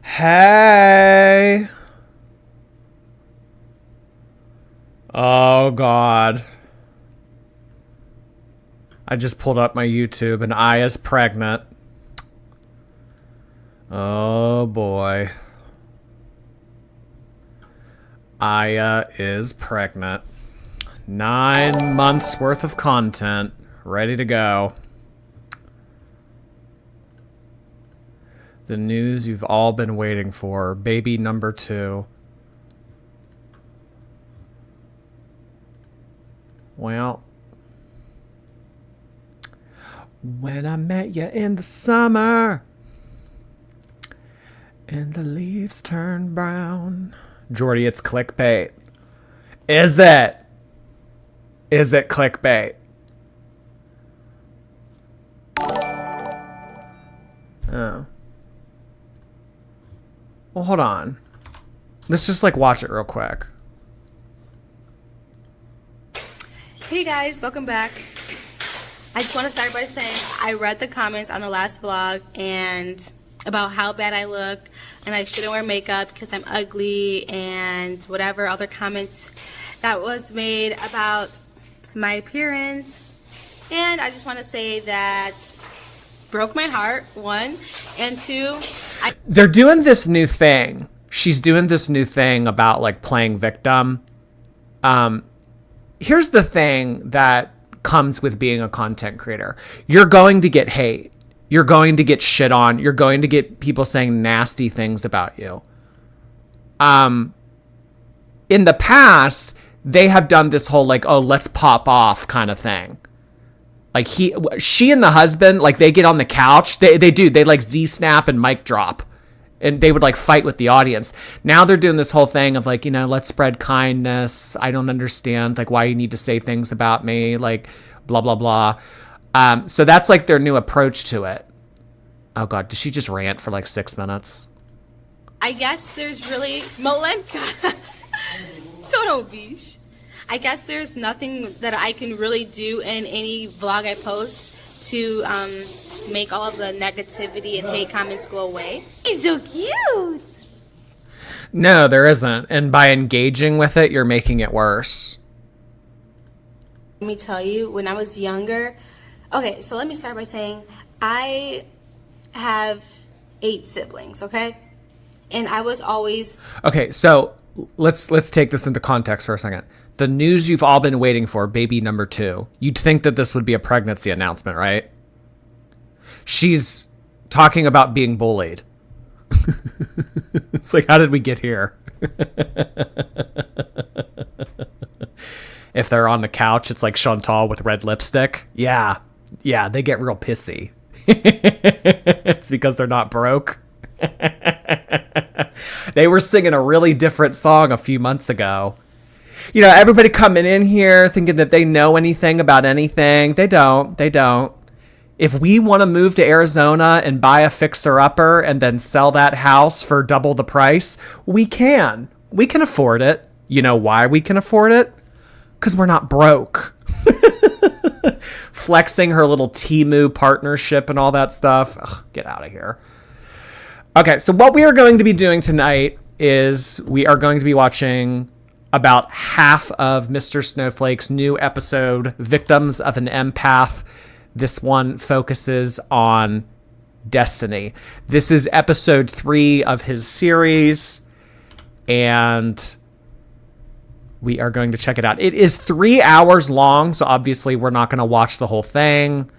Hey. Oh, God. I just pulled up my YouTube and Aya's pregnant. Oh, boy. Aya is pregnant. 9 months worth of content ready to go. The news you've all been waiting for. Baby number 2. Well, when I met you in the summer and the leaves turned brown. Jordy, it's clickbait. Is it? Is it clickbait? Oh. Well, hold on. Let's just like watch it real quick. Hey guys, welcome back. I just want to start by saying I read the comments on the last vlog and about how bad I look and I shouldn't wear makeup because I'm ugly and whatever other comments that was made about my appearance. And I just want to say that broke my heart, 1, and 2, they're doing this new thing. She's doing this new thing about like playing victim. Here's the thing that comes with being a content creator. You're going to get hate. You're going to get shit on. You're going to get people saying nasty things about you. In the past, they have done this whole like, oh, let's pop off kind of thing. Like she and the husband, like they get on the couch. They like Z-snap and mic drop. And they would like fight with the audience. Now they're doing this whole thing of like, you know, let's spread kindness. I don't understand like why you need to say things about me, like blah, blah, blah. So that's like their new approach to it. Oh God, did she just rant for like 6 minutes? I guess there's really Molenka. Total bish. I guess there's nothing that I can really do in any vlog I post to make all of the negativity and hate comments go away. He's so cute. No, there isn't. And by engaging with it, you're making it worse. Let me tell you, when I was younger, okay, so let me start by saying I have 8 siblings, okay? And I was always... Okay, so let's take this into context for a second. The news you've all been waiting for, baby number 2. You'd think that this would be a pregnancy announcement, right? She's talking about being bullied. It's like, how did we get here? If they're on the couch, it's like Chantal with red lipstick. Yeah, they get real pissy. It's because they're not broke. They were singing a really different song a few months ago. You know, everybody coming in here thinking that they know anything about anything. They don't. If we want to move to Arizona and buy a fixer-upper and then sell that house for double the price, we can. We can afford it. You know why we can afford it? Because we're not broke. Flexing her little Temu partnership and all that stuff. Ugh, get out of here. Okay, so what we are going to be doing tonight is we are going to be watching about half of Mr. Snowflake's new episode, Victims of an Empath. This one focuses on Destiny. This is episode 3 of his series, and we are going to check it out. It is 3 hours long, so obviously we're not going to watch the whole thing.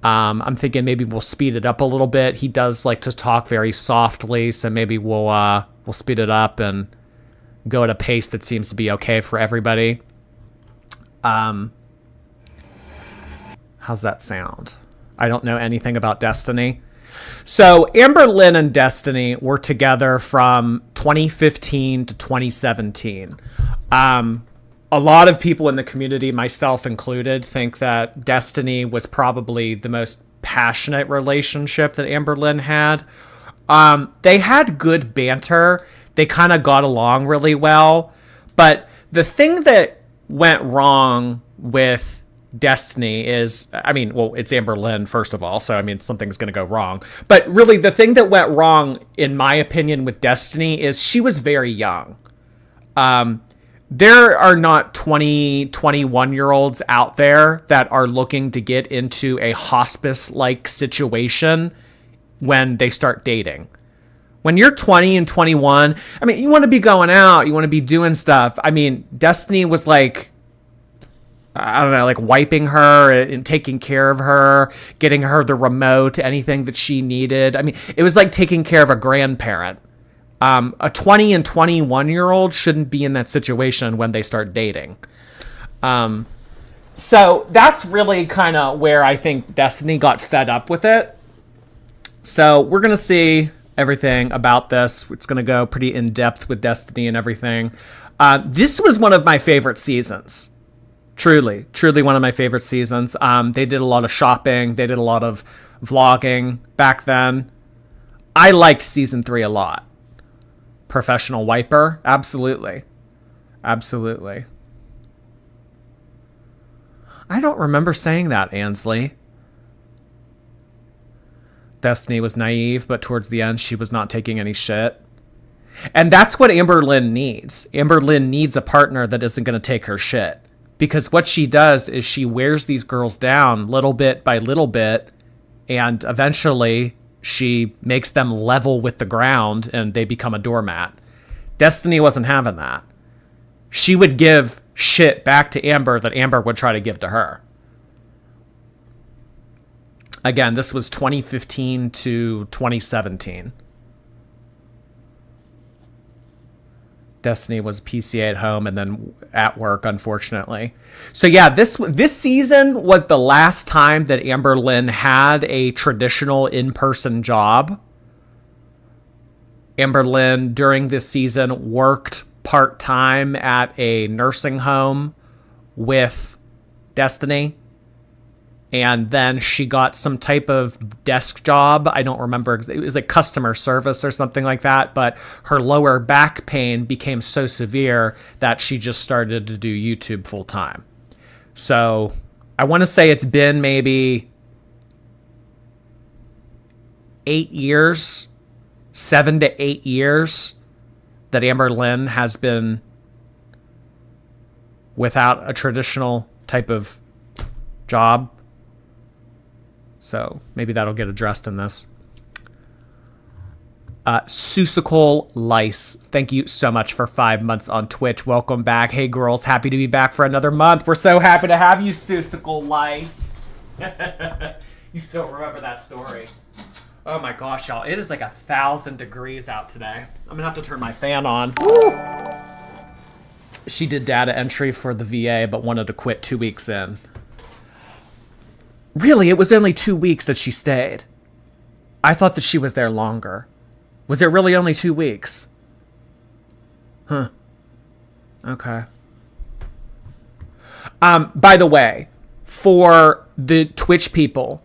I'm thinking maybe we'll speed it up a little bit. He does like to talk very softly, so maybe we'll speed it up and go at a pace that seems to be okay for everybody. How's that sound? I don't know anything about Destiny. So Amberlynn and Destiny were together from 2015 to 2017. A lot of people in the community, myself included, think that Destiny was probably the most passionate relationship that Amberlynn had. They had good banter. They kind of got along really well. But the thing that went wrong with Destiny is, I mean, well, it's Amberlynn, first of all, so I mean, something's going to go wrong. But really, the thing that went wrong, in my opinion, with Destiny is she was very young. There are not 20, 21-year-olds out there that are looking to get into a hospice-like situation when they start dating. When you're 20 and 21, I mean, you want to be going out, you want to be doing stuff. I mean, Destiny was like, I don't know, like wiping her and taking care of her, getting her the remote, anything that she needed. I mean, it was like taking care of a grandparent. A 20 and 21-year-old shouldn't be in that situation when they start dating. So that's really kind of where I think Destiny got fed up with it. So we're going to see everything about this. It's going to go pretty in depth with Destiny and everything. This was one of my favorite seasons. Truly one of my favorite seasons. They did a lot of shopping. They did a lot of vlogging back then. I liked season 3 a lot. Professional wiper. Absolutely. Absolutely. I don't remember saying that, Ansley. Destiny was naive, but towards the end, she was not taking any shit. And that's what Amberlynn needs. Amberlynn needs a partner that isn't going to take her shit. Because what she does is she wears these girls down little bit by little bit, and eventually she makes them level with the ground and they become a doormat. Destiny wasn't having that. She would give shit back to Amber that Amber would try to give to her. Again, this was 2015 to 2017. Destiny was PCA at home and then at work, unfortunately. So yeah, this season was the last time that Amberlynn had a traditional in-person job. Amberlynn, during this season, worked part-time at a nursing home with Destiny. And then she got some type of desk job. I don't remember. It was like customer service or something like that. But her lower back pain became so severe that she just started to do YouTube full time. So I want to say it's been maybe 8 years, 7 to 8 years that Amberlynn has been without a traditional type of job. So maybe that'll get addressed in this. Susical Lice, thank you so much for 5 months on Twitch. Welcome back. Hey, girls, happy to be back for another month. We're so happy to have you, Susical Lice. You still remember that story. Oh my gosh, y'all. It is like 1,000 degrees out today. I'm going to have to turn my fan on. Woo! She did data entry for the VA, but wanted to quit 2 weeks in. Really, it was only 2 weeks that she stayed. I thought that she was there longer. Was it really only 2 weeks? Huh. Okay. By the way, for the Twitch people,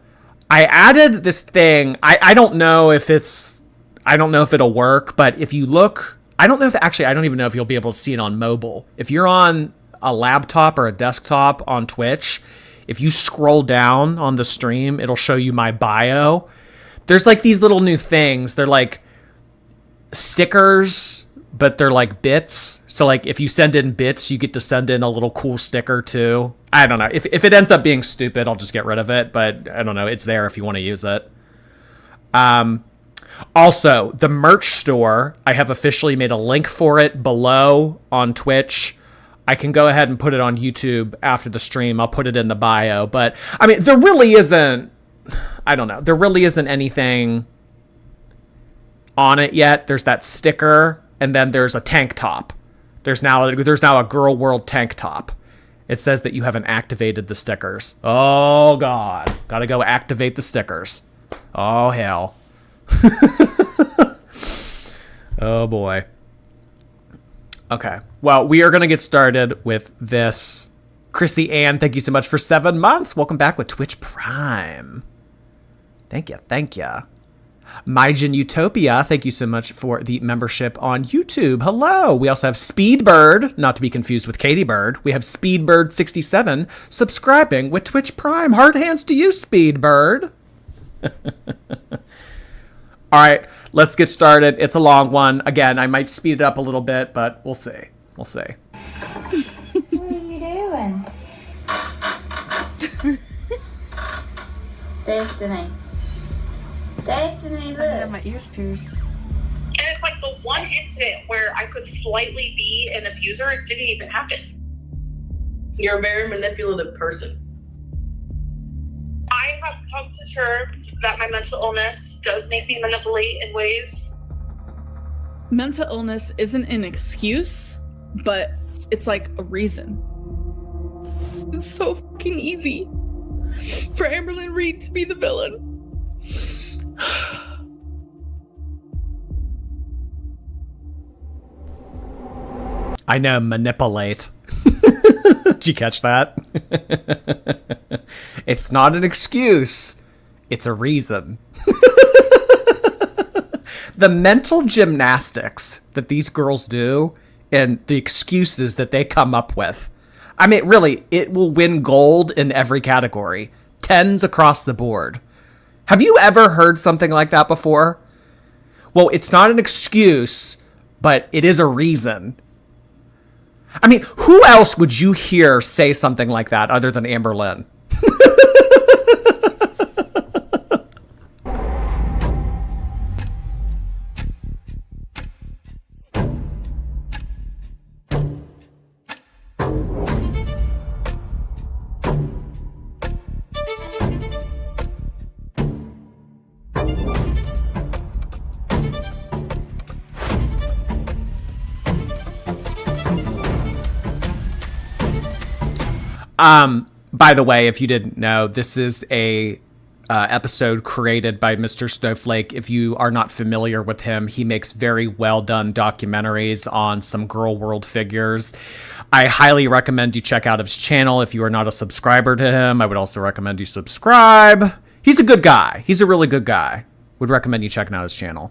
I added this thing. I don't know if it'll work, but if you look, I don't even know if you'll be able to see it on mobile. If you're on a laptop or a desktop on Twitch, if you scroll down on the stream, it'll show you my bio. There's like these little new things. They're like stickers, but they're like bits. So like if you send in bits, you get to send in a little cool sticker too. I don't know. If it ends up being stupid, I'll just get rid of it. But I don't know. It's there if you want to use it. Also, the merch store, I have officially made a link for it below on Twitch. I can go ahead and put it on YouTube after the stream. I'll put it in the bio. But, I mean, there really isn't anything on it yet. There's that sticker, and then there's a tank top. There's now a Girl World tank top. It says that you haven't activated the stickers. Oh, God. Gotta go activate the stickers. Oh, hell. Oh, boy. Okay, well, we are going to get started with this. Chrissy Ann, thank you so much for 7 months. Welcome back with Twitch Prime. Thank you. Mygen Utopia, thank you so much for the membership on YouTube. Hello. We also have Speedbird, not to be confused with Katie Bird. We have Speedbird67 subscribing with Twitch Prime. Hard hands to you, Speedbird. All right, let's get started. It's a long one. Again, I might speed it up a little bit, but we'll see. We'll see. What are you doing? Destiny. Destiny, look. I have my ears pierced. And it's like the one incident where I could slightly be an abuser, it didn't even happen. You're a very manipulative person. I have come to terms that my mental illness does make me manipulate in ways. Mental illness isn't an excuse, but it's like a reason. It's so fucking easy for Amberlynn Reed to be the villain. I know, manipulate. Did you catch that? It's not an excuse. It's a reason. The mental gymnastics that these girls do and the excuses that they come up with. I mean, really, it will win gold in every category. 10s across the board. Have you ever heard something like that before? Well, it's not an excuse, but it is a reason. I mean, who else would you hear say something like that other than Amberlynn? By the way, if you didn't know, this is a episode created by Mr. Snowflake. If you are not familiar with him, he makes very well done documentaries on some girl world figures. I highly recommend you check out his channel. If you are not a subscriber to him, I would also recommend you subscribe. He's a good guy. He's a really good guy. Would recommend you checking out his channel.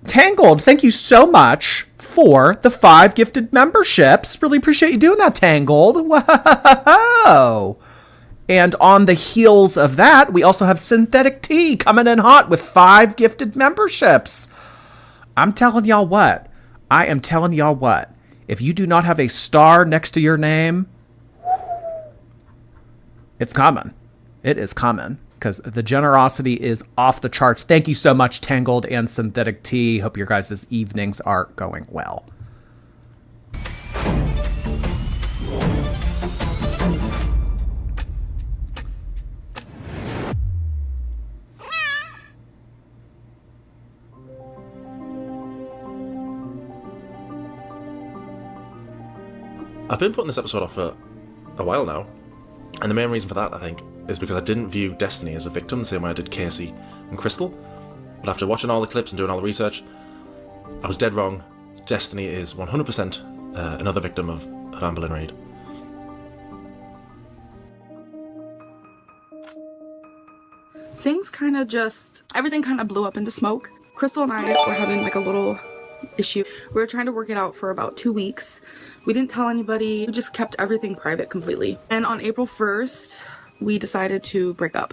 Tangled, thank you so much for the 5 gifted memberships. Really appreciate you doing that, Tangled. Whoa. And on the heels of that, we also have Synthetic Tea coming in hot with 5 gifted memberships. I'm telling y'all what. I am telling y'all what. If you do not have a star next to your name, it's coming. It is coming. Because the generosity is off the charts. Thank you so much, Tangled and Synthetic Tea. Hope your guys' evenings are going well. I've been putting this episode off for a while now. And the main reason for that, I think, is because I didn't view Destiny as a victim the same way I did Casey and Crystal. But after watching all the clips and doing all the research, I was dead wrong. Destiny is 100% another victim of Amberlynn Reed. Things kind of everything kind of blew up into smoke. Crystal and I were having like a little issue. We were trying to work it out for about 2 weeks. We didn't tell anybody. We just kept everything private completely. And on April 1st, we decided to break up.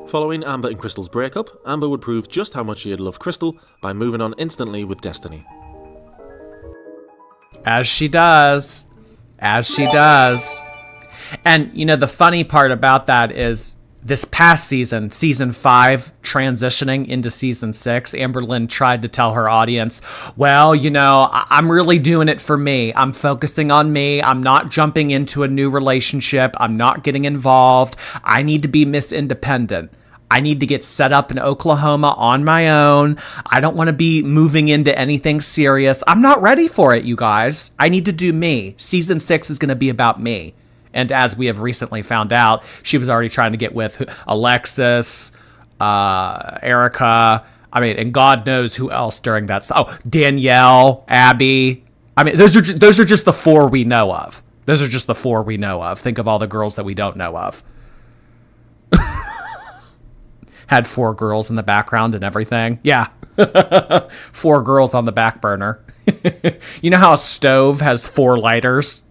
Following Amber and Crystal's breakup, Amber would prove just how much she had loved Crystal by moving on instantly with Destiny. As she does. As she does. And, you know, the funny part about that is this past season, season 5, transitioning into season 6, Amberlynn tried to tell her audience, well, you know, I'm really doing it for me. I'm focusing on me. I'm not jumping into a new relationship. I'm not getting involved. I need to be Miss Independent. I need to get set up in Oklahoma on my own. I don't want to be moving into anything serious. I'm not ready for it, you guys. I need to do me. Season 6 is going to be about me. And as we have recently found out, she was already trying to get with Alexis, Erica, I mean, and God knows who else during that. Oh, Danielle, Abby. I mean, those are just the 4 we know of. Those are just the 4 we know of. Think of all the girls that we don't know of. Had 4 girls in the background and everything. Yeah. 4 girls on the back burner. You know how a stove has 4 lighters?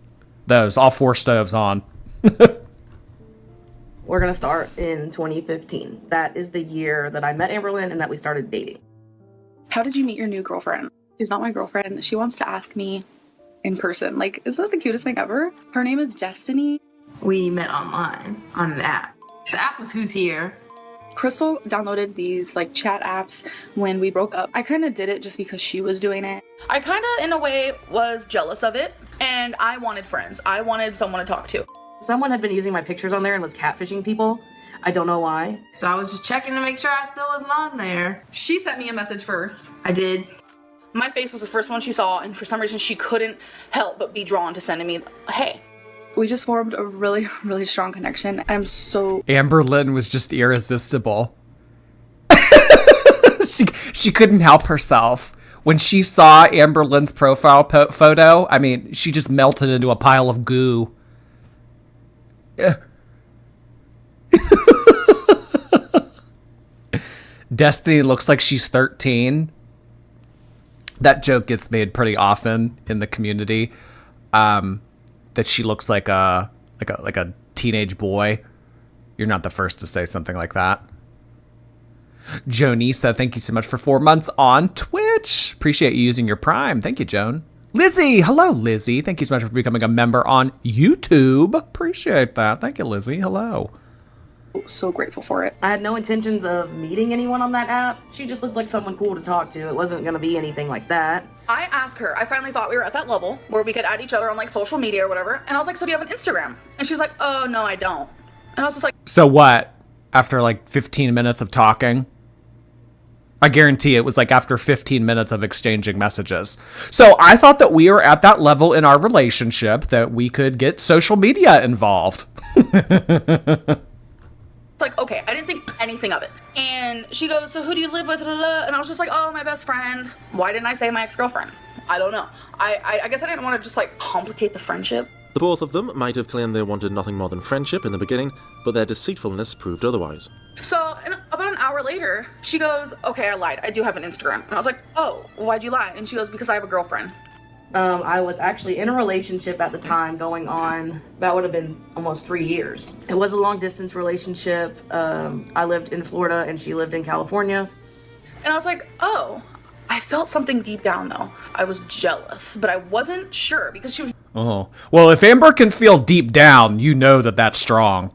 Those, all 4 stoves on. We're gonna start in 2015. That is the year that I met Amberlynn and that we started dating. How did you meet your new girlfriend? She's not my girlfriend. She wants to ask me in person. Like, isn't that the cutest thing ever? Her name is Destiny. We met online on an app. The app was Who's Here. Crystal downloaded these like chat apps when we broke up. I kind of did it just because she was doing it. I kind of, in a way, was jealous of it, and I wanted friends. I wanted someone to talk to. Someone had been using my pictures on there and was catfishing people. I don't know why. So I was just checking to make sure I still wasn't on there. She sent me a message first. I did. My face was the first one she saw, and for some reason she couldn't help but be drawn to sending me, hey. We just formed a really, really strong connection. I'm so... Amberlynn was just irresistible. she couldn't help herself. When she saw Amberlynn's profile photo, I mean, she just melted into a pile of goo. Destiny looks like she's 13. That joke gets made pretty often in the community. That she looks like a teenage boy. You're not the first to say something like that. Jonisa, thank you so much for 4 months on Twitch. Appreciate you using your Prime. Thank you, Joan. Lizzie, hello, Lizzie. Thank you so much for becoming a member on YouTube. Appreciate that. Thank you, Lizzie. Hello. So grateful for it. I had no intentions of meeting anyone on that app. She just looked like someone cool to talk to. It wasn't gonna be anything like that. I asked her, I finally thought we were at that level where we could add each other on like social media or whatever. And I was like, so do you have an Instagram? And she's like, oh, no, I don't. And I was just like, so what? After like 15 minutes of talking? I guarantee it was like after 15 minutes of exchanging messages. So I thought that we were at that level in our relationship that we could get social media involved. It's like, okay, I didn't think anything of it. And she goes, so who do you live with? And I was just like, oh, my best friend. Why didn't I say my ex-girlfriend? I don't know. I guess I didn't want to just like complicate the friendship. The both of them might have claimed they wanted nothing more than friendship in the beginning, but their deceitfulness proved otherwise. So about an hour later, she goes, okay, I lied. I do have an Instagram. And I was like, oh, why'd you lie? And she goes, because I have a girlfriend. I was actually in a relationship at the time going on, that would have been almost 3 years. It was a long distance relationship. I lived in Florida and she lived in California. And I was like, oh, I felt something deep down though. I was jealous, but I wasn't sure because she was Oh, well, if Amber can feel deep down, you know that that's strong.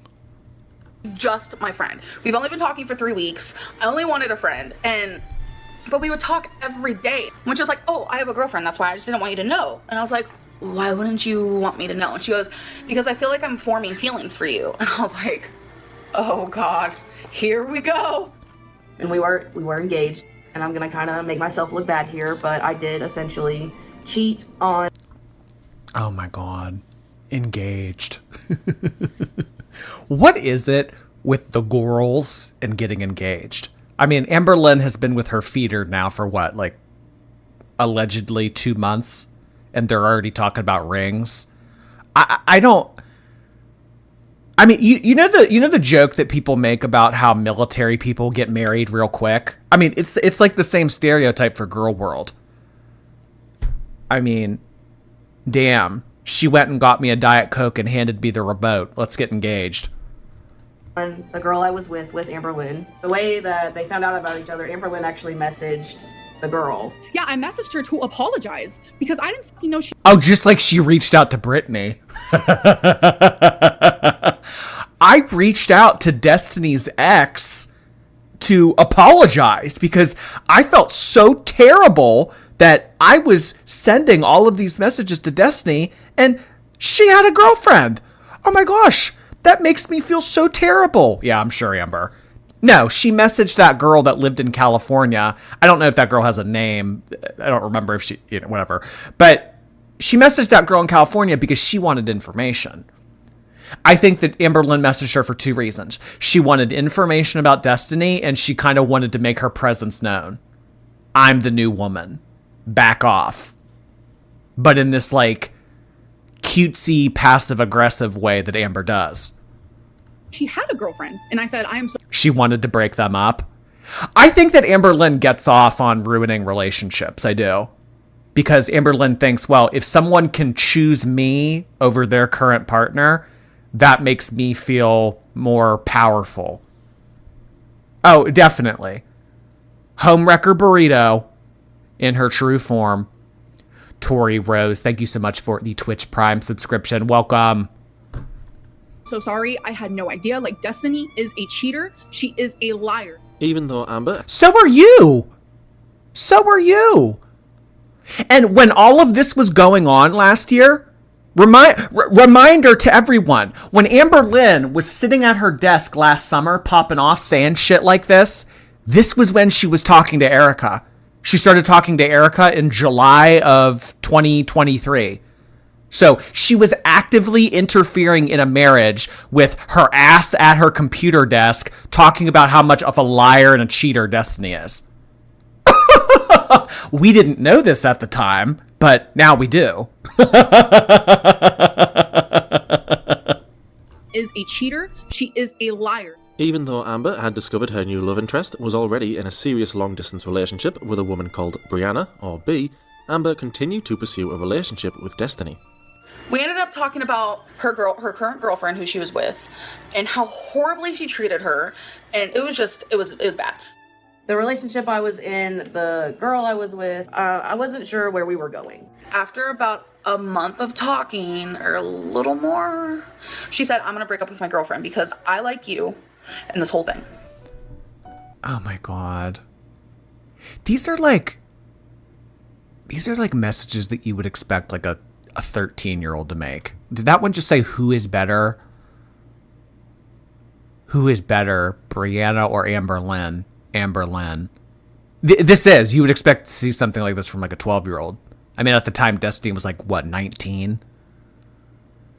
just my friend. We've only been talking for 3 weeks. I only wanted a friend, but we would talk every day. When she was like, oh, I have a girlfriend, that's why I just didn't want you to know. And I was like, why wouldn't you want me to know? And she goes, because I feel like I'm forming feelings for you. And I was like, oh God, here we go. And we were engaged, and I'm gonna kind of make myself look bad here, but I did essentially cheat on. Oh my God. Engaged. What is it with the girls and getting engaged? I mean, Amberlynn has been with her feeder now for what, like allegedly 2 months, and they're already talking about rings. I don't. I mean, you know the joke that people make about how military people get married real quick. I mean, it's like the same stereotype for girl world. I mean, damn. She went and got me a Diet Coke and handed me the remote. Let's get engaged. On the girl I was with Amberlynn. The way that they found out about each other, Amberlynn actually messaged the girl. Yeah, I messaged her to apologize because I didn't fucking know she. Oh, just like she reached out to Brittany. I reached out to Destiny's ex to apologize because I felt so terrible that I was sending all of these messages to Destiny and she had a girlfriend. Oh my gosh, that makes me feel so terrible. Yeah, I'm sure, Amber. No, she messaged that girl that lived in California. I don't know if that girl has a name. I don't remember if she, whatever. But she messaged that girl in California because she wanted information. I think that Amberlynn messaged her for 2 reasons. She wanted information about Destiny, and she kind of wanted to make her presence known. I'm the new woman. Back off. But in this, like, cutesy, passive-aggressive way that Amber does. she had a girlfriend. And I said, I am so She wanted to break them up. I think that Amberlynn gets off on ruining relationships. I do. Because Amberlynn thinks, well, if someone can choose me over their current partner, that makes me feel more powerful. Oh, definitely. Homewrecker Burrito in her true form. Tori Rose, thank you so much for the Twitch Prime subscription. Welcome. sorry. I had no idea. Like, Destiny is a cheater. She is a liar. Even though Amber... So are you. So are you. And when all of this was going on last year, reminder to everyone, when Amberlynn was sitting at her desk last summer popping off saying shit like this was when she was talking to Erica. She started talking to Erica in July of 2023. So she was actively interfering in a marriage with her ass at her computer desk, talking about how much of a liar and a cheater Destiny is. We didn't know this at the time, but now we do. Is a cheater. She is a liar. Even though Amber had discovered her new love interest was already in a serious long-distance relationship with a woman called Brianna, or B, Amber continued to pursue a relationship with Destiny. We ended up talking about her current girlfriend who she was with, and how horribly she treated her, and it was bad. The relationship I was in, the girl I was with, I wasn't sure where we were going. After about a month of talking, or a little more, she said, I'm gonna break up with my girlfriend because I like you and this whole thing. Oh my God. These are like messages that you would expect like a 13-year-old to make. Did that one just say who is better? Who is better, Brianna or Amberlynn? Amberlynn. You would expect to see something like this from like a 12-year-old. I mean, at the time, Destiny was like, what, 19?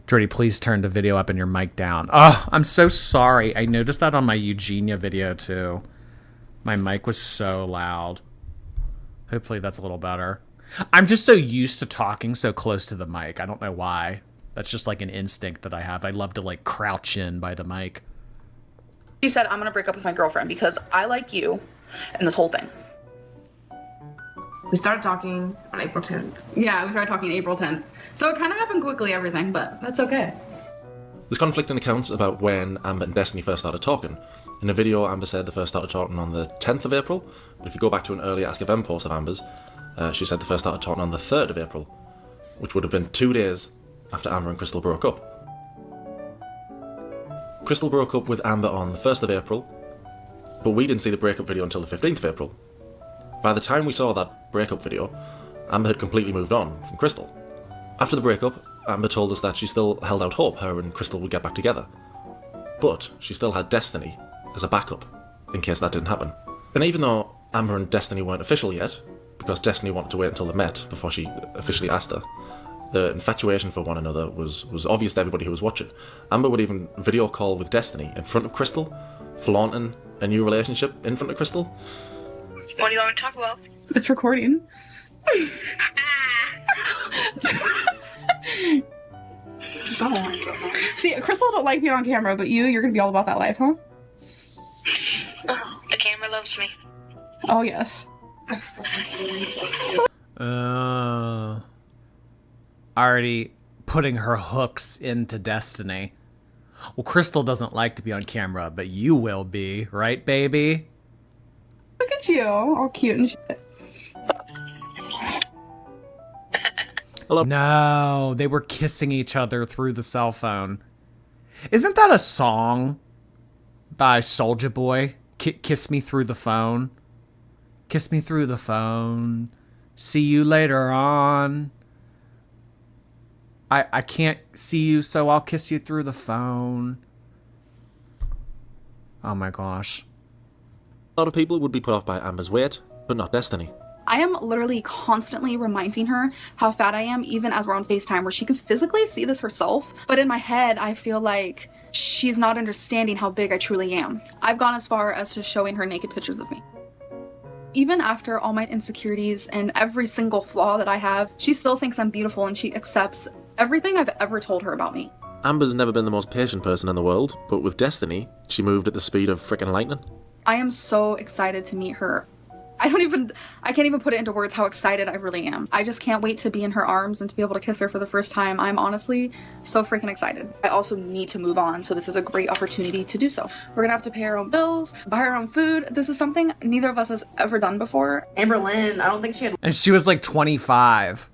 Jordy, please turn the video up and your mic down. Oh, I'm so sorry. I noticed that on my Eugenia video too. My mic was so loud. Hopefully that's a little better. I'm just so used to talking so close to the mic. I don't know why. That's just like an instinct that I have. I love to like crouch in by the mic. She said, I'm gonna break up with my girlfriend because I like you and this whole thing. We started talking on April 10th. Yeah, we started talking April 10th. So it kind of happened quickly, everything, but that's okay. There's conflicting accounts about when Amber and Destiny first started talking. In a video, Amber said they first started talking on the 10th of April, but if you go back to an earlier Ask FM post of Amber's, she said they first started talking on the 3rd of April, which would have been 2 days after Amber and Crystal broke up. Crystal broke up with Amber on the 1st of April, but we didn't see the breakup video until the 15th of April. By the time we saw that breakup video, Amber had completely moved on from Crystal. After the breakup, Amber told us that she still held out hope her and Crystal would get back together. But she still had Destiny as a backup, in case that didn't happen. And even though Amber and Destiny weren't official yet, because Destiny wanted to wait until they met before she officially asked her, the infatuation for one another was obvious to everybody who was watching. Amber would even video call with Destiny in front of Crystal, flaunting a new relationship in front of Crystal. What do you want me to talk about? It's recording. See, Crystal don't like being on camera, but you're gonna be all about that life, huh? Oh, the camera loves me. Oh, yes. Already putting her hooks into Destiny. Well, Crystal doesn't like to be on camera, but you will be, right, baby? Look at you, all cute and shit. Hello. No, they were kissing each other through the cell phone. Isn't that a song by Soulja Boy? Kiss me through the phone. Kiss me through the phone. See you later on. I can't see you, so I'll kiss you through the phone. Oh my gosh. A lot of people would be put off by Amber's weight, but not Destiny. I am literally constantly reminding her how fat I am, even as we're on FaceTime, where she can physically see this herself. But in my head, I feel like she's not understanding how big I truly am. I've gone as far as to showing her naked pictures of me. Even after all my insecurities and every single flaw that I have, she still thinks I'm beautiful and she accepts everything I've ever told her about me. Amber's never been the most patient person in the world, but with Destiny, she moved at the speed of frickin' lightning. I am so excited to meet her. I can't even put it into words how excited I really am. I just can't wait to be in her arms and to be able to kiss her for the first time. I'm honestly so freaking excited. I also need to move on, so this is a great opportunity to do so. We're gonna have to pay our own bills, buy our own food. This is something neither of us has ever done before. Amberlynn, I don't think she had. And she was like 25.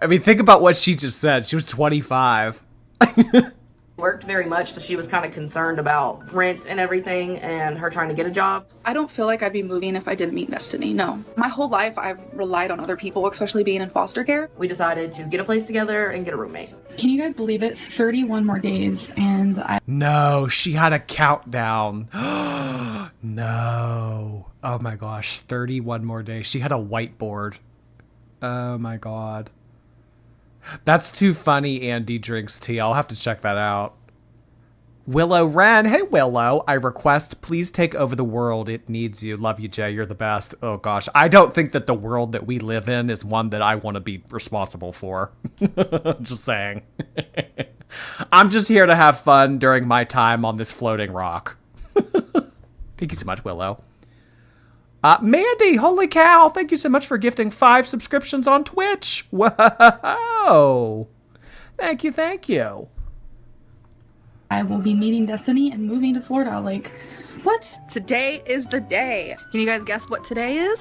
I mean, think about what she just said. She was 25. Worked very much, so she was kind of concerned about rent and everything and her trying to get a job. I don't feel like I'd be moving if I didn't meet Destiny, no. My whole life I've relied on other people, especially being in foster care. We decided to get a place together and get a roommate. Can you guys believe it? 31 more days and No, she had a countdown. No. Oh my gosh, 31 more days. She had a whiteboard. Oh my god. That's too funny, Andy drinks tea. I'll have to check that out. Willow Wren. Hey, Willow. I request, please take over the world. It needs you. Love you, Jay. You're the best. Oh, gosh. I don't think that the world that we live in is one that I want to be responsible for. Just saying. I'm just here to have fun during my time on this floating rock. Thank you so much, Willow. Mandy, holy cow, thank you so much for gifting 5 subscriptions on Twitch. Whoa. Thank you, thank you. I will be meeting Destiny and moving to Florida. Like, what? Today is the day. Can you guys guess what today is?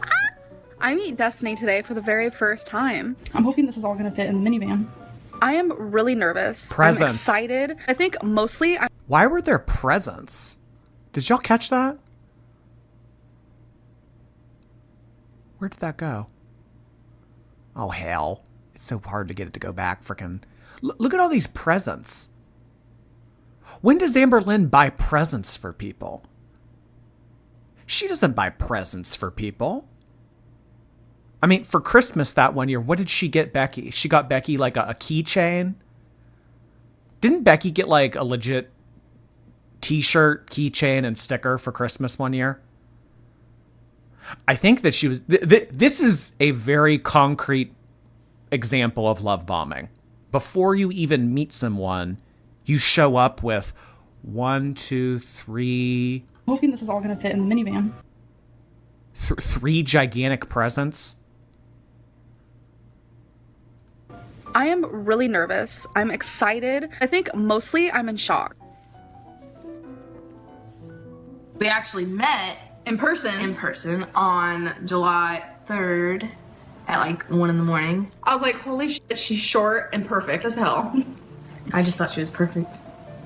I meet Destiny today for the very first time. I'm hoping this is all gonna fit in the minivan. I am really nervous. Presents. I'm excited. I think mostly Why were there presents? Did y'all catch that? Where did that go? Oh, hell. It's so hard to get it to go back. Frickin'. Look at all these presents. When does Amberlynn buy presents for people? She doesn't buy presents for people. I mean, for Christmas that one year, what did she get Becky? She got Becky like a keychain. Didn't Becky get like a legit t-shirt, keychain, and sticker for Christmas one year? I think that she was... this is a very concrete example of love bombing. Before you even meet someone, you show up with 1, 2, 3... I'm hoping this is all gonna fit in the minivan. 3 gigantic presents. I am really nervous. I'm excited. I think mostly I'm in shock. We actually met In person. on July 3rd at like 1 in the morning. I was like, holy shit, she's short and perfect as hell. I just thought she was perfect.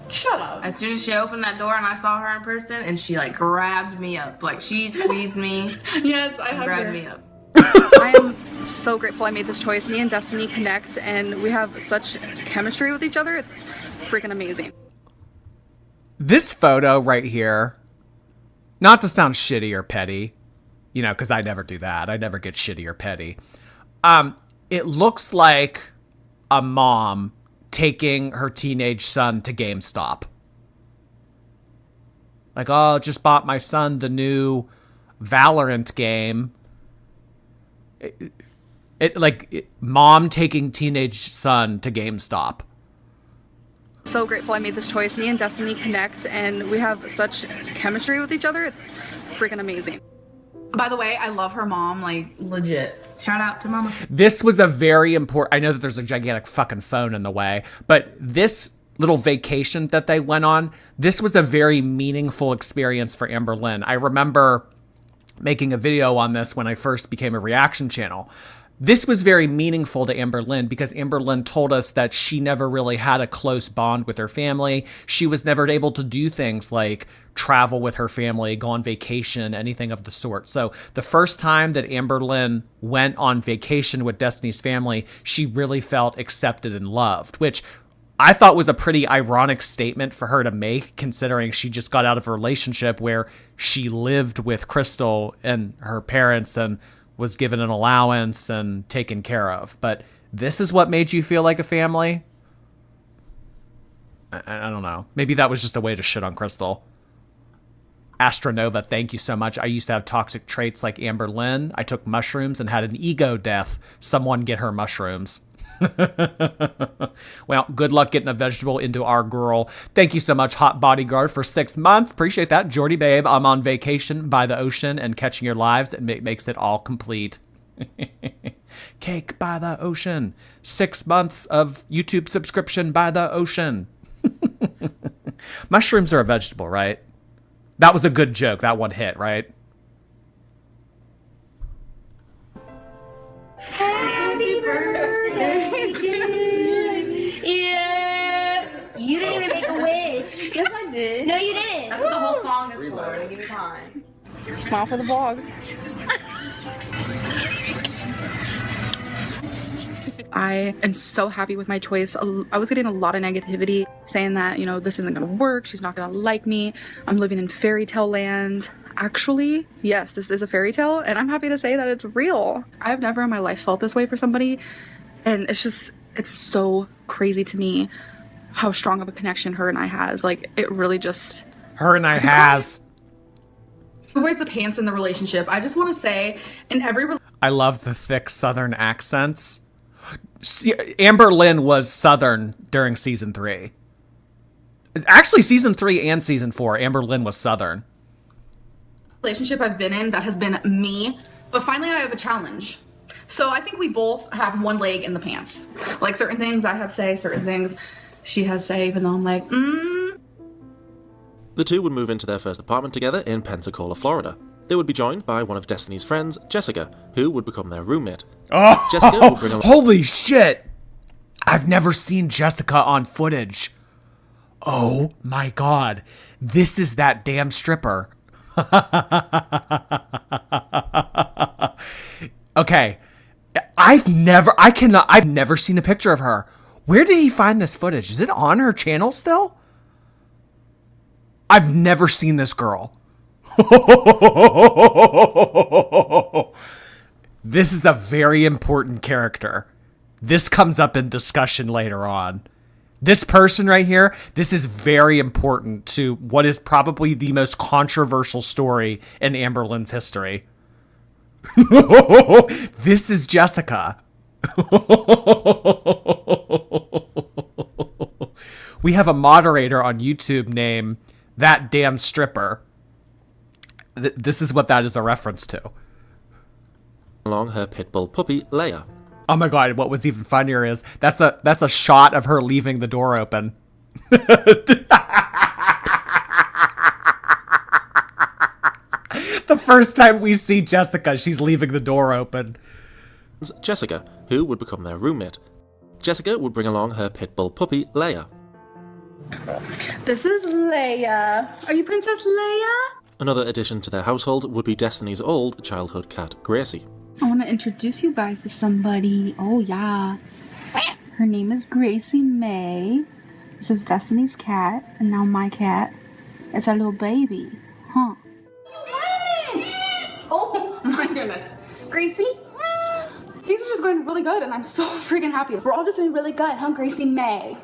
Shut up. As soon as she opened that door and I saw her in person, and she like grabbed me up. Like she squeezed me, Yes, I have grabbed her. me up. I am so grateful I made this choice. Me and Destiny connect and we have such chemistry with each other. It's freaking amazing. This photo right here, not to sound shitty or petty, you know, because I never do that. I never get shitty or petty. It looks like a mom taking her teenage son to GameStop. Like, oh, just bought my son the new Valorant game. Mom taking teenage son to GameStop. So grateful I made this choice. Me and Destiny connect and we have such chemistry with each other. It's freaking amazing. By the way, I love her mom, like Legit. Shout out to Mama. This was a very important... I know that there's a gigantic fucking phone in the way, but this little vacation that they went on, this was a very meaningful experience for Amberlynn. I remember making a video on this when I first became a reaction channel. This was very meaningful to Amberlynn because Amberlynn told us that she never really had a close bond with her family. She was never able to do things like travel with her family, go on vacation, anything of the sort. So the first time that Amberlynn went on vacation with Destiny's family, she really felt accepted and loved, which I thought was a pretty ironic statement for her to make, considering she just got out of a relationship where she lived with Crystal and her parents and was given an allowance and taken care of. But this is what made you feel like a family? I don't know. Maybe that was just a way to shit on Crystal. Astronova, thank you so much. I used to have toxic traits like Amberlynn. I took mushrooms and had an ego death. Someone get her mushrooms. Well, good luck getting a vegetable into our girl. Thank you so much, Hot Bodyguard, for 6 months. Appreciate that. Jordy Babe, I'm on vacation by the ocean and catching your lives. It makes it all complete. Cake by the ocean. 6 months of YouTube subscription by the ocean. Mushrooms are a vegetable, right? That was a good joke. That one hit, right? Happy birthday to you. You didn't even make a wish. Yes, I did. No, you didn't. That's what the whole song is for, to give you time. Smile for the vlog. I am so happy with my choice. I was getting a lot of negativity saying that, this isn't going to work. She's not going to like me. I'm living in fairy tale land. Actually, yes, this is a fairy tale, and I'm happy to say that it's real. I've never in my life felt this way for somebody, and it's so crazy to me how strong of a connection her and I has. Like, it really just... Her and I has. Who wears the pants in the relationship? I just want to say, in every... I love the thick Southern accents. Amberlynn was Southern during season 3. Actually, season 3 and season 4, Amberlynn was Southern. Relationship I've been in that has been me, but finally I have a challenge. So I think we both have one leg in the pants. Like, certain things I have say, certain things she has say, even though I'm like, The two would move into their first apartment together in Pensacola, Florida. They would be joined by one of Destiny's friends, Jessica, who would become their roommate. Oh, Jessica would bring along... Holy shit! I've never seen Jessica on footage. Oh my god. This is that damn stripper. Okay. I've never seen a picture of her. Where did he find this footage? Is it on her channel still? I've never seen this girl. This is a very important character. This comes up in discussion later on. This person right here, this is very important to what is probably the most controversial story in Amberlynn's history. This is Jessica. We have a moderator on YouTube named That Damn Stripper. This is what that is a reference to. Along her pit bull puppy, Leia. Oh my god, what was even funnier is that's a shot of her leaving the door open. The first time we see Jessica, she's leaving the door open. Jessica, who would become their roommate. Jessica would bring along her pit bull puppy, Leia. this is Leia. Are you Princess Leia? Another addition to their household would be Destiny's old childhood cat, Gracie. I want to introduce you guys to somebody. Oh, yeah. Her name is Gracie May. This is Destiny's cat, and now my cat. It's our little baby. Huh? Oh my goodness. Gracie? Things are just going really good, and I'm so freaking happy. We're all just doing really good, huh, Gracie May?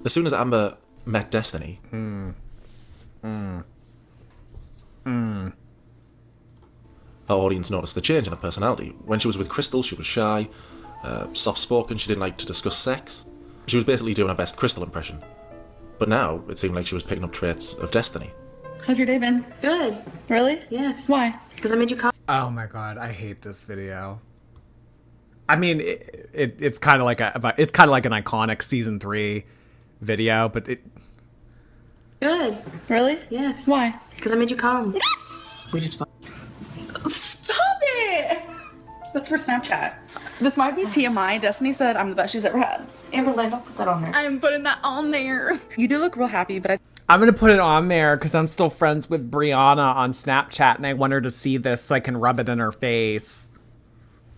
As soon as Amber met Destiny, her audience noticed the change in her personality. When she was with Crystal, she was shy, soft-spoken, she didn't like to discuss sex. She was basically doing her best Crystal impression. But now, it seemed like she was picking up traits of Destiny. How's your day been? Good. Really? Yes. Why? Because I made you coffee. Oh my god, I hate this video. I mean, it's kind of like an iconic season 3 video, but it... Good. Really? Yes. Why? Because I made you come. We just Stop it! That's for Snapchat. This might be TMI. Destiny said I'm the best she's ever had. Amberlynn, don't put that on there. I'm putting that on there. You do look real happy, but I'm going to put it on there because I'm still friends with Brianna on Snapchat, and I want her to see this so I can rub it in her face.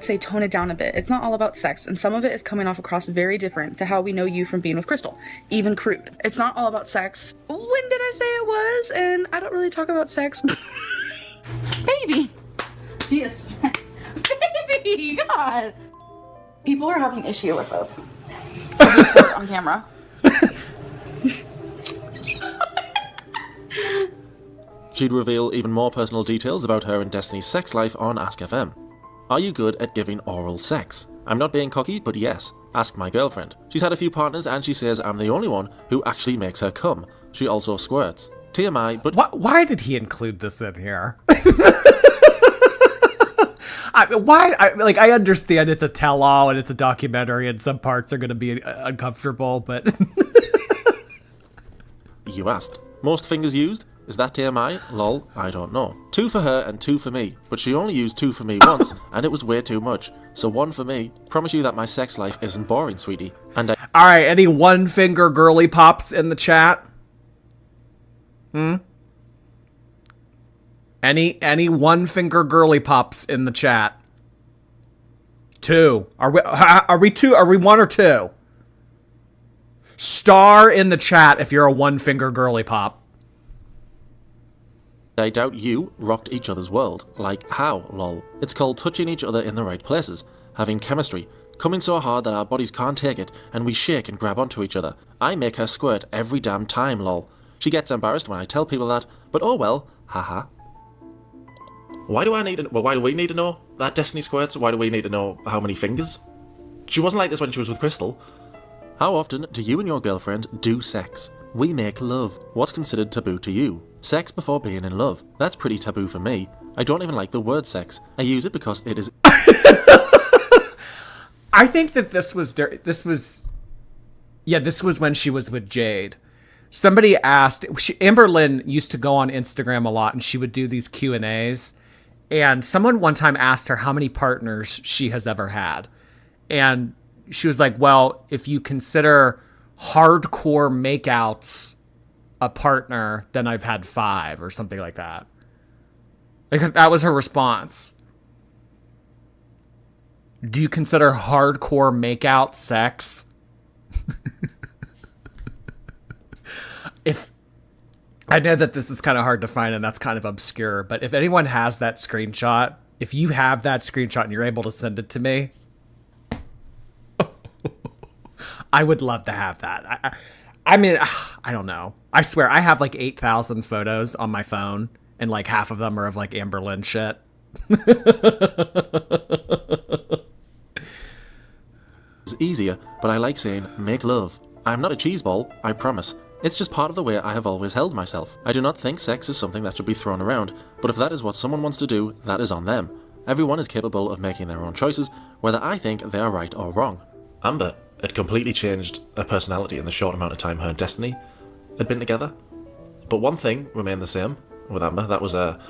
say tone it down a bit. It's not all about sex, and some of it is coming off across very different to how we know you from being with Crystal, even crude. It's not all about sex. When did I say it was? And I don't really talk about sex. Baby! Jeez. Baby! God! People are having issue with this. On camera. She'd reveal even more personal details about her and Destiny's sex life on Ask FM. Are you good at giving oral sex? I'm not being cocky, but yes. Ask my girlfriend. She's had a few partners and she says I'm the only one who actually makes her come. She also squirts. TMI, but... Why did he include this in here? I understand it's a tell-all and it's a documentary and some parts are going to be uncomfortable, but... You asked. Most fingers used? Is that TMI? Lol, I don't know. 2 for her and 2 for me, but she only used 2 for me once, and it was way too much. So 1 for me. Promise you that my sex life isn't boring, sweetie. And I... Alright, any one-finger girly pops in the chat? Any one-finger girly pops in the chat? 2. Are we 2? Are we 1 or 2? Star in the chat if you're a one-finger girly pop. I doubt you rocked each other's world. Like how, lol? It's called touching each other in the right places, having chemistry, coming so hard that our bodies can't take it, and we shake and grab onto each other. I make her squirt every damn time, lol. She gets embarrassed when I tell people that, but oh well, haha. Why do we need to know that Destiny squirts? Why do we need to know how many fingers? She wasn't like this when she was with Crystal. How often do you and your girlfriend do sex? We make love. What's considered taboo to you? Sex before being in love. That's pretty taboo for me. I don't even like the word sex. I use it because it is... I think that this was when she was with Jade. Somebody asked, Amberlynn used to go on Instagram a lot and she would do these Q&As. And someone one time asked her how many partners she has ever had. And she was like, well, if you consider hardcore makeouts a partner, then I've had 5 or something like that. Like, that was her response. Do you consider hardcore makeout sex? If I know that this is kind of hard to find and that's kind of obscure, but if anyone has that screenshot, if you have that screenshot and you're able to send it to me, I would love to have that. I mean, I don't know. I swear, I have like 8,000 photos on my phone, and like half of them are of like Amberlynn shit. It's easier, but I like saying, make love. I'm not a cheeseball, I promise. It's just part of the way I have always held myself. I do not think sex is something that should be thrown around, but if that is what someone wants to do, that is on them. Everyone is capable of making their own choices, whether I think they are right or wrong. Amber had completely changed her personality in the short amount of time her and Destiny had been together. But one thing remained the same with Amber, that was a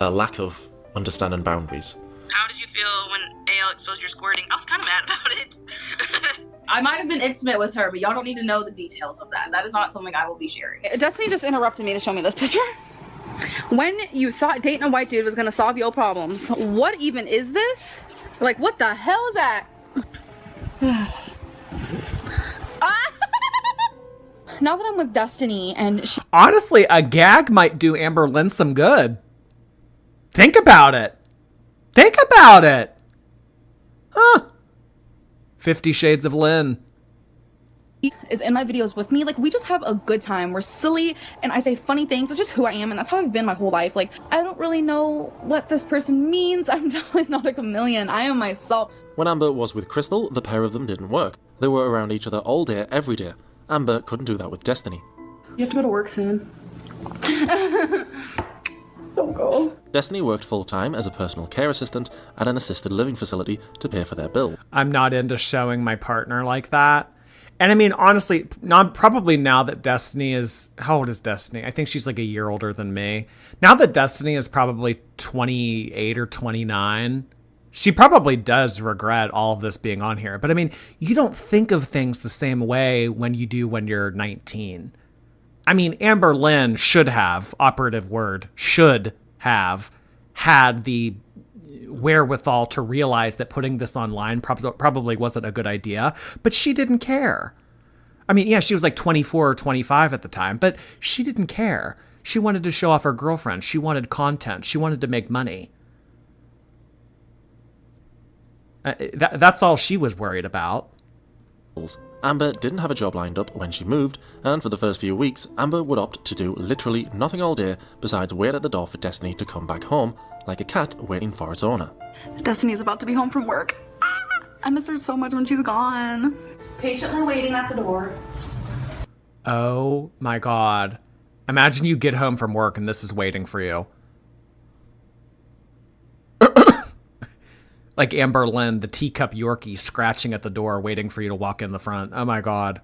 lack of understanding boundaries. How did you feel when AL exposed your squirting? I was kind of mad about it. I might have been intimate with her, but y'all don't need to know the details of that. That is not something I will be sharing. Destiny just interrupted me to show me this picture. When you thought dating a white dude was gonna solve your problems, what even is this? Like, what the hell is that? Now that I'm with Destiny and she... Honestly, a gag might do Amberlynn some good. Think about it. Think about it. Huh. 50 Shades of Lynn is in my videos with me. Like, we just have a good time. We're silly and I say funny things. It's just who I am, and that's how I've been my whole life. Like, I don't really know what this person means. I'm definitely not a chameleon. I am myself. When Amber was with Crystal, the pair of them didn't work. They were around each other all day, every day. Amber couldn't do that with Destiny. You have to go to work soon. Don't go. Destiny worked full-time as a personal care assistant at an assisted living facility to pay for their bill. I'm not into showing my partner like that. And I mean, honestly, probably now that Destiny is... How old is Destiny? I think she's like a year older than me. Now that Destiny is probably 28 or 29, she probably does regret all of this being on here. But I mean, you don't think of things the same way when you do when you're 19. I mean, Amberlynn should have, operative word, should have had the wherewithal to realize that putting this online probably wasn't a good idea, but she didn't care. I mean, yeah, she was like 24 or 25 at the time, but she didn't care. She wanted to show off her girlfriend. She wanted content. She wanted to make money. That's all she was worried about. Amber didn't have a job lined up when she moved, and for the first few weeks, Amber would opt to do literally nothing all day besides wait at the door for Destiny to come back home, like a cat waiting for its owner. Destiny's about to be home from work. I miss her so much when she's gone. Patiently waiting at the door. Oh my god. Imagine you get home from work and this is waiting for you. Like Amberlynn, the teacup Yorkie scratching at the door waiting for you to walk in the front. Oh my god.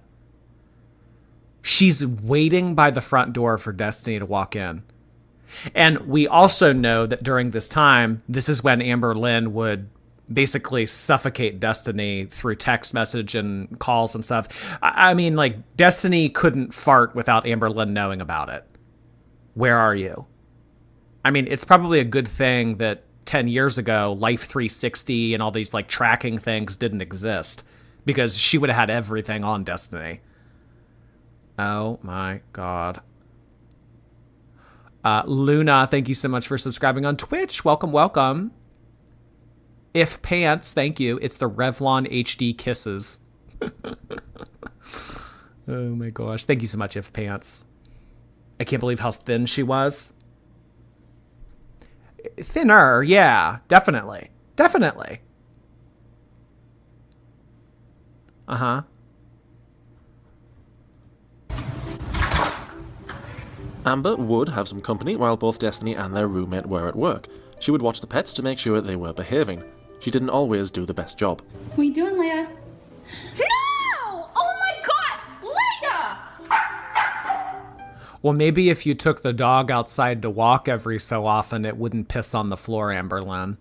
She's waiting by the front door for Destiny to walk in. And we also know that during this time, this is when Amberlynn would basically suffocate Destiny through text message and calls and stuff. I mean, like, Destiny couldn't fart without Amberlynn knowing about it. Where are you? I mean, it's probably a good thing that 10 years ago, Life 360 and all these, like, tracking things didn't exist, because she would have had everything on Destiny. Oh my god. Luna, thank you so much for subscribing on Twitch. Welcome, welcome. If Pants, thank you. It's the Revlon HD Kisses. Oh my gosh. Thank you so much, If Pants. I can't believe how thin she was. Thinner, yeah, definitely. Definitely. Uh-huh. Amber would have some company while both Destiny and their roommate were at work. She would watch the pets to make sure they were behaving. She didn't always do the best job. What are you doing, Leia? No! Oh my god! Leia! Well, maybe if you took the dog outside to walk every so often, it wouldn't piss on the floor, Amberlynn.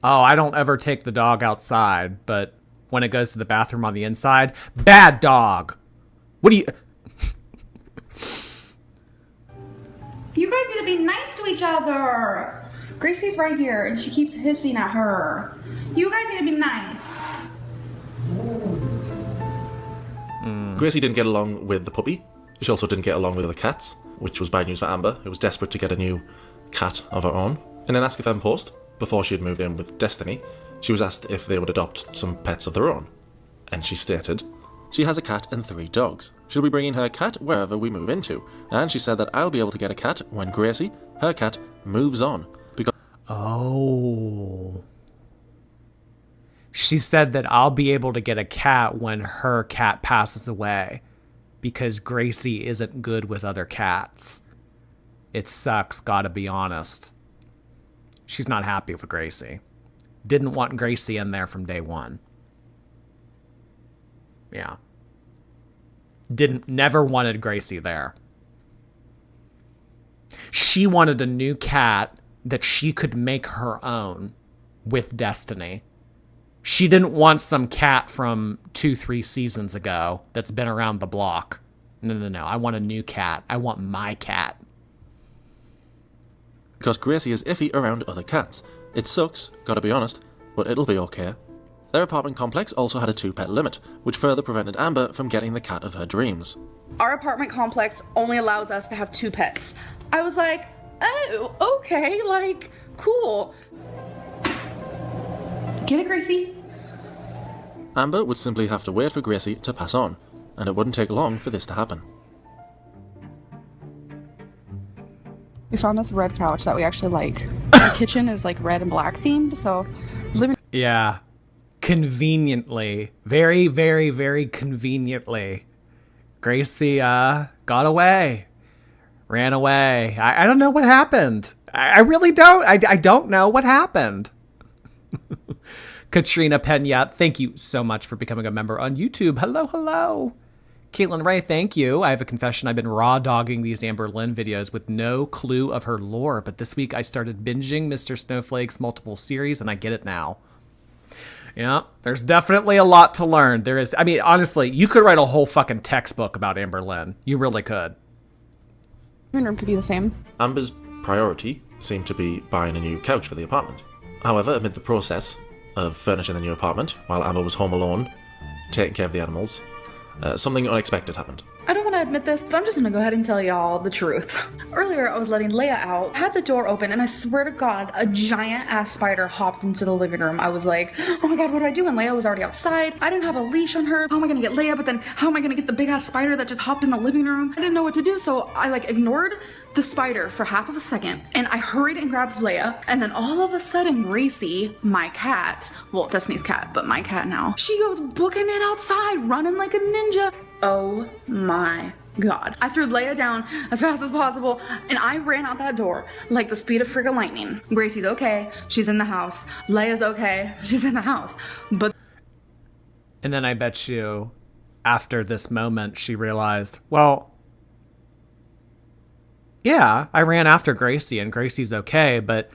Oh, I don't ever take the dog outside, but when it goes to the bathroom on the inside, bad dog! What do you... You guys need to be nice to each other. Gracie's right here, and she keeps hissing at her. You guys need to be nice. Gracie didn't get along with the puppy. She also didn't get along with the cats, which was bad news for Amber, who was desperate to get a new cat of her own. In an Ask FM post, before she had moved in with Destiny, she was asked if they would adopt some pets of their own. And she stated, she has a cat and 3 dogs. She'll be bringing her cat wherever we move into. And she said that I'll be able to get a cat when Gracie, her cat, moves on. Because Oh. She said that I'll be able to get a cat when her cat passes away, because Gracie isn't good with other cats. It sucks, gotta be honest. She's not happy with Gracie. Didn't want Gracie in there from day one. Yeah. Never wanted Gracie there. She wanted a new cat that she could make her own with Destiny. She didn't want some cat from 2-3 seasons ago that's been around the block. No. I want a new cat. I want my cat. Because Gracie is iffy around other cats. It sucks, gotta be honest, but it'll be okay. Their apartment complex also had a 2-pet limit, which further prevented Amber from getting the cat of her dreams. Our apartment complex only allows us to have 2 pets. I was like, oh, okay, like, cool. Get it, Gracie? Amber would simply have to wait for Gracie to pass on, and it wouldn't take long for this to happen. We found this red couch that we actually like. The kitchen is like red and black themed, so living. Yeah. Conveniently. Very, very, very conveniently. Gracie, got away. Ran away. I don't know what happened. I really don't. I don't know what happened. Katrina Peña, thank you so much for becoming a member on YouTube. Hello, hello. Caitlin Ray, thank you. I have a confession. I've been raw dogging these Amberlynn videos with no clue of her lore, but this week I started binging Mr. Snowflake's multiple series, and I get it now. Yeah, there's definitely a lot to learn. There is. I mean, honestly, you could write a whole fucking textbook about Amberlynn. You really could. Living room could be the same. Amber's priority seemed to be buying a new couch for the apartment. However, amid the process of furnishing the new apartment, while Amber was home alone, taking care of the animals, something unexpected happened. I don't want to admit this, but I'm just gonna go ahead and tell y'all the truth. Earlier, I was letting Leia out, had the door open, and I swear to God, a giant ass spider hopped into the living room. I was like, oh my God, what do I do? And Leia was already outside. I didn't have a leash on her. How am I gonna get Leia? But then how am I gonna get the big ass spider that just hopped in the living room? I didn't know what to do, so I like ignored the spider for half of a second, and I hurried and grabbed Leia, and then all of a sudden, Gracie, my cat, well, Destiny's cat, but my cat now, she goes booking it outside, running like a ninja. Oh my God. I threw Leia down as fast as possible, and I ran out that door like the speed of friggin' lightning. Gracie's okay, she's in the house. Leia's okay, she's in the house. But And then I bet you, after this moment, she realized, well, yeah, I ran after Gracie and Gracie's okay, but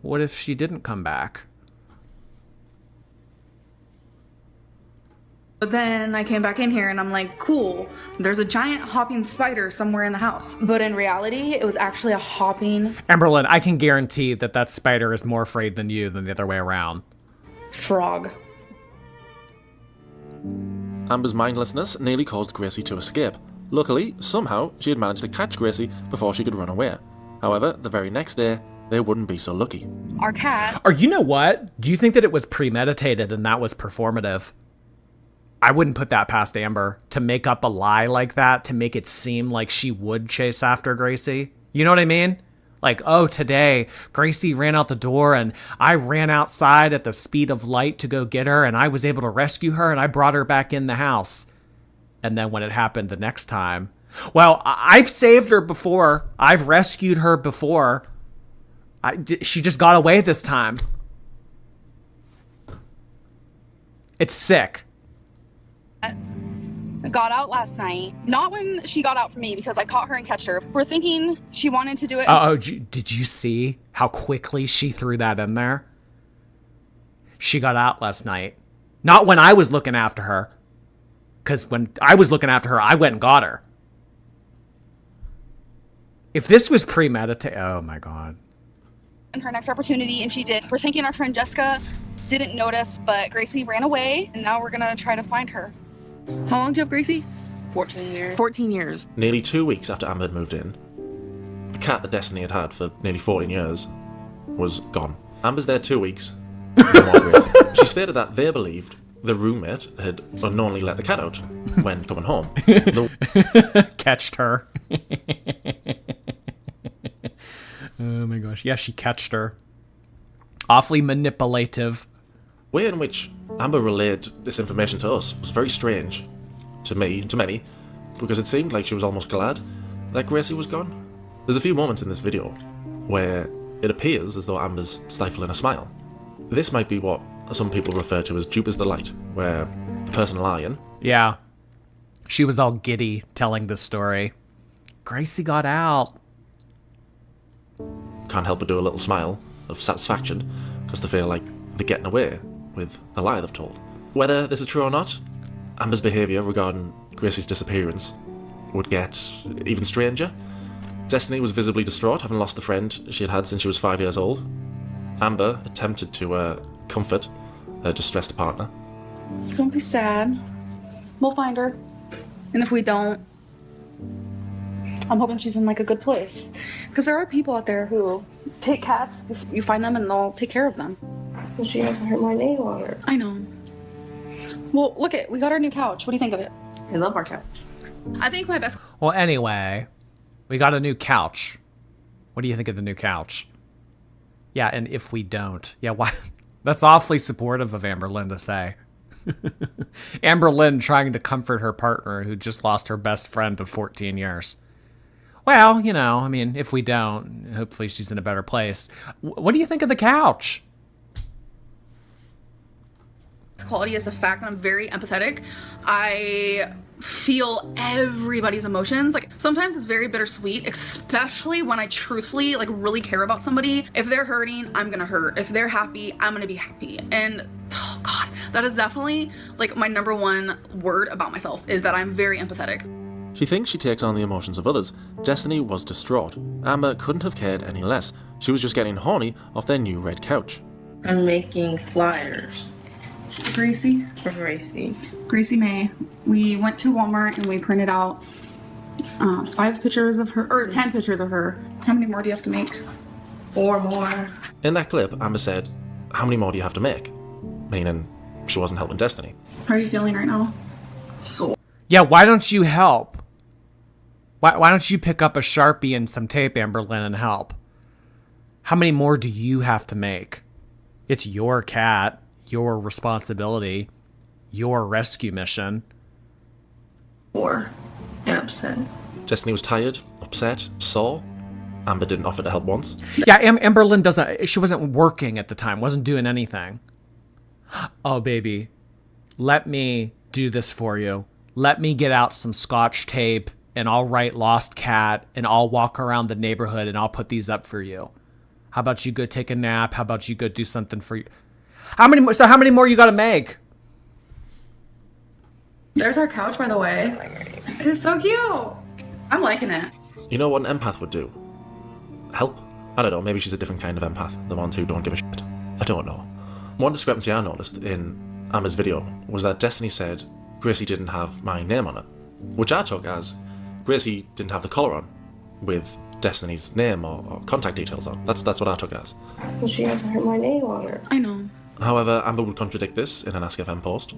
what if she didn't come back? But then I came back in here and I'm like, cool, there's a giant hopping spider somewhere in the house. But in reality, it was actually a hopping Amberlynn, I can guarantee that that spider is more afraid than you than the other way around. frog. Amber's mindlessness nearly caused Gracie to escape. Luckily, somehow, she had managed to catch Gracie before she could run away. However, the very next day, they wouldn't be so lucky. Our cat. Or you know what? Do you think that it was premeditated and that was performative? I wouldn't put that past Amber to make up a lie like that to make it seem like she would chase after Gracie. You know what I mean? Like, oh, today Gracie ran out the door and I ran outside at the speed of light to go get her and I was able to rescue her and I brought her back in the house. And then when it happened the next time, well, I've saved her before. I've rescued her before. She just got away this time. It's sick. Got out last night. Not when she got out from me because I caught her and catched her. We're thinking she wanted to do it. Oh, did you see how quickly she threw that in there? She got out last night. Not when I was looking after her. Because when I was looking after her, I went and got her. If this was premeditated, oh my God. And her next opportunity, and she did. We're thinking our friend Jessica didn't notice, but Gracie ran away, and now we're gonna try to find her. How long do you have Gracie? 14 years. 14 years. Nearly 2 weeks after Amber had moved in, the cat that Destiny had had for nearly 14 years was gone. Amber's there 2 weeks. No more Gracie. She stated that they believed the roommate had unknowingly let the cat out when coming home. Catched her. Oh my gosh. Yeah, she catched her. Awfully manipulative. The way in which Amber relayed this information to us was very strange. To me, and to many, because it seemed like she was almost glad that Gracie was gone. There's a few moments in this video where it appears as though Amber's stifling a smile. This might be what some people refer to as dupe is the light, where the person lying... Yeah. She was all giddy telling the story. Gracie got out. Can't help but do a little smile of satisfaction, because they feel like they're getting away with the lie they've told. Whether this is true or not, Amber's behaviour regarding Gracie's disappearance would get even stranger. Destiny was visibly distraught, having lost the friend she had had since she was 5 years old. Amber attempted to comfort her distressed partner. Don't be sad. We'll find her. And if we don't, I'm hoping she's in like a good place. Because there are people out there who take cats, you find them and they'll take care of them. So she hasn't hurt my name on her. I know. Well, look it, we got our new couch. What do you think of it? I love our couch. I think my best... Well, anyway, we got a new couch. What do you think of the new couch? Yeah, and if we don't. Yeah, why? That's awfully supportive of Amberlynn to say. Amberlynn trying to comfort her partner who just lost her best friend of 14 years. Well, you know, I mean, if we don't, hopefully she's in a better place. What do you think of the couch? Quality is a fact that I'm very empathetic. I feel everybody's emotions. Like sometimes it's very bittersweet, especially when I truthfully like really care about somebody. If they're hurting, I'm gonna hurt. If they're happy, I'm gonna be happy. And oh God, that is definitely like my number one word about myself is that I'm very empathetic. She thinks she takes on the emotions of others. Destiny was distraught. Amber couldn't have cared any less. She was just getting horny off their new red couch. I'm making flyers Gracie. For Gracie. Gracie May. We went to Walmart and we printed out 5 pictures of her, or 10 pictures of her. How many more do you have to make? 4 more. In that clip, Amber said, "How many more do you have to make?" Meaning she wasn't helping Destiny. How are you feeling right now? Yeah, why don't you help? Why don't you pick up a Sharpie and some tape, Amberlynn, and help? How many more do you have to make? It's your cat, your responsibility, your rescue mission. 4. And upset. Destiny was tired, upset, sore. Amber didn't offer to help once. Yeah, Amberlynn doesn't. She wasn't working at the time. Wasn't doing anything. Oh, baby, let me do this for you. Let me get out some Scotch tape and I'll write "Lost Cat" and I'll walk around the neighborhood and I'll put these up for you. How about you go take a nap? How about you go do something for you? How many more you got to make? There's our couch, by the way. It's so cute. I'm liking it. You know what an empath would do? Help? I don't know, maybe she's a different kind of empath. The ones who don't give a shit. I don't know. One discrepancy I noticed in Amber's video was that Destiny said Gracie didn't have my name on it, which I took as Gracie didn't have the collar on with Destiny's name or contact details on. That's what I took it as. So she hasn't heard my name on her. I know. However, Amber would contradict this in an Ask FM post.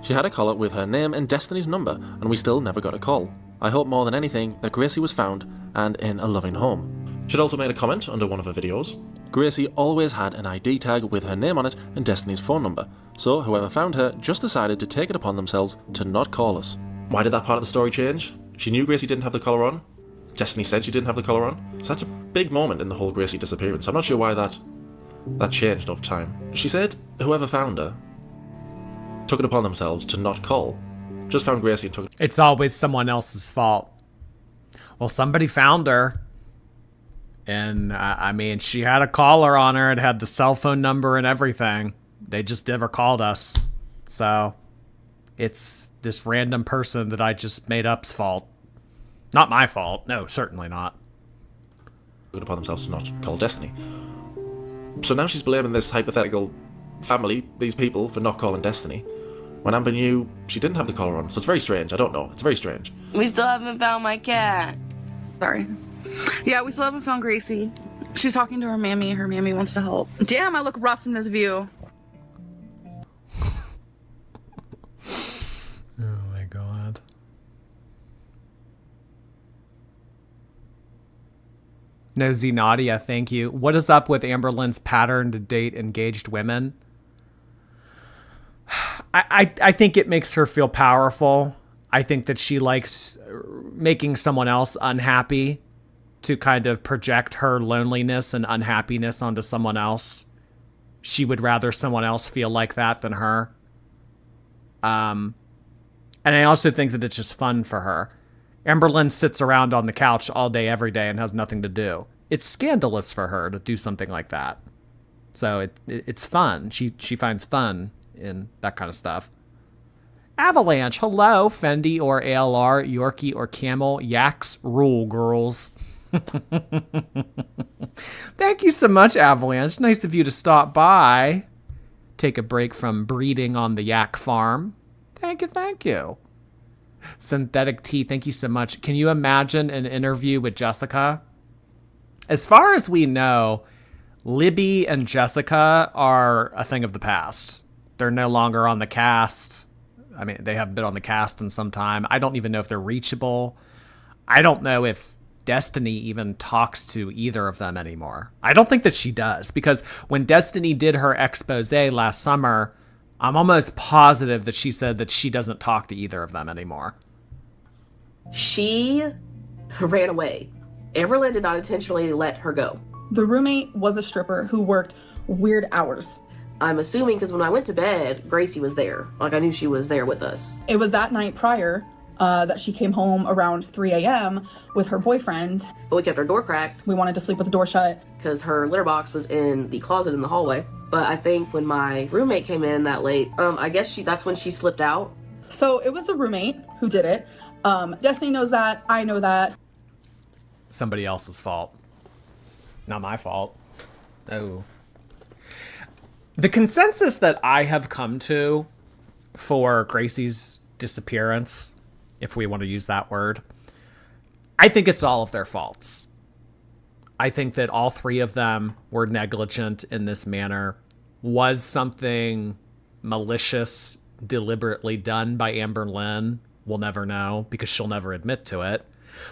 She had a collar with her name and Destiny's number, and we still never got a call. I hope more than anything that Gracie was found and in a loving home. She'd also made a comment under one of her videos. Gracie always had an ID tag with her name on it and Destiny's phone number, so whoever found her just decided to take it upon themselves to not call us. Why did that part of the story change? She knew Gracie didn't have the collar on. Destiny said she didn't have the collar on. So that's a big moment in the whole Gracie disappearance. I'm not sure why that changed over time. She said whoever found her took it upon themselves to not call. Just found Gracie and took it. It's always someone else's fault. Well, somebody found her. And, I mean, she had a collar on her. It had the cell phone number and everything. They just never called us. So, it's this random person that I just made up's fault. Not my fault. No, certainly not. Took it upon themselves to not call Destiny. So now she's blaming this hypothetical family, these people, for not calling Destiny, when Amber knew she didn't have the collar on. So it's very strange. I don't know. It's very strange. We still haven't found my cat. Sorry. Yeah, we still haven't found Gracie. She's talking to her mammy. Her mammy wants to help. Damn, I look rough in this view. Oh my god. Nosy Nadia, thank you. What is up with Amberlynn's pattern to date engaged women? I think it makes her feel powerful. I think that she likes making someone else unhappy to kind of project her loneliness and unhappiness onto someone else. She would rather someone else feel like that than her. And I also think that it's just fun for her. Amberlynn sits around on the couch all day, every day, and has nothing to do. It's scandalous for her to do something like that. So it's fun. She finds fun in that kind of stuff. Avalanche, hello, Fendi or ALR, Yorkie or Camel, Yaks rule, girls. Thank you so much, Avalanche. Nice of you to stop by. Take a break from breeding on the yak farm. Thank you. Synthetic Tea, thank you so much. Can you imagine an interview with Jessica? As far as we know, Libby and Jessica are a thing of the past. They're no longer on the cast. I mean, they haven't been on the cast in some time. I don't even know if they're reachable. I don't know if Destiny even talks to either of them anymore. I don't think that she does, because when Destiny did her expose last summer, I'm almost positive that she said that she doesn't talk to either of them anymore. She ran away. Amberlynn did not intentionally let her go. The roommate was a stripper who worked weird hours. I'm assuming because when I went to bed, Gracie was there. Like, I knew she was there with us. It was that night prior that she came home around 3 a.m. with her boyfriend. But we kept our door cracked. We wanted to sleep with the door shut. Because her litter box was in the closet in the hallway. But I think when my roommate came in that late, I guess that's when she slipped out. So it was the roommate who did it. Destiny knows that. I know that. Somebody else's fault. Not my fault. Oh. The consensus that I have come to for Gracie's disappearance, if we want to use that word, I think it's all of their faults. I think that all three of them were negligent in this manner. Was something malicious deliberately done by Amberlynn? We'll never know because she'll never admit to it.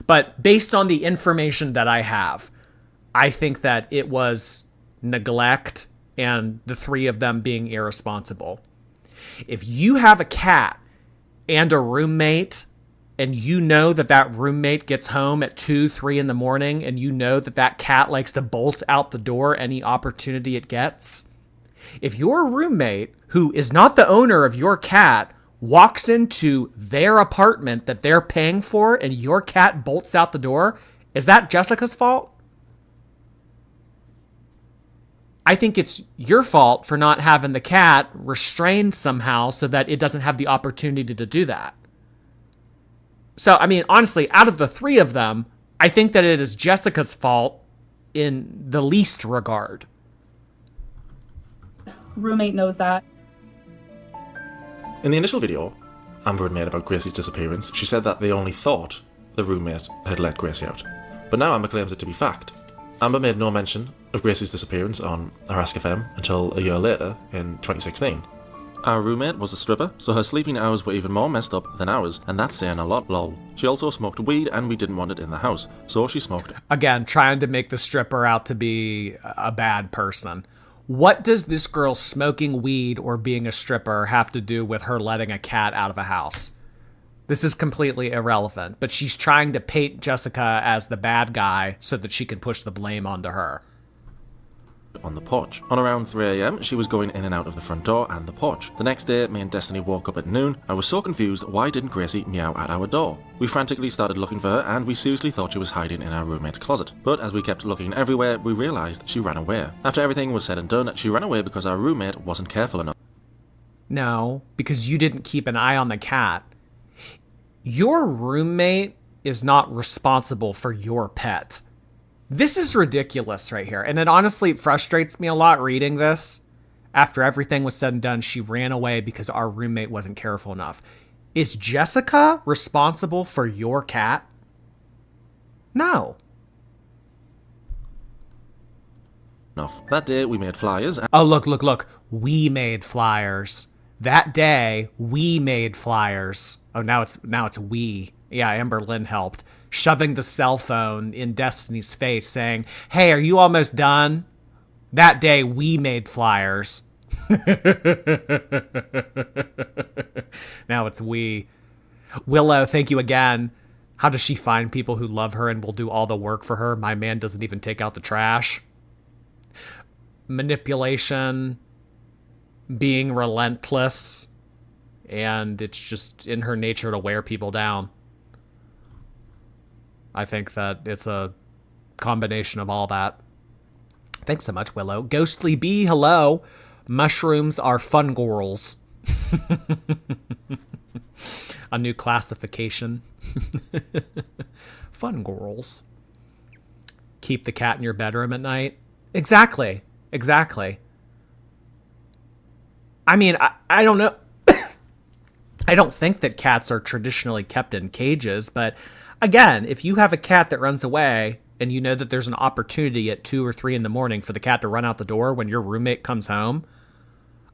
But based on the information that I have, I think that it was neglect and the three of them being irresponsible. If you have a cat and a roommate, and you know that that roommate gets home at 2, 3 in the morning, and you know that that cat likes to bolt out the door any opportunity it gets, if your roommate, who is not the owner of your cat, walks into their apartment that they're paying for and your cat bolts out the door, is that Jessica's fault? I think it's your fault for not having the cat restrained somehow so that it doesn't have the opportunity to do that. So, I mean, honestly, out of the three of them, I think that it is Jessica's fault in the least regard. Roommate knows that. In the initial video Amber had made about Gracie's disappearance, she said that they only thought the roommate had let Gracie out. But now Amber claims it to be fact. Amber made no mention of Gracie's disappearance on her Ask FM until a year later, in 2016. Our roommate was a stripper, so her sleeping hours were even more messed up than ours, and that's saying a lot, lol. She also smoked weed, and we didn't want it in the house, so she smoked. Again, trying to make the stripper out to be a bad person. What does this girl smoking weed or being a stripper have to do with her letting a cat out of a house? This is completely irrelevant, but she's trying to paint Jessica as the bad guy so that she can push the blame onto her. On the porch. On around 3 AM, she was going in and out of the front door and the porch. The next day, me and Destiny woke up at noon. I was so confused, why didn't Gracie meow at our door? We frantically started looking for her, and we seriously thought she was hiding in our roommate's closet. But as we kept looking everywhere, we realised she ran away. After everything was said and done, she ran away because our roommate wasn't careful enough. No, because you didn't keep an eye on the cat. Your roommate is not responsible for your pet. This is ridiculous right here. And it honestly frustrates me a lot reading this. After everything was said and done, she ran away because our roommate wasn't careful enough. Is Jessica responsible for your cat? No. That day, we made flyers. Oh, look. We made flyers. That day, we made flyers. Oh, now it's we. Yeah, Amberlynn helped. Shoving the cell phone in Destiny's face saying, hey, are you almost done? That day, we made flyers. Now it's we. Willow, thank you again. How does she find people who love her and will do all the work for her? My man doesn't even take out the trash. Manipulation, being relentless, and it's just in her nature to wear people down. I think that it's a combination of all that. Thanks so much, Willow. Ghostly Bee, hello. Mushrooms are fun girls. A new classification. Fun girls. Keep the cat in your bedroom at night. Exactly. I mean, I don't know. I don't think that cats are traditionally kept in cages, but again, if you have a cat that runs away and you know that there's an opportunity at 2 or 3 in the morning for the cat to run out the door when your roommate comes home,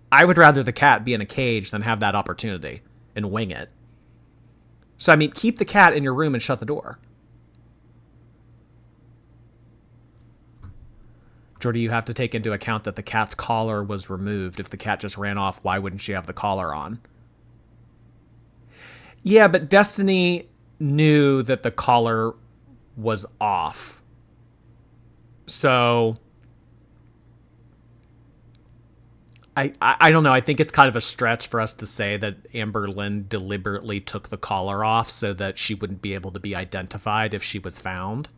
I would rather the cat be in a cage than have that opportunity and wing it. So, I mean, keep the cat in your room and shut the door. Jordy, you have to take into account that the cat's collar was removed. If the cat just ran off, why wouldn't she have the collar on? Yeah, but Destiny knew that the collar was off. So I don't know. I think it's kind of a stretch for us to say that Amberlynn deliberately took the collar off so that she wouldn't be able to be identified if she was found.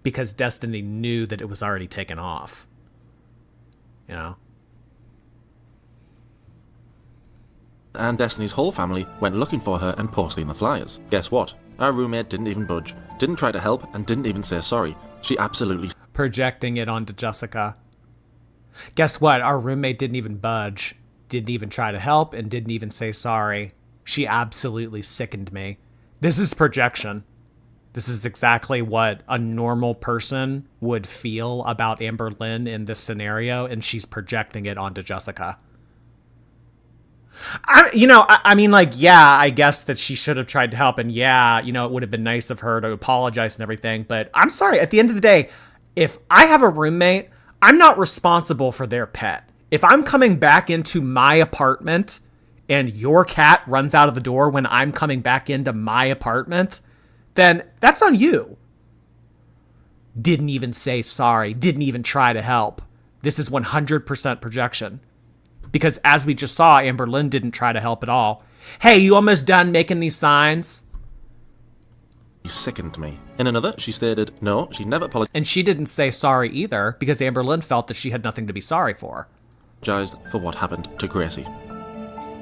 Because Destiny knew that it was already taken off. You know? And Destiny's whole family went looking for her and posting the flyers. Guess what? Our roommate didn't even budge, didn't try to help, and didn't even say sorry. She absolutely... Projecting it onto Jessica. Guess what? Our roommate didn't even budge, didn't even try to help, and didn't even say sorry. She absolutely sickened me. This is projection. This is exactly what a normal person would feel about Amberlynn in this scenario, and she's projecting it onto Jessica. I mean, like, yeah, I guess that she should have tried to help, and yeah, it would have been nice of her to apologize and everything, but I'm sorry, at the end of the day, if I have a roommate, I'm not responsible for their pet. If I'm coming back into my apartment and your cat runs out of the door when I'm coming back into my apartment, then that's on you. Didn't even say sorry, didn't even try to help. This is 100% projection. Because as we just saw, Amberlynn didn't try to help at all. Hey, you almost done making these signs? She sickened me. In another, she stated, no, she never apologized. And she didn't say sorry either, because Amberlynn felt that she had nothing to be sorry for. For what happened to Gracie.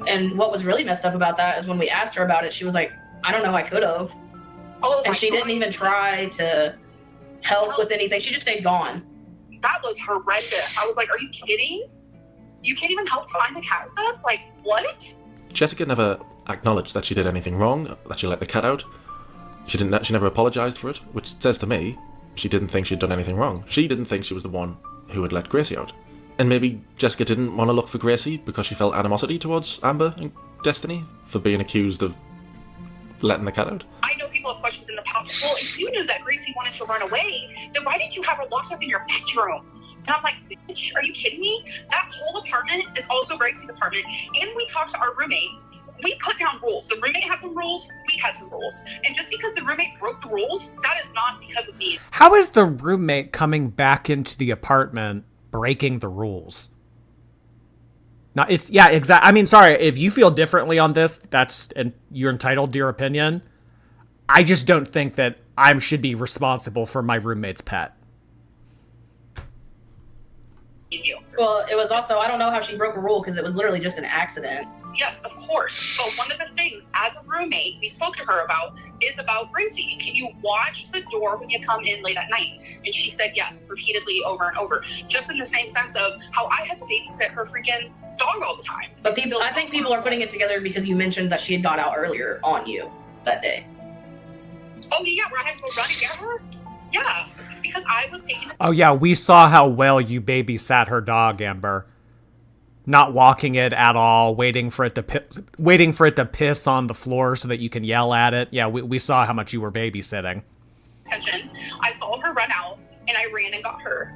And what was really messed up about that is when we asked her about it, she was like, I don't know, I could have. Oh, And she didn't even try to help with anything. She just stayed gone. That was horrendous. I was like, are you kidding? You can't even help find the cat with us? Like, what? Jessica never acknowledged that she did anything wrong, that she let the cat out. She never apologized for it, which says to me she didn't think she'd done anything wrong. She didn't think she was the one who had let Gracie out. And maybe Jessica didn't want to look for Gracie because she felt animosity towards Amber and Destiny for being accused of letting the cat out. I know people have questions in the past. Well, if you knew that Gracie wanted to run away, then why did you have her locked up in your bedroom? And I'm like, bitch, are you kidding me? That whole apartment is also Gracie's apartment. And we talked to our roommate. We put down rules. The roommate had some rules. We had some rules. And just because the roommate broke the rules, that is not because of me. How is the roommate coming back into the apartment breaking the rules? Now, exactly. I mean, sorry, if you feel differently on this, and you're entitled to your opinion. I just don't think that I should be responsible for my roommate's pet. Well, it was also, I don't know how she broke a rule because it was literally just an accident. Yes, of course. But one of the things, as a roommate, we spoke to her about is about Gracie. Can you watch the door when you come in late at night? And she said yes, repeatedly, over and over. Just in the same sense of how I had to babysit her freaking dog all the time. But I think people are putting it together because you mentioned that she had got out earlier on you that day. Oh, yeah, where I had to go run and get her? Yeah, it's because I was taking... Oh, yeah, we saw how well you babysat her dog, Amber. Not walking it at all, waiting for it to piss on the floor so that you can yell at it. Yeah, we saw how much you were babysitting. Attention. I saw her run out, and I ran and got her.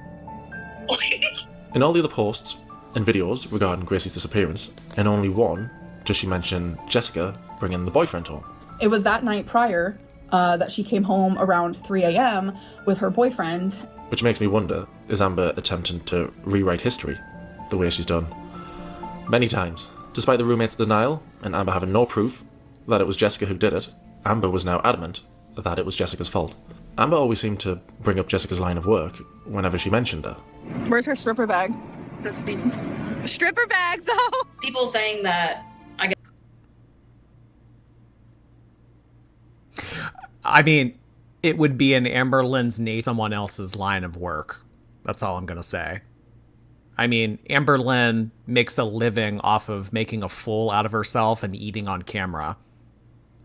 In all the other posts and videos regarding Gracie's disappearance, in only one does she mention Jessica bringing the boyfriend home. It was that night prior that she came home around 3 a.m. with her boyfriend. Which makes me wonder, is Amber attempting to rewrite history the way she's done many times? Despite the roommate's denial and Amber having no proof that it was Jessica who did it, Amber was now adamant that it was Jessica's fault. Amber always seemed to bring up Jessica's line of work whenever she mentioned her. Where's her stripper bag? That's these stripper bags, though. People saying that, I mean, it would be in Amberlynn's name, someone else's line of work. That's all I'm going to say. I mean, Amberlynn makes a living off of making a fool out of herself and eating on camera.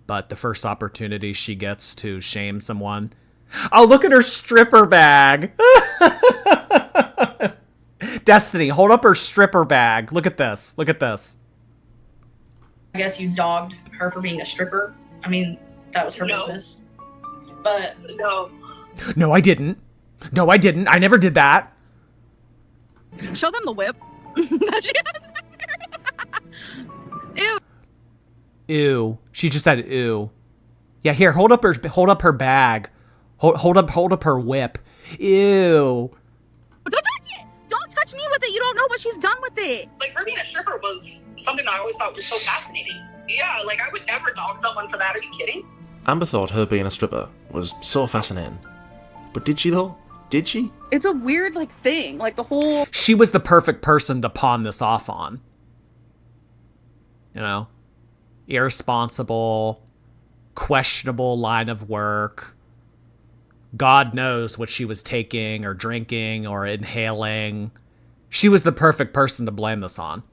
But the first opportunity she gets to shame someone... Oh, look at her stripper bag! Destiny, hold up her stripper bag. Look at this. Look at this. I guess you dogged her for being a stripper. I mean, that was her business. But... No, I didn't. No, I didn't. I never did that. Show them the whip. Ew. Ew. She just said ew. Yeah, here, hold up her bag. Hold up her whip. Ew. Don't touch it! Don't touch me with it. You don't know what she's done with it. Like, her being a stripper was something that I always thought was so fascinating. Yeah, like, I would never dog someone for that. Are you kidding? Amber thought her being a stripper was so fascinating. But did she, though? Did she? It's a weird, thing. The whole... She was the perfect person to pawn this off on. You know? Irresponsible, questionable line of work. God knows what she was taking or drinking or inhaling. She was the perfect person to blame this on.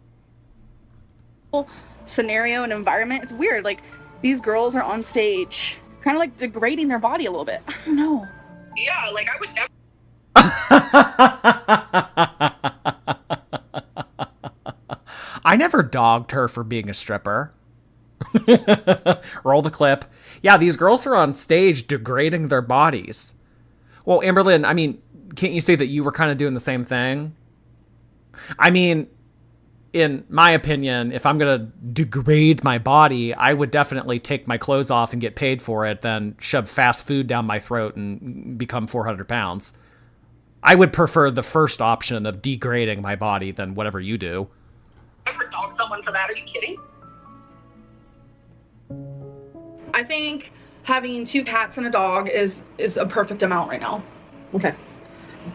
Scenario and environment. It's weird. Like, these girls are on stage, kind of like degrading their body a little bit. I don't know. Yeah, like I would never. I never dogged her for being a stripper. Roll the clip. Yeah, these girls are on stage degrading their bodies. Well, Amberlynn, I mean, can't you say that you were kind of doing the same thing? I mean, in my opinion, if I'm going to degrade my body, I would definitely take my clothes off and get paid for it, then shove fast food down my throat and become 400 pounds. I would prefer the first option of degrading my body than whatever you do. Ever dog someone for that? Are you kidding? I think having 2 cats and a dog is a perfect amount right now. Okay.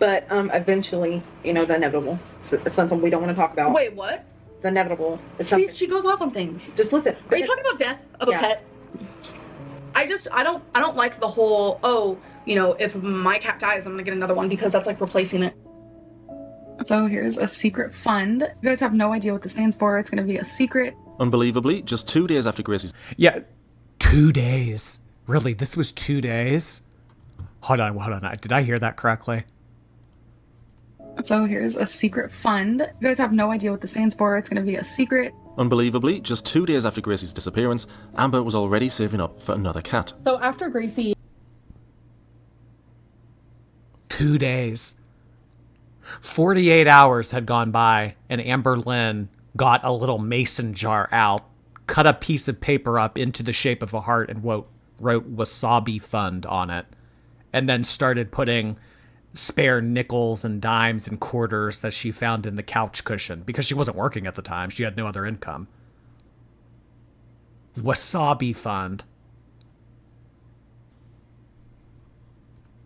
But eventually, the inevitable. It's something we don't want to talk about. Wait, what? The inevitable is See, something. she goes off on things. Just listen. Are you talking about death of a pet? I don't like the whole, if my cat dies, I'm gonna get another one, because that's like replacing it. So here's a secret fund. You guys have no idea what this stands for. It's gonna be a secret. Unbelievably, just 2 days after Gracie's... Yeah, 2 days. Really, this was 2 days? Hold on. Did I hear that correctly? So here's a secret fund. You guys have no idea what this stands for. It's gonna be a secret. Unbelievably, just 2 days after Gracie's disappearance, Amber was already saving up for another cat. So after Gracie... 2 days. 48 hours had gone by, and Amberlynn got a little mason jar out, cut a piece of paper up into the shape of a heart, and wrote Wasabi Fund on it, and then started putting spare nickels and dimes and quarters that she found in the couch cushion, because she wasn't working at the time. She had no other income. Wasabi Fund.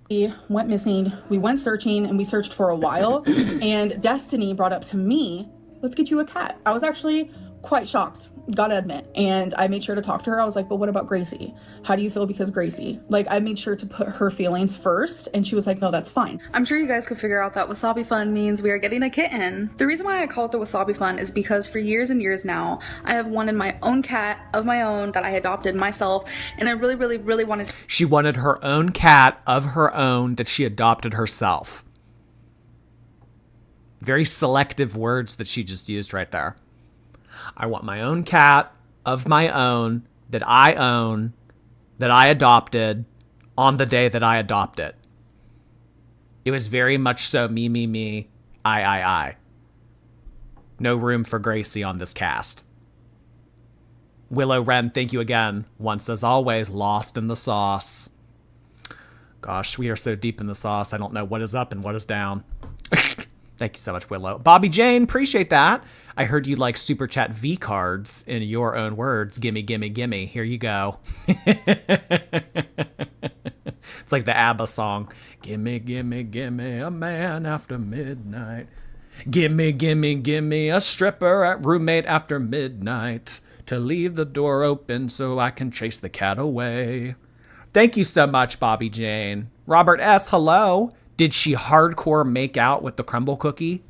We went missing, we went searching, and we searched for a while, and Destiny brought up to me, let's get you a cat. I was actually quite shocked, gotta admit, and I made sure to talk to her. I was like, but what about Gracie? How do you feel because Gracie? Like, I made sure to put her feelings first, and she was like, no, that's fine. I'm sure you guys could figure out that Wasabi Fund means we are getting a kitten. The reason why I call it the Wasabi Fund is because for years and years now, I have wanted my own cat of my own that I adopted myself, and I really, really, really wanted to. She wanted her own cat of her own that she adopted herself. Very selective words that she just used right there. I want my own cat of my own that I own, that I adopted on the day that I adopt it. It was very much so me, I. No room for Gracie on this cast. Willow Wren, thank you again. Once as always, lost in the sauce. Gosh, we are so deep in the sauce, I don't know what is up and what is down. Thank you so much, Willow. Bobby Jane, appreciate that. I heard you like Super Chat V cards in your own words. Gimme, gimme, gimme. Here you go. It's like the ABBA song. Gimme, gimme, gimme a man after midnight. Gimme, gimme, gimme a stripper at roommate after midnight. To leave the door open so I can chase the cat away. Thank you so much, Bobby Jane. Robert S., hello. Did she hardcore make out with the crumble cookie?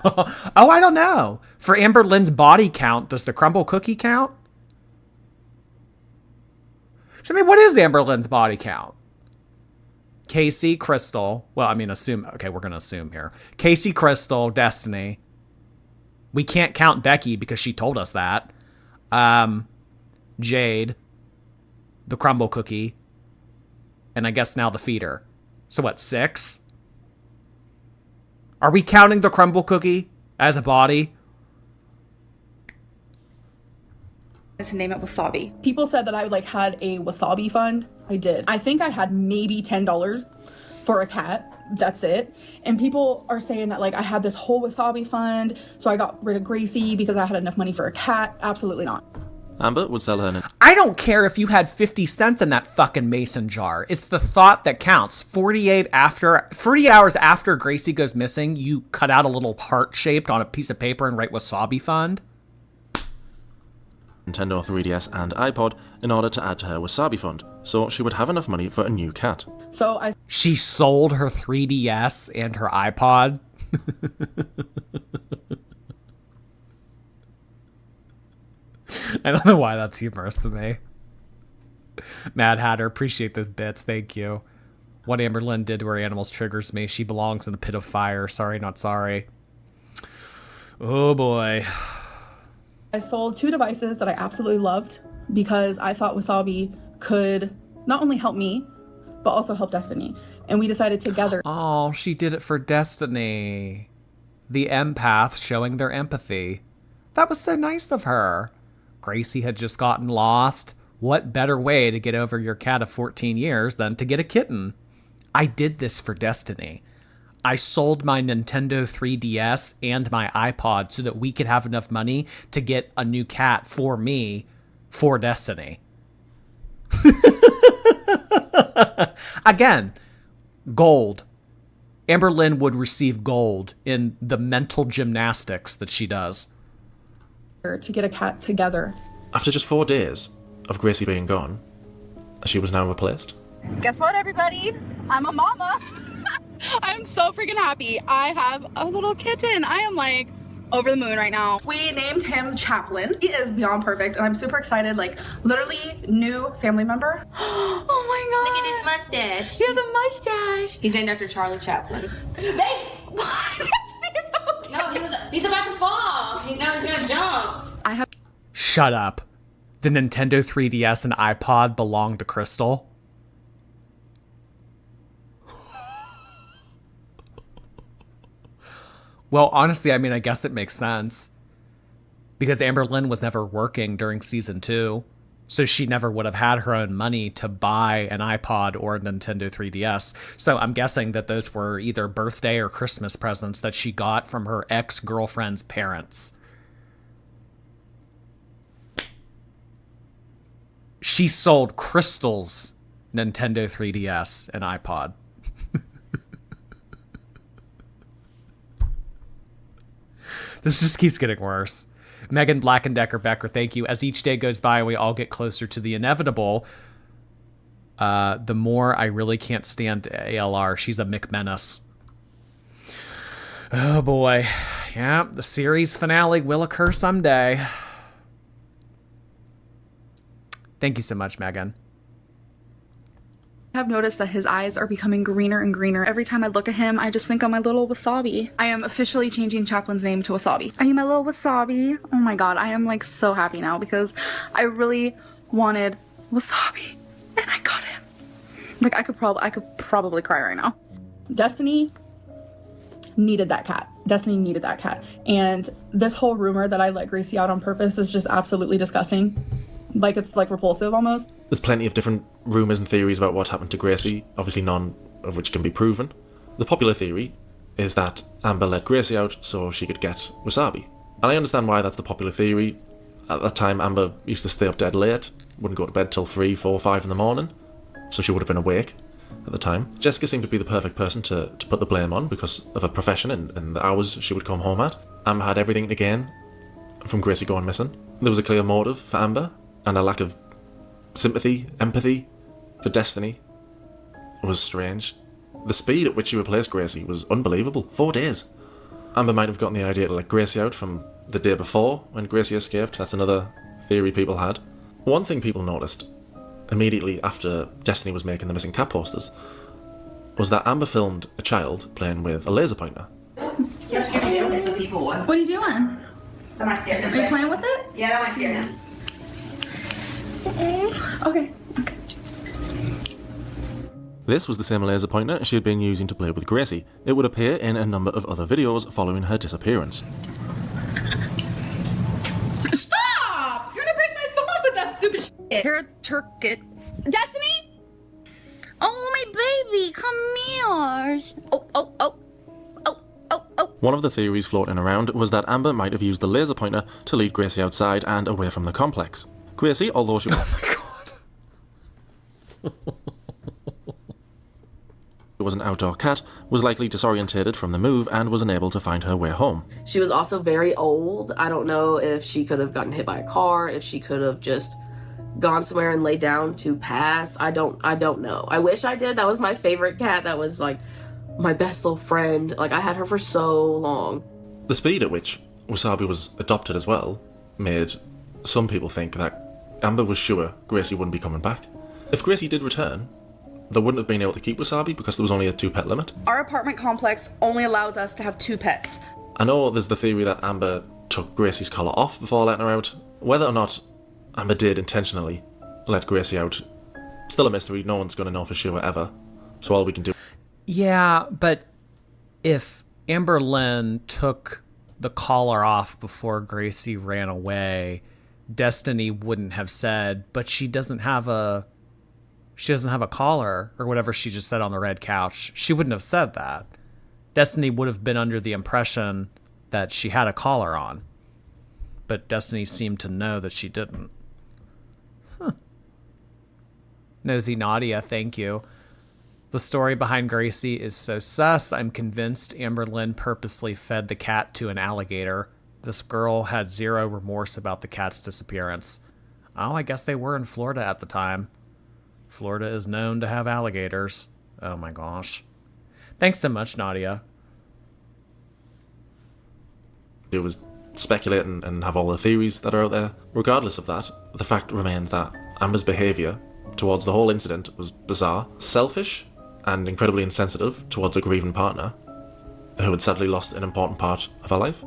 Oh, I don't know. For Amberlynn's body count, does the crumble cookie count? I mean, what is Amberlynn's body count? Casey, Crystal. Well, I mean, assume. Okay, we're going to assume here. Casey, Crystal, Destiny. We can't count Becky because she told us that. Jade. The crumble cookie. And I guess now the feeder. So what, 6? Are we counting the crumble cookie as a body? To name it Wasabi. People said that I had a Wasabi fund. I did. I think I had maybe $10 for a cat. That's it. And people are saying that I had this whole Wasabi fund, so I got rid of Gracie because I had enough money for a cat. Absolutely not. Amber would sell her... I don't care if you had 50 cents in that fucking mason jar. It's the thought that counts. 40 hours after Gracie goes missing, you cut out a little heart-shaped on a piece of paper and write Wasabi Fund. Nintendo 3DS and iPod in order to add to her Wasabi Fund, so she would have enough money for a new cat. She sold her 3DS and her iPod. I don't know why that's humorous to me. Mad Hatter, appreciate those bits. Thank you. What Amberlynn did to her animals triggers me. She belongs in a pit of fire. Sorry, not sorry. Oh boy. I sold 2 devices that I absolutely loved because I thought Wasabi could not only help me, but also help Destiny. And we decided together. Oh, she did it for Destiny. The empath showing their empathy. That was so nice of her. Gracie had just gotten lost. What better way to get over your cat of 14 years than to get a kitten? I did this for Destiny. I sold my Nintendo 3DS and my iPod so that we could have enough money to get a new cat for me for Destiny. Again, gold. Amberlynn would receive gold in the mental gymnastics that she does. To get a cat together. After just 4 days of Gracie being gone, she was now replaced. Guess what, everybody? I'm a mama. I'm so freaking happy. I have a little kitten. I am like over the moon right now. We named him Chaplin. He is beyond perfect and I'm super excited. Like literally new family member. Oh my god. Look at his mustache. He has a mustache. He's named after Charlie Chaplin. Babe! What? No, he's about to fall. He's gonna jump. Shut up. The Nintendo 3DS and iPod belong to Crystal. Well, honestly, I mean, I guess it makes sense. Because Amberlynn was never working during season 2. So she never would have had her own money to buy an iPod or a Nintendo 3DS. So I'm guessing that those were either birthday or Christmas presents that she got from her ex-girlfriend's parents. She sold Crystal's Nintendo 3DS and iPod. This just keeps getting worse. Megan Blackendecker Becker, thank you. As each day goes by and we all get closer to the inevitable, the more I really can't stand ALR. She's a McMenace. Oh boy. Yeah, the series finale will occur someday. Thank you so much, Megan. I have noticed that his eyes are becoming greener and greener. Every time I look at him, I just think of my little Wasabi. I am officially changing Chaplin's name to Wasabi. I am my little Wasabi. Oh my god, I am like so happy now because I really wanted Wasabi and I got him. Like I could probably cry right now. Destiny needed that cat. Destiny needed that cat. And this whole rumor that I let Gracie out on purpose is just absolutely disgusting. Like it's like repulsive almost. There's plenty of different rumours and theories about what happened to Gracie, obviously none of which can be proven. The popular theory is that Amber let Gracie out so she could get Wasabi. And I understand why that's the popular theory. At that time, Amber used to stay up dead late, wouldn't go to bed till 3, 4, 5 in the morning, so she would have been awake at the time. Jessica seemed to be the perfect person to put the blame on because of her profession and the hours she would come home at. Amber had everything to gain from Gracie going missing. There was a clear motive for Amber, and a lack of sympathy, empathy for Destiny was strange. The speed at which she replaced Gracie was unbelievable. 4 days. Amber might have gotten the idea to let Gracie out from the day before when Gracie escaped. That's another theory people had. One thing people noticed immediately after Destiny was making the missing cat posters was that Amber filmed a child playing with a laser pointer. Yes, you do. It's the people one. What are you doing? That might scare him. Are you playing with it? Yeah, that might scare him. Okay. This was the same laser pointer she had been using to play with Gracie. It would appear in a number of other videos following her disappearance. Stop! You're gonna break my phone with that stupid shit. You're a turket. Destiny? Oh, my baby, come here. Oh. One of the theories floating around was that Amber might have used the laser pointer to lead Gracie outside and away from the complex. Gracie, although she was an outdoor cat, was likely disorientated from the move and was unable to find her way home. She was also very old. I don't know if she could have gotten hit by a car, if she could have just gone somewhere and laid down to pass. I don't know. I wish I did. That was my favorite cat. That was like my best little friend. Like I had her for so long. The speed at which Wasabi was adopted as well made some people think that Amber was sure Gracie wouldn't be coming back. If Gracie did return, they wouldn't have been able to keep Wasabi because there was only a 2-pet limit. Our apartment complex only allows us to have 2 pets. I know there's the theory that Amber took Gracie's collar off before letting her out. Whether or not Amber did intentionally let Gracie out, still a mystery. No one's going to know for sure ever. So all we can do... Yeah, but if Amberlynn took the collar off before Gracie ran away, Destiny wouldn't have said, but she doesn't have a collar, or whatever she just said on the red couch. She wouldn't have said that. Destiny would have been under the impression that she had a collar on. But Destiny seemed to know that she didn't. Huh. Nosy Nadia, thank you. The story behind Gracie is so sus. I'm convinced Amberlynn purposely fed the cat to an alligator. This girl had zero remorse about the cat's disappearance. Oh, I guess they were in Florida at the time. Florida is known to have alligators. Oh my gosh. Thanks so much, Nadia. It was speculate and have all the theories that are out there. Regardless of that, the fact remains that Amber's behaviour towards the whole incident was bizarre, selfish, and incredibly insensitive towards a grieving partner who had sadly lost an important part of her life.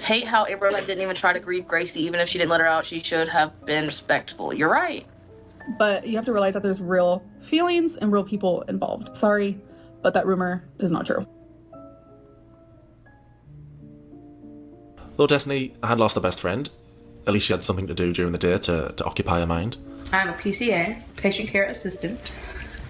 Hate how Amberlynn didn't even try to grieve Gracie. Even if she didn't let her out, she should have been respectful. You're right. But you have to realize that there's real feelings and real people involved. Sorry, but that rumor is not true. Though Destiny had lost her best friend, at least she had something to do during the day to occupy her mind. I'm a PCA, patient care assistant.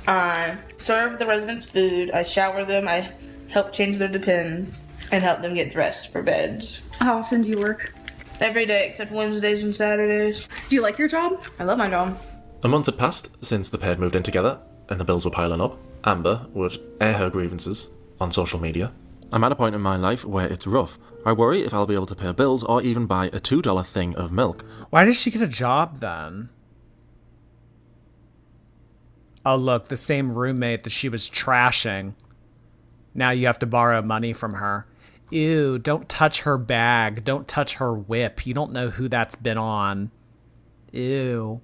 I serve the residents food, I shower them, I help change their Depends, and help them get dressed for beds. How often do you work? Every day except Wednesdays and Saturdays. Do you like your job? I love my job. A month had passed since the pair had moved in together, and the bills were piling up. Amber would air her grievances on social media. I'm at a point in my life where it's rough. I worry if I'll be able to pay bills or even buy a $2 thing of milk. Why did she get a job then? Oh, look, the same roommate that she was trashing. Now you have to borrow money from her. Ew, don't touch her bag. Don't touch her whip. You don't know who that's been on. Ew.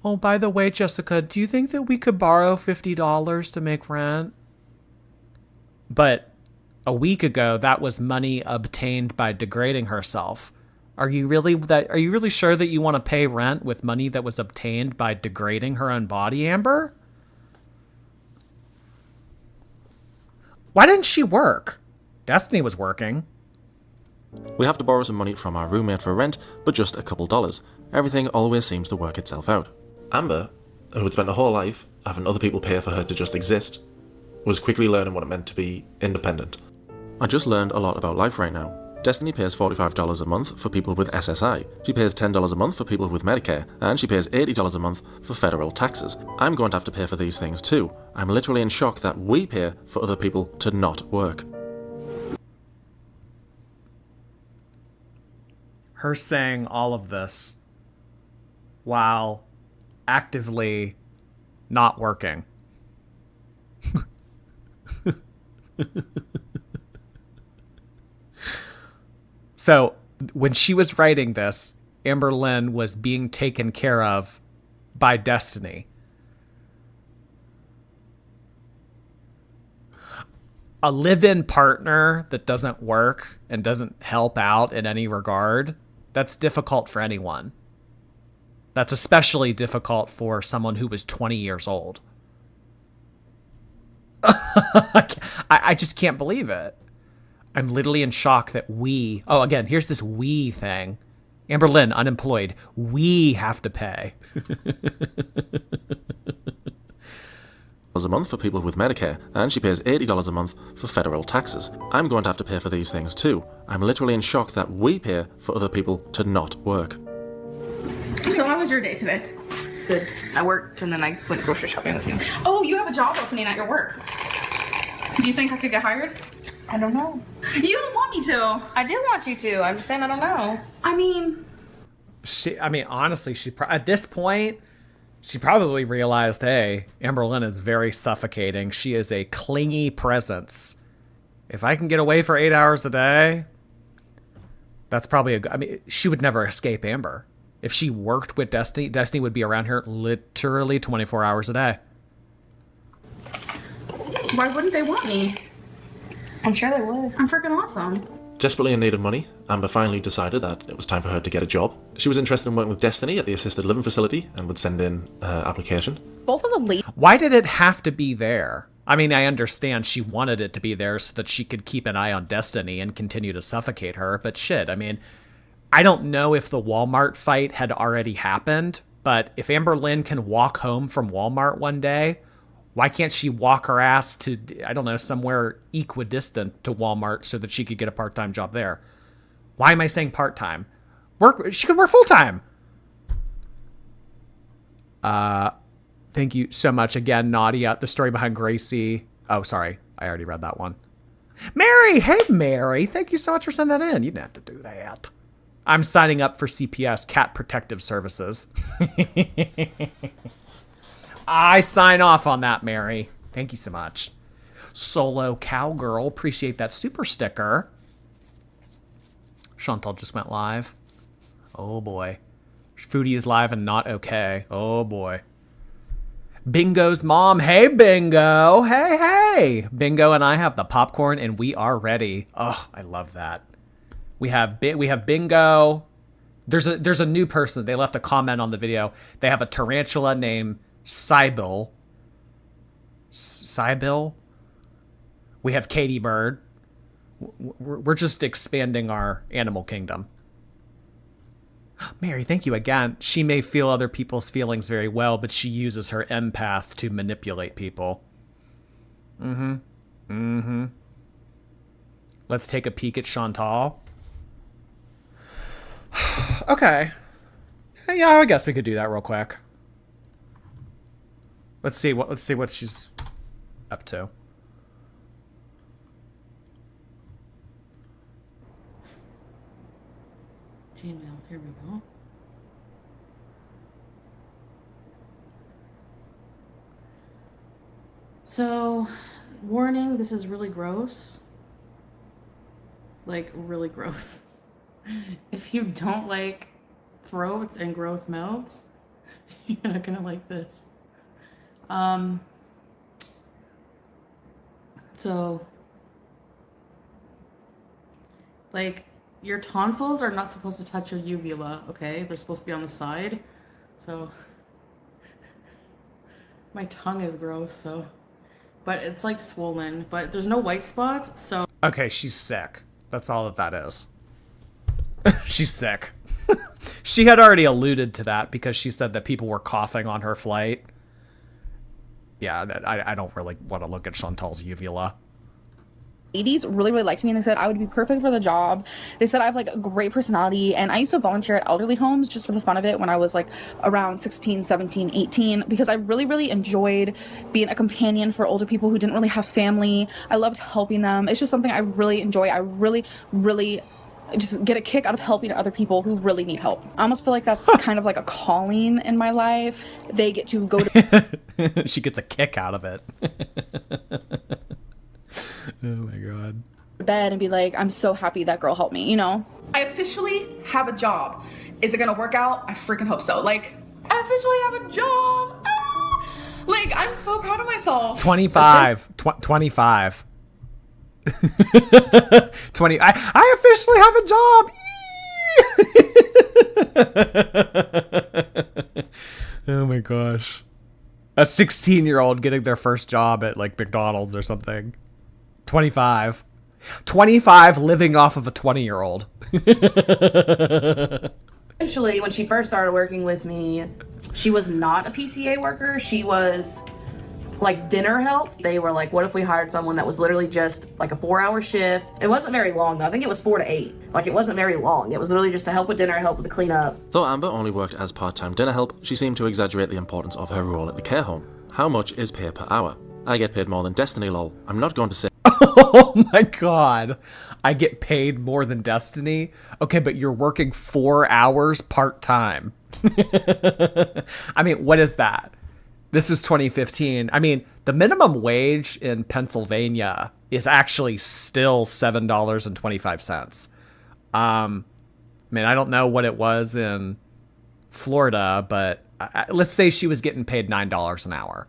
Oh, by the way, Jessica, do you think that we could borrow $50 to make rent? But a week ago, that was money obtained by degrading herself. Are you really sure that you want to pay rent with money that was obtained by degrading her own body, Amber? Why didn't she work? Destiny was working. We have to borrow some money from our roommate for rent, but just a couple dollars. Everything always seems to work itself out. Amber, who had spent her whole life having other people pay for her to just exist, was quickly learning what it meant to be independent. I just learned a lot about life right now. Destiny pays $45 a month for people with SSI. She pays $10 a month for people with Medicare, and she pays $80 a month for federal taxes. I'm going to have to pay for these things too. I'm literally in shock that we pay for other people to not work. Her saying all of this while actively not working. So when she was writing this, Amberlynn was being taken care of by Destiny. A live-in partner that doesn't work and doesn't help out in any regard, that's difficult for anyone. That's especially difficult for someone who was 20 years old. I just can't believe it. I'm literally in shock that we... Oh, again, here's this we thing. Amberlynn, unemployed. We have to pay. A month for people with Medicare, and she pays $80 a month for federal taxes. I'm going to have to pay for these things too. I'm literally in shock that we pay for other people to not work. So how was your day today? Good. I worked and then I went grocery shopping with you. Oh, you have a job opening at your work. Do you think I could get hired? I don't know. You don't want me to. I do want you to. I'm just saying I don't know. I mean, honestly, at this point, she probably realized, hey, Amberlynn is very suffocating. She is a clingy presence. If I can get away for 8 hours a day, That's probably I mean, she would never escape Amber. If she worked with Destiny, Destiny would be around here literally 24 hours a day. Why wouldn't they want me? I'm sure they would. I'm freaking awesome. Desperately in need of money, Amber finally decided that it was time for her to get a job. She was interested in working with Destiny at the assisted living facility and would send in her application. Both of the ladies. Why did it have to be there? I mean, I understand she wanted it to be there so that she could keep an eye on Destiny and continue to suffocate her, but shit, I mean, I don't know if the Walmart fight had already happened, but if Amberlynn can walk home from Walmart one day, why can't she walk her ass to, I don't know, somewhere equidistant to Walmart so that she could get a part-time job there? Why am I saying part-time? She could work full-time. Thank you so much again, Nadia. The story behind Gracie. Oh, sorry. I already read that one. Mary! Hey, Mary. Thank you so much for sending that in. You didn't have to do that. I'm signing up for CPS, Cat Protective Services. I sign off on that, Mary. Thank you so much. Solo Cowgirl. Appreciate that super sticker. Chantal just went live. Oh, boy. Foodie is live and not okay. Oh, boy. Bingo's mom. Hey, Bingo. Hey, hey. Bingo and I have the popcorn, and we are ready. Oh, I love that. We have Bingo. There's a new person. They left a comment on the video. They have a tarantula named Sybil. Sybil? We have Katie Bird. We're just expanding our animal kingdom. Mary, thank you again. She may feel other people's feelings very well, but she uses her empath to manipulate people. Let's take a peek at Chantal. Okay. Yeah, I guess we could do that real quick. Let's see what she's up to. Gmail, here we go. So, warning, this is really gross. Like, really gross. If you don't like throats and gross mouths, you're not gonna like this. So, like, your tonsils are not supposed to touch your uvula, okay? They're supposed to be on the side. So, my tongue is gross, so. But it's like swollen, but there's no white spots, so. Okay, she's sick. That's all that is. She's sick. She had already alluded to that because she said that people were coughing on her flight. Yeah, I don't really want to look at Chantal's uvula. Ladies really liked me, and they said I would be perfect for the job. They said I have like a great personality, and I used to volunteer at elderly homes just for the fun of it when I was like around 16, 17, 18, because I really enjoyed being a companion for older people who didn't really have family. I loved helping them. It's just something I really enjoy. I really just get a kick out of helping other people who really need help. I almost feel like that's kind of like a calling in my life. They get to go to She gets a kick out of it. Oh my god. bed and be like, I'm so happy that girl helped me, you know? I officially have a job. Is it gonna work out? I freaking hope so. Like, I officially have a job. Ah! Like, I'm so proud of myself. 25. 25. 20. I officially have a job. Oh my gosh. A 16-year-old getting their first job at like McDonald's or something. 25. 25 living off of a 20-year-old. Essentially, when she first started working with me, she was not a PCA worker. She was like dinner help. They were like, what if we hired someone that was literally just like a 4-hour shift? It wasn't very long though. I think it was 4 to 8. Like, it wasn't very long. It was literally just to help with dinner, help with the cleanup. Though Amber only worked as part-time dinner help, she seemed to exaggerate the importance of her role at the care home. How much is pay per hour? I get paid more than Destiny, lol. I'm not going to say. Oh my god. I get paid more than Destiny? Okay, but you're working 4 hours part-time. I mean, what is that? This is 2015. I mean, the minimum wage in Pennsylvania is actually still $7.25. I mean, I don't know what it was in Florida, but let's say she was getting paid $9 an hour.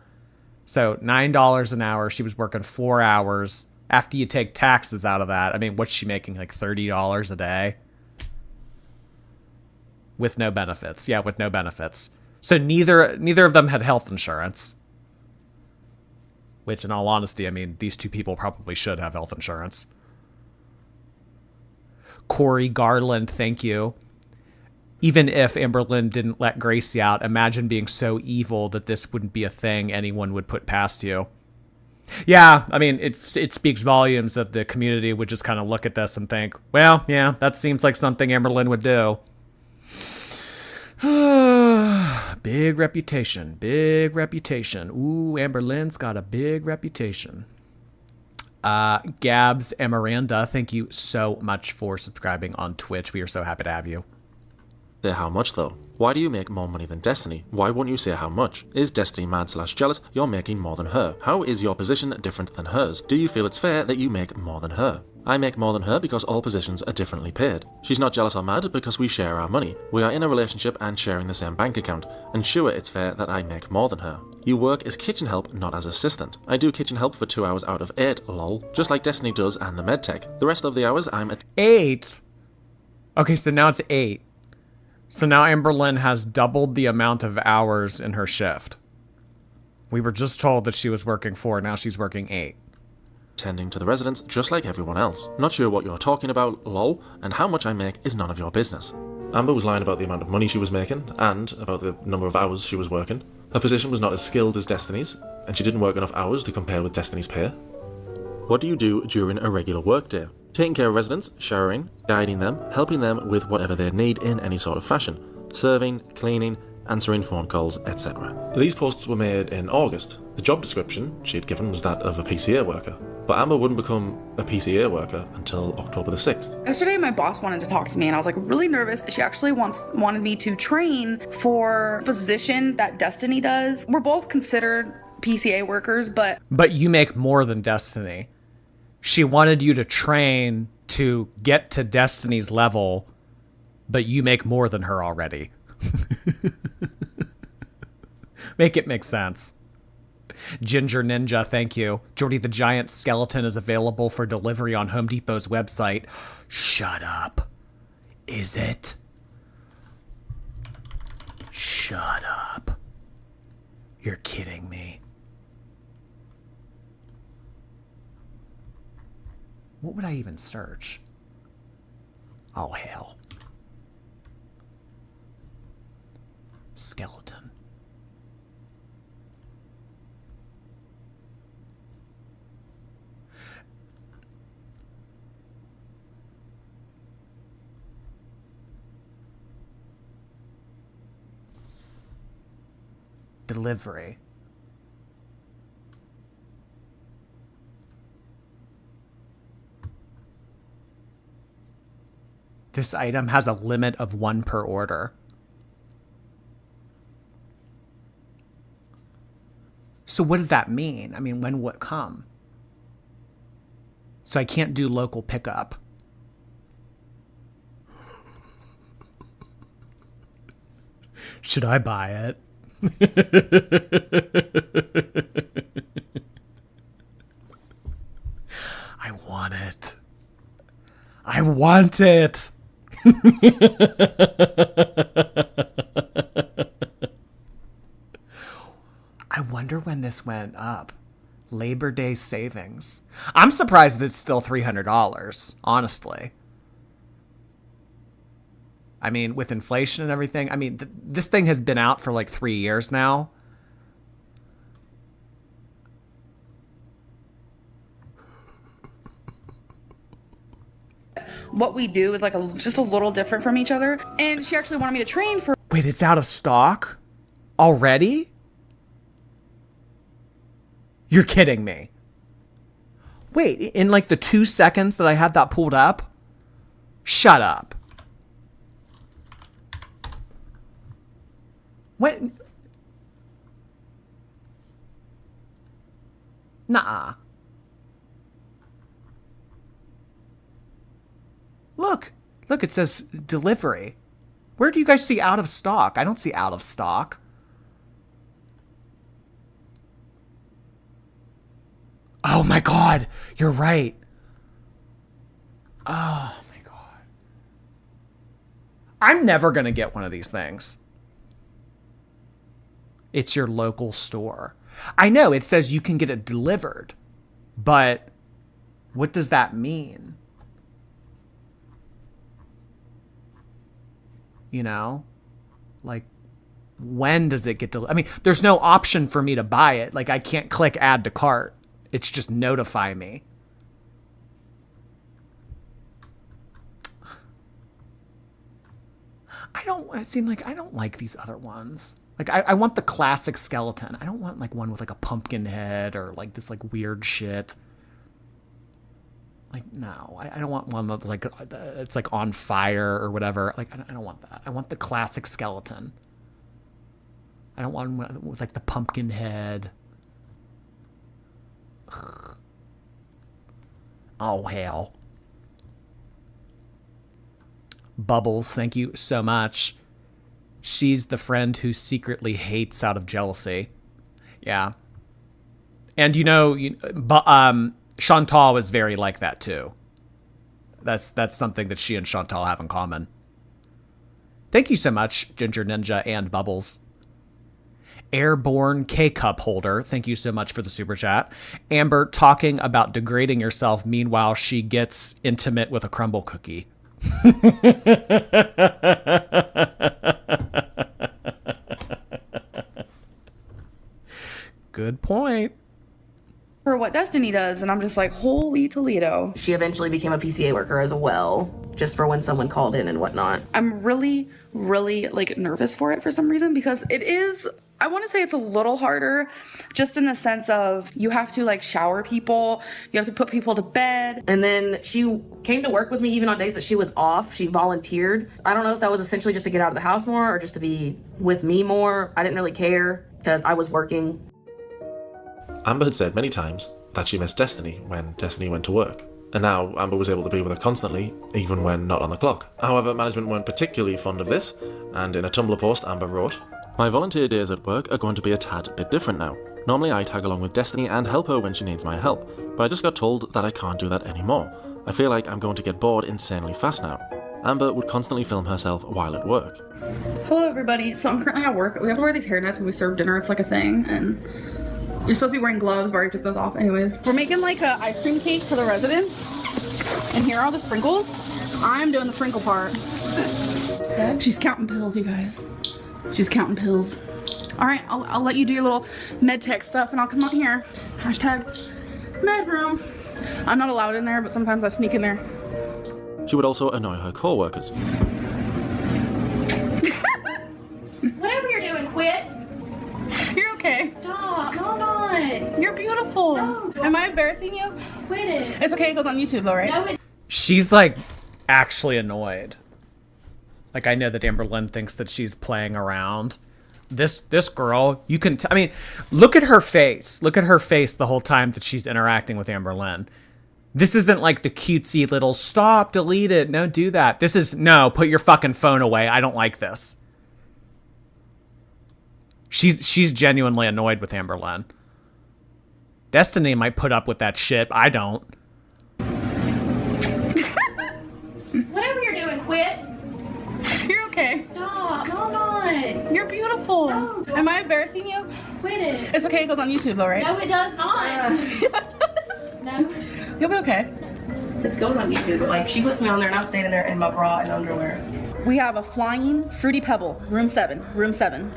So $9 an hour, she was working 4 hours. After you take taxes out of that, I mean, what's she making, like $30 a day? With no benefits. Yeah, with no benefits. So neither of them had health insurance. Which, in all honesty, I mean, these two people probably should have health insurance. Corey Garland, thank you. Even if Amberlynn didn't let Gracie out, imagine being so evil that this wouldn't be a thing anyone would put past you. Yeah, I mean, it speaks volumes that the community would just kind of look at this and think, well, yeah, that seems like something Amberlynn would do. Big reputation, big reputation. Ooh, Amberlynn's got a big reputation. Gabs and Miranda, thank you so much for subscribing on Twitch. We are so happy to have you. Say how much though? Why do you make more money than Destiny? Why won't you say how much? Is Destiny mad/jealous you're making more than her? How is your position different than hers? Do you feel it's fair that you make more than her? I make more than her because all positions are differently paid. She's not jealous or mad because we share our money. We are in a relationship and sharing the same bank account. And sure, it's fair that I make more than her. You work as kitchen help, not as assistant. I do kitchen help for 2 hours out of 8, lol. Just like Destiny does and the medtech. The rest of the hours I'm at 8? Okay, so now it's 8. So now Amberlynn has doubled the amount of hours in her shift. We were just told that she was working 4, now she's working 8. Tending to the residents just like everyone else. Not sure what you're talking about, lol, and how much I make is none of your business. Amber was lying about the amount of money she was making, and about the number of hours she was working. Her position was not as skilled as Destiny's, and she didn't work enough hours to compare with Destiny's pay. What do you do during a regular workday? Taking care of residents, showering, guiding them, helping them with whatever they need in any sort of fashion. Serving, cleaning, answering phone calls, etc. These posts were made in August. The job description she had given was that of a PCA worker, but Amber wouldn't become a PCA worker until October the 6th. Yesterday, my boss wanted to talk to me, and I was like really nervous. She actually wanted me to train for a position that Destiny does. We're both considered PCA workers, but you make more than Destiny. She wanted you to train to get to Destiny's level, but you make more than her already. Make it make sense. Ginger Ninja, thank you. Jordy the Giant Skeleton is available for delivery on Home Depot's website. Shut up. Is it? Shut up. You're kidding me. What would I even search? Oh, hell. Skeleton. Delivery. This item has a limit of 1 per order. So what does that mean? I mean, when will it come? So I can't do local pickup. Should I buy it? I want it. I want it. I wonder when this went up. Labor Day savings. I'm surprised that it's still $300, honestly. I mean, with inflation and everything, I mean, this thing has been out for like 3 years now. what we do is like just a little different from each other. And she actually wanted me to train for. Wait, it's out of stock already? You're kidding me. Wait, in like the 2 seconds that I had that pulled up? Shut up. When? Nuh-uh. Look, Look, it says delivery. Where do you guys see out of stock? I don't see out of stock. Oh my God, you're right. Oh my God. I'm never going to get one of these things. It's your local store. I know it says you can get it delivered, but what does that mean? You know, like, when does it get delivered? I mean, there's no option for me to buy it. Like, I can't click add to cart. It's just notify me. I don't like these other ones. Like, I want the classic skeleton. I don't want like one with like a pumpkin head or like this like weird shit. Like, no, I don't want one that's like, it's like on fire or whatever. Like, I don't want that. I want the classic skeleton. I don't want one with like the pumpkin head. Ugh. Oh, hell. Bubbles, thank you so much. She's the friend who secretly hates out of jealousy. Yeah. And Chantal is very like that too. That's something that she and Chantal have in common. Thank you so much, Ginger Ninja and Bubbles. Airborne K-Cup holder, thank you so much for the super chat. Amber talking about degrading yourself, meanwhile she gets intimate with a crumble cookie. Good point. For what Destiny does, and I'm just like, holy Toledo. She eventually became a PCA worker as well, just for when someone called in and whatnot. I'm really, really like nervous for it for some reason, because it is, I want to say it's a little harder, just in the sense of you have to like shower people, you have to put people to bed. And then she came to work with me even on days that she was off. She volunteered. I don't know if that was essentially just to get out of the house more or just to be with me more. I didn't really care because I was working. Amber had said many times that she missed Destiny when Destiny went to work. And now Amber was able to be with her constantly, even when not on the clock. However, management weren't particularly fond of this, and in a Tumblr post Amber wrote, "My volunteer days at work are going to be a tad bit different now. Normally I tag along with Destiny and help her when she needs my help, but I just got told that I can't do that anymore. I feel like I'm going to get bored insanely fast now." Amber would constantly film herself while at work. Hello everybody, so I'm currently at work. We have to wear these hairnets when we serve dinner, it's like a thing, and you're supposed to be wearing gloves, but I already took those off anyways. We're making like a ice cream cake for the residents, and here are all the sprinkles. I'm doing the sprinkle part. She's counting pills, you guys. She's counting pills. All right, I'll let you do your little med tech stuff, and I'll come out here. Hashtag med room. I'm not allowed in there, but sometimes I sneak in there. She would also annoy her co-workers. Whatever you're doing, quit. You're okay. Stop. No, I'm not. You're beautiful. No, am I embarrassing you? Quit it. It's okay, it goes on YouTube though, right? No, She's like actually annoyed. Like, I know that Amberlynn thinks that she's playing around. This girl, you can I mean, look at her face. Look at her face the whole time that she's interacting with Amberlynn. This isn't like the cutesy little stop, delete it, no, do that. This is, no, put your fucking phone away. I don't like this. She's genuinely annoyed with Amberlynn. Destiny might put up with that shit. I don't. whatever you're doing, quit. You're okay. Stop. No, I'm not. You're beautiful. No, am I embarrassing you? Quit it. It's okay, it goes on YouTube though, right? No, it does not. No. You'll be okay. It's going on YouTube, but like she puts me on there and I'm standing there in my bra and underwear. We have a flying fruity pebble, room 7, room 7.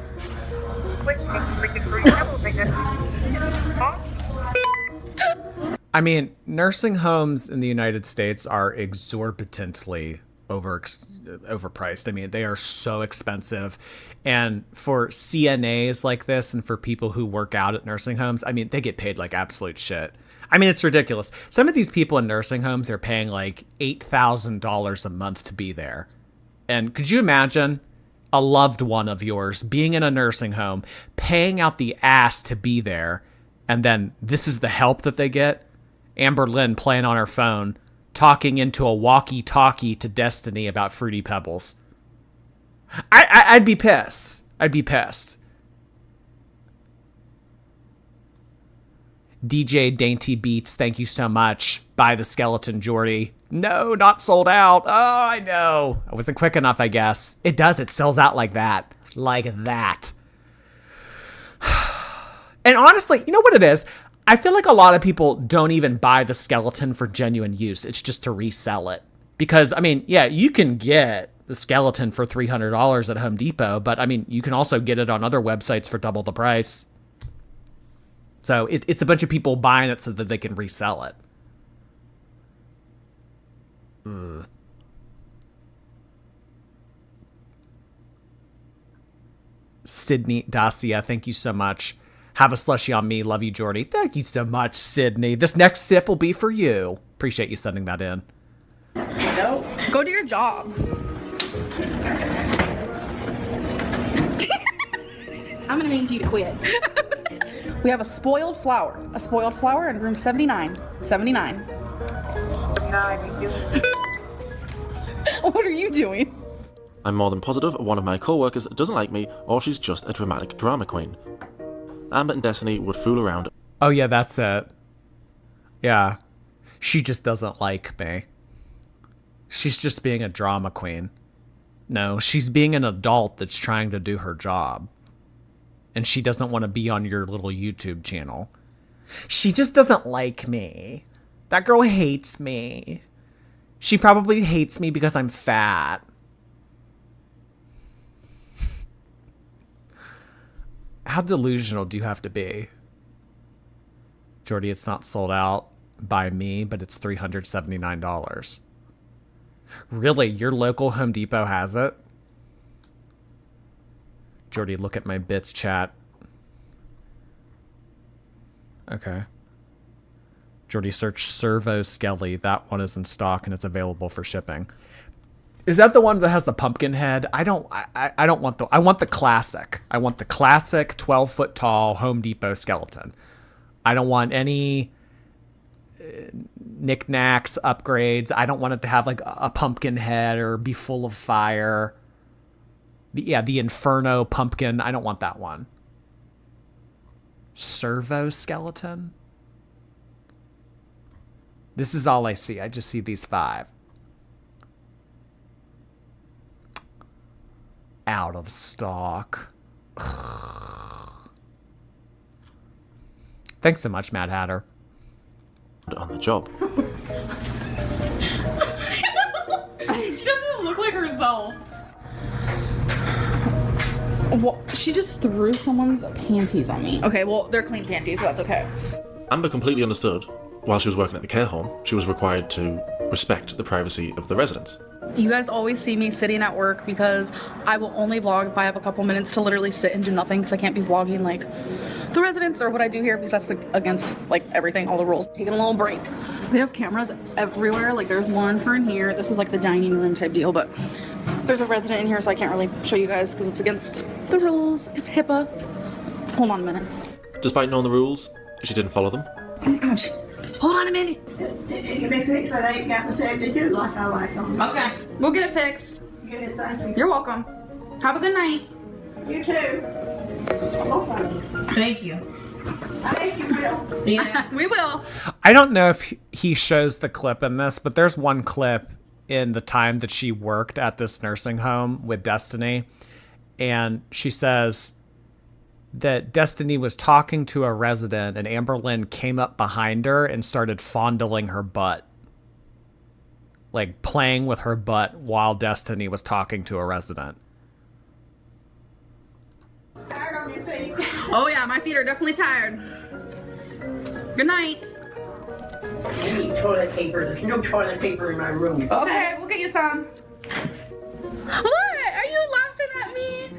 I mean, nursing homes in the United States are exorbitantly overpriced. I mean, they are so expensive. And for CNAs like this and for people who work out at nursing homes, I mean, they get paid like absolute shit. I mean, it's ridiculous. Some of these people in nursing homes are paying like $8,000 a month to be there. And could you imagine a loved one of yours being in a nursing home, paying out the ass to be there, and then this is the help that they get? Amberlynn playing on her phone, talking into a walkie-talkie to Destiny about Fruity Pebbles. I'd be pissed. I'd be pissed. DJ Dainty Beats, thank you so much. Buy the skeleton, Jordy. No, not sold out. Oh, I know. I wasn't quick enough, I guess. It does. It sells out like that. Like that. And honestly, you know what it is? I feel like a lot of people don't even buy the skeleton for genuine use. It's just to resell it. Because, I mean, yeah, you can get the skeleton for $300 at Home Depot, but, I mean, you can also get it on other websites for double the price. So it's a bunch of people buying it so that they can resell it. Ugh. Sydney Dacia, thank you so much. Have a slushie on me. Love you, Jordy. Thank you so much, Sydney. This next sip will be for you. Appreciate you sending that in. No. Go do your job. I'm gonna need you to quit. We have a spoiled flower in room 79. 79. What are you doing? I'm more than positive one of my co-workers doesn't like me, or she's just a dramatic drama queen. Amber and Destiny would fool around. Oh yeah, that's it. Yeah. She just doesn't like me. She's just being a drama queen. No, she's being an adult that's trying to do her job. And she doesn't want to be on your little YouTube channel. She just doesn't like me. That girl hates me. She probably hates me because I'm fat. How delusional do you have to be? Jordy, it's not sold out by me, but it's $379. Really? Your local Home Depot has it? Jordy, look at my bits chat. Okay. Jordy, search Servo Skelly. That one is in stock and it's available for shipping. Is that the one that has the pumpkin head? I don't want I want the classic. I want the classic 12-foot tall Home Depot skeleton. I don't want any knickknacks, upgrades. I don't want it to have like a pumpkin head or be full of fire. The Inferno pumpkin. I don't want that one. Servo skeleton? This is all I see. I just see these 5. Out of stock. Thanks so much, Mad Hatter. On the job. She doesn't look like herself. Well, she just threw someone's panties on me. Okay, well, they're clean panties, so that's okay. Amber completely understood. While she was working at the care home, she was required to respect the privacy of the residents. You guys always see me sitting at work because I will only vlog if I have a couple minutes to literally sit and do nothing because I can't be vlogging like the residents or what I do here because that's against like everything, all the rules. Taking a little break. They have cameras everywhere. Like there's one for in here. This is like the dining room type deal, but there's a resident in here so I can't really show you guys because it's against the rules. It's HIPAA. Hold on a minute. Despite knowing the rules, she didn't follow them. Someone's coming. Hold on a minute. It can be fixed, but I ain't got the safety too like I like them. Okay, we'll get it fixed. Good, thank you. You're welcome. Have a good night. You too. Thank you. I think you will. Yeah. We will. I don't know if he shows the clip in this, but there's one clip in the time that she worked at this nursing home with Destiny. And she says that Destiny was talking to a resident and Amberlynn came up behind her and started fondling her butt. Like playing with her butt while Destiny was talking to a resident. Tired on your feet. Oh yeah, my feet are definitely tired. Good night. I need toilet paper. There's no toilet paper in my room. Okay, we'll get you some. What? Are you laughing at me?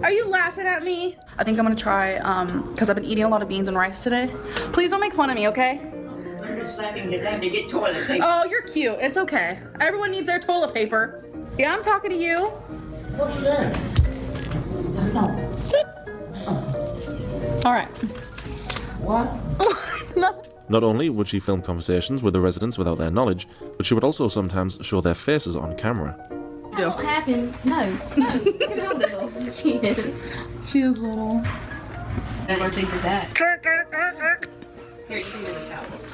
Are you laughing at me? I think I'm gonna try, because I've been eating a lot of beans and rice today. Please don't make fun of me, okay? I'm just laughing because I have to get toilet paper. Oh, you're cute. It's okay. Everyone needs their toilet paper. Yeah, I'm talking to you. What's that? All right. What? Nothing. Not only would she film conversations with the residents without their knowledge, but she would also sometimes show their faces on camera. That won't happen. No. Look at how little she is. She is little. I'm allergic to that. Here, you can do the towels.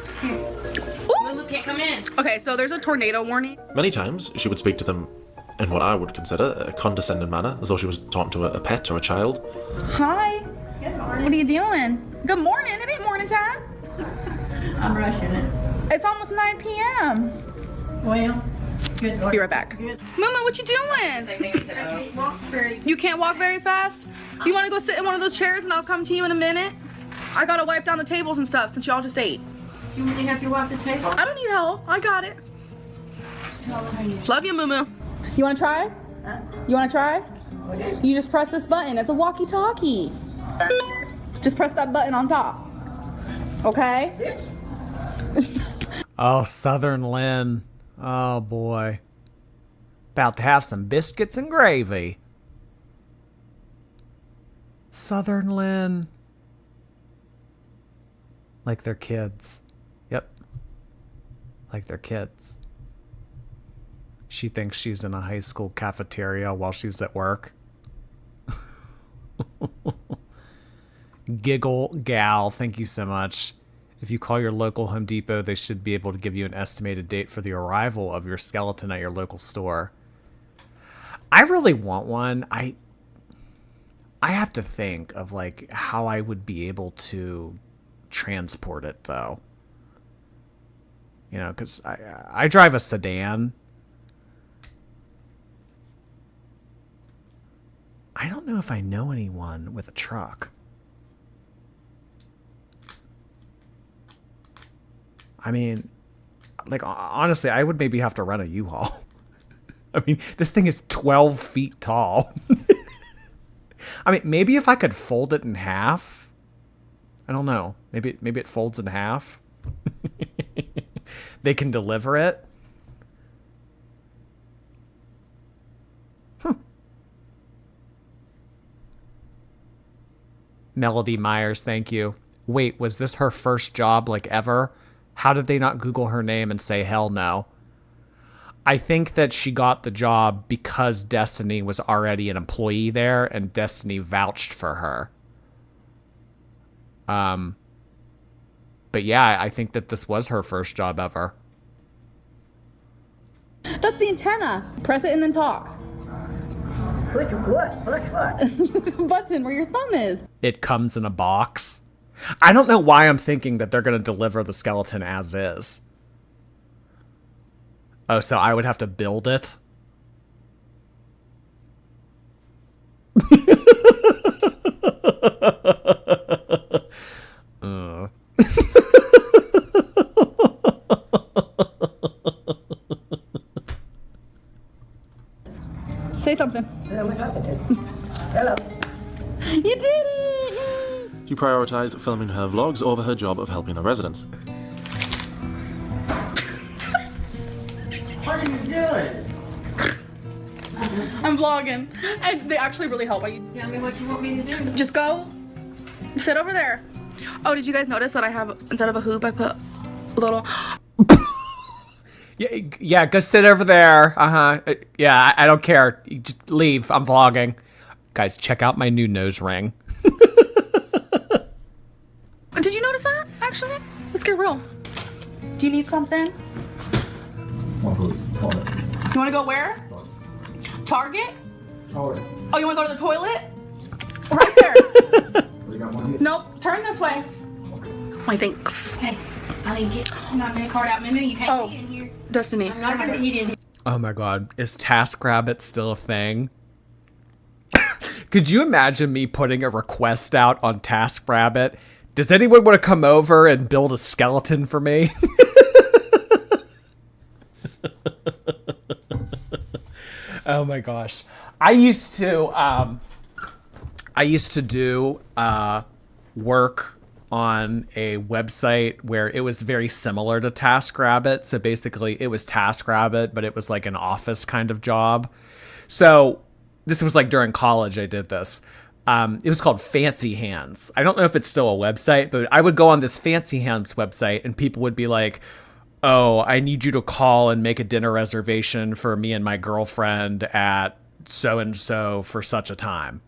Lulu can't come in. Okay, so there's a tornado warning. Many times, she would speak to them in what I would consider a condescending manner, as though she was talking to a pet or a child. Hi. Good morning. What are you doing? Good morning. It ain't morning time. I'm rushing it. It's almost 9 p.m. Well, good morning. Be right back. Mama, what you doing? You can't walk very fast? You want to go sit in one of those chairs and I'll come to you in a minute? I gotta wipe down the tables and stuff since y'all just ate. You really have to wipe the table? I don't need help. I got it. Love you, Moo. You want to try? You want to try? You just press this button. It's a walkie-talkie. Just press that button on top. Okay? Oh, Southern Lynn. Oh, boy. About to have some biscuits and gravy. Southern Lynn. Like they're kids. Yep. Like they're kids. She thinks she's in a high school cafeteria while she's at work. Giggle Gal, thank you so much. If you call your local Home Depot, they should be able to give you an estimated date for the arrival of your skeleton at your local store. I really want one. I have to think of like how I would be able to transport it though. You know, because I drive a sedan. I don't know if I know anyone with a truck. I mean, like, honestly, I would maybe have to rent a U-Haul. I mean, this thing is 12 feet tall. I mean, maybe if I could fold it in half. I don't know. Maybe it folds in half. They can deliver it. Melody Myers, thank you. Wait, was this her first job, like, ever? How did they not Google her name and say, hell no? I think that she got the job because Destiny was already an employee there and Destiny vouched for her. But yeah, I think that this was her first job ever. That's the antenna. Press it and then talk. Push what? Push what? Button where your thumb is. It comes in a box. I don't know why I'm thinking that they're going to deliver the skeleton as is. Oh, so I would have to build it? Say something. Hello. You did it! She prioritised filming her vlogs over her job of helping the residents. What are you doing? I'm vlogging. And they actually really help. Tell me what you want me to do. Just go sit over there. Oh, did you guys notice that I have, instead of a hoop, I put a little... Yeah, go sit over there. Yeah, I don't care. You just leave. I'm vlogging. Guys, check out my new nose ring. Did you notice that, actually? Let's get real. Do you need something? You want to go where? Target? Oh, you want to go to the toilet? Right there. Nope, turn this way. My thanks. Hey, I need to get my mini card out. Maybe you can't eat in here. Destiny. I'm not going to eat in here. Oh my god, is TaskRabbit still a thing? Could you imagine me putting a request out on TaskRabbit? Does anyone want to come over and build a skeleton for me? Oh my gosh. I used to do work on a website where it was very similar to TaskRabbit. So basically it was TaskRabbit, but it was like an office kind of job. So this was like during college I did this. It was called Fancy Hands. I don't know if it's still a website, but I would go on this Fancy Hands website and people would be like, oh, I need you to call and make a dinner reservation for me and my girlfriend at so-and-so for such a time.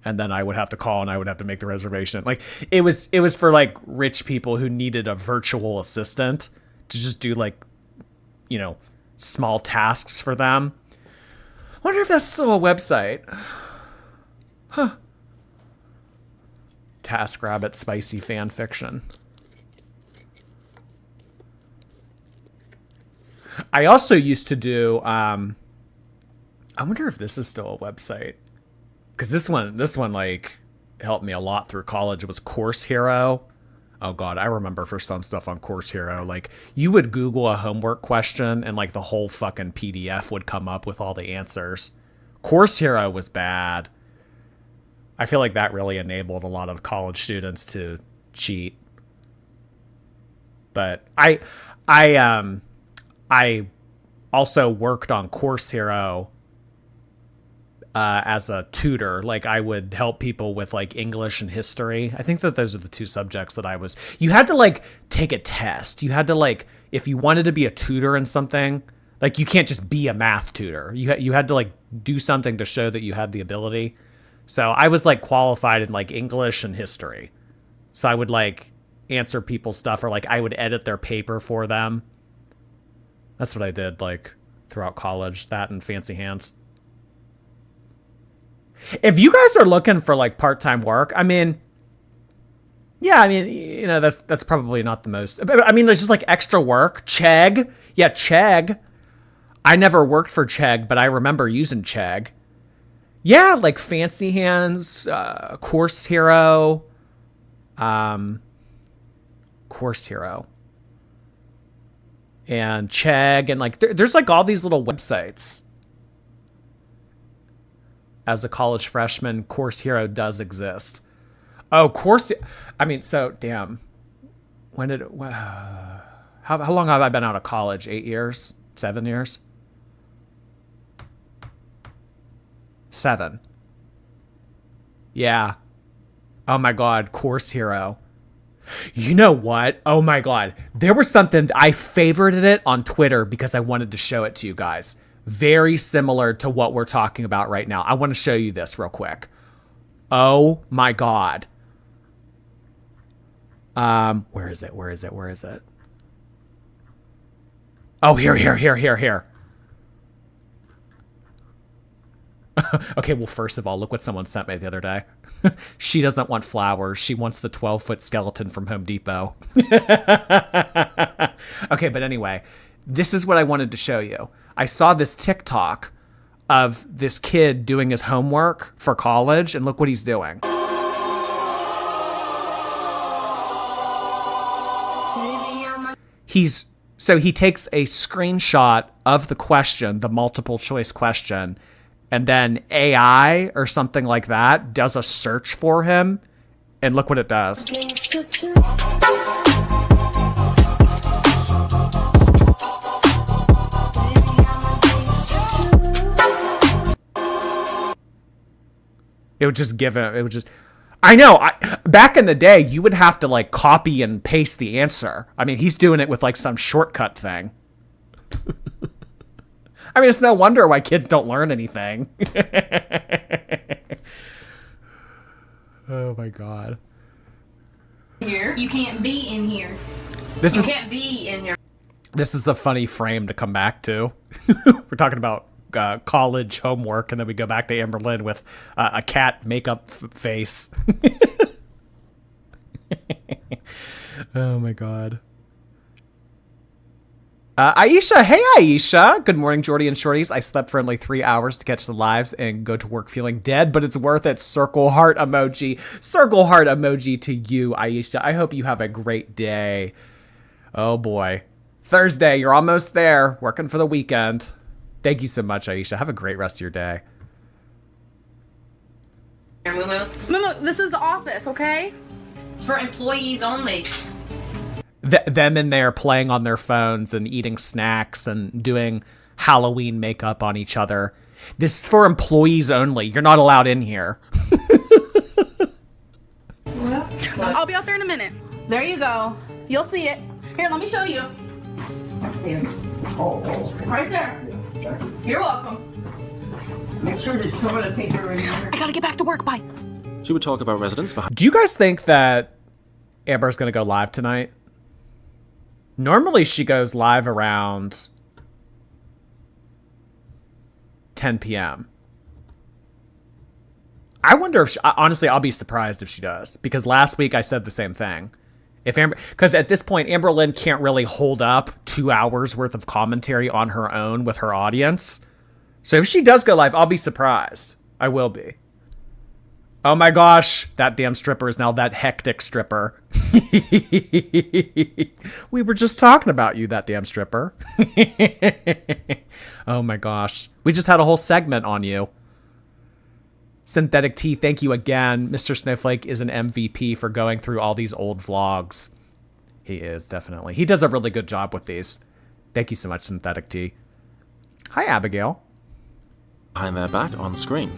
And then I would have to call and I would have to make the reservation. Like it was for like rich people who needed a virtual assistant to just do like, you know, small tasks for them. I wonder if that's still a website. Huh. TaskRabbit spicy fan fiction. I also used to do, I wonder if this is still a website. Because this one like helped me a lot through college. It was Course Hero. Oh God, I remember for some stuff on Course Hero, like you would Google a homework question and like the whole fucking PDF would come up with all the answers. Course Hero was bad. I feel like that really enabled a lot of college students to cheat. But I also worked on Course Hero as a tutor. Like I would help people with like English and history. I think that those are the two subjects that you had to like take a test. You had to like, if you wanted to be a tutor in something, like you can't just be a math tutor. You had to like do something to show that you had the ability. So I was like qualified in like English and history. So I would like answer people's stuff or like I would edit their paper for them. That's what I did like throughout college, that and Fancy Hands. If you guys are looking for like part-time work, I mean, yeah, I mean, you know, that's probably not the most, I mean, there's just like extra work. Chegg. Yeah, Chegg. I never worked for Chegg, but I remember using Chegg. Yeah, like Fancy Hands, Course Hero, Course Hero, and Chegg, and like there's like all these little websites. As a college freshman, Course Hero does exist. Oh, I mean, so damn. When did it? How long have I been out of college? 8 years? 7 years? 7. Yeah. Oh my God, Course Hero. You know what? Oh my God. There was something, I favorited it on Twitter because I wanted to show it to you guys. Very similar to what we're talking about right now. I want to show you this real quick. Oh my God. Where is it? Oh, here. Okay, well, first of all, look what someone sent me the other day. She doesn't want flowers. She wants the 12-foot skeleton from Home Depot. Okay, but anyway, this is what I wanted to show you. I saw this TikTok of this kid doing his homework for college, and look what he's doing. So he takes a screenshot of the question, the multiple choice question, and then AI or something like that does a search for him, and look what it does. It would just give him, I know, back in the day, you would have to like copy and paste the answer. I mean, he's doing it with like some shortcut thing. I mean, it's no wonder why kids don't learn anything. Oh my God. Here. You can't be in here. You can't be in here. This is a funny frame to come back to. We're talking about college homework, and then we go back to Amberlynn with a cat makeup face. Oh my God. Aisha, hey Aisha. Good morning, Jordy and Shorties. I slept for only 3 hours to catch the lives and go to work feeling dead, but it's worth it. Circle heart emoji. Circle heart emoji to you, Aisha. I hope you have a great day. Oh boy. Thursday, you're almost there. Working for the weekend. Thank you so much, Aisha. Have a great rest of your day. Momo, this is the office, okay? It's for employees only. Them in there playing on their phones and eating snacks and doing Halloween makeup on each other. This is for employees only. You're not allowed in here. I'll be out there in a minute. There you go. You'll see it. Here, let me show you. Right there. You're welcome. Make sure there's toilet paper in there. I gotta get back to work. Bye. She would talk about residents behind. Do you guys think that Amber's going to go live tonight? Normally she goes live around 10 p.m. I wonder if honestly, I'll be surprised if she does, because last week I said the same thing. Because at this point, Amberlynn can't really hold up 2 hours worth of commentary on her own with her audience. So if she does go live, I'll be surprised. I will be. Oh my gosh, that damn stripper is now that hectic stripper. We were just talking about you, that damn stripper. Oh my gosh. We just had a whole segment on you. Synthetic Tea, thank you again. Mr. Snowflake is an MVP for going through all these old vlogs. He is, definitely. He does a really good job with these. Thank you so much, Synthetic Tea. Hi, Abigail. Behind their back on screen.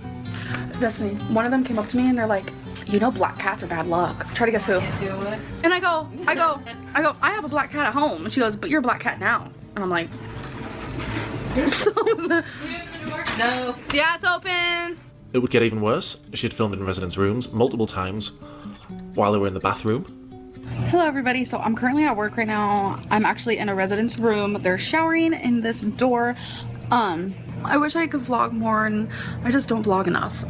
Destiny, one of them came up to me and they're like, you know black cats are bad luck. Try to guess who. And I go, I have a black cat at home. And she goes, but you're a black cat now. And I'm like, no. Yeah, it's open. It would get even worse. She had filmed in residents' rooms multiple times while they were in the bathroom. Hello everybody, so I'm currently at work right now. I'm actually in a resident's room. They're showering in this door. I wish I could vlog more, and I just don't vlog enough.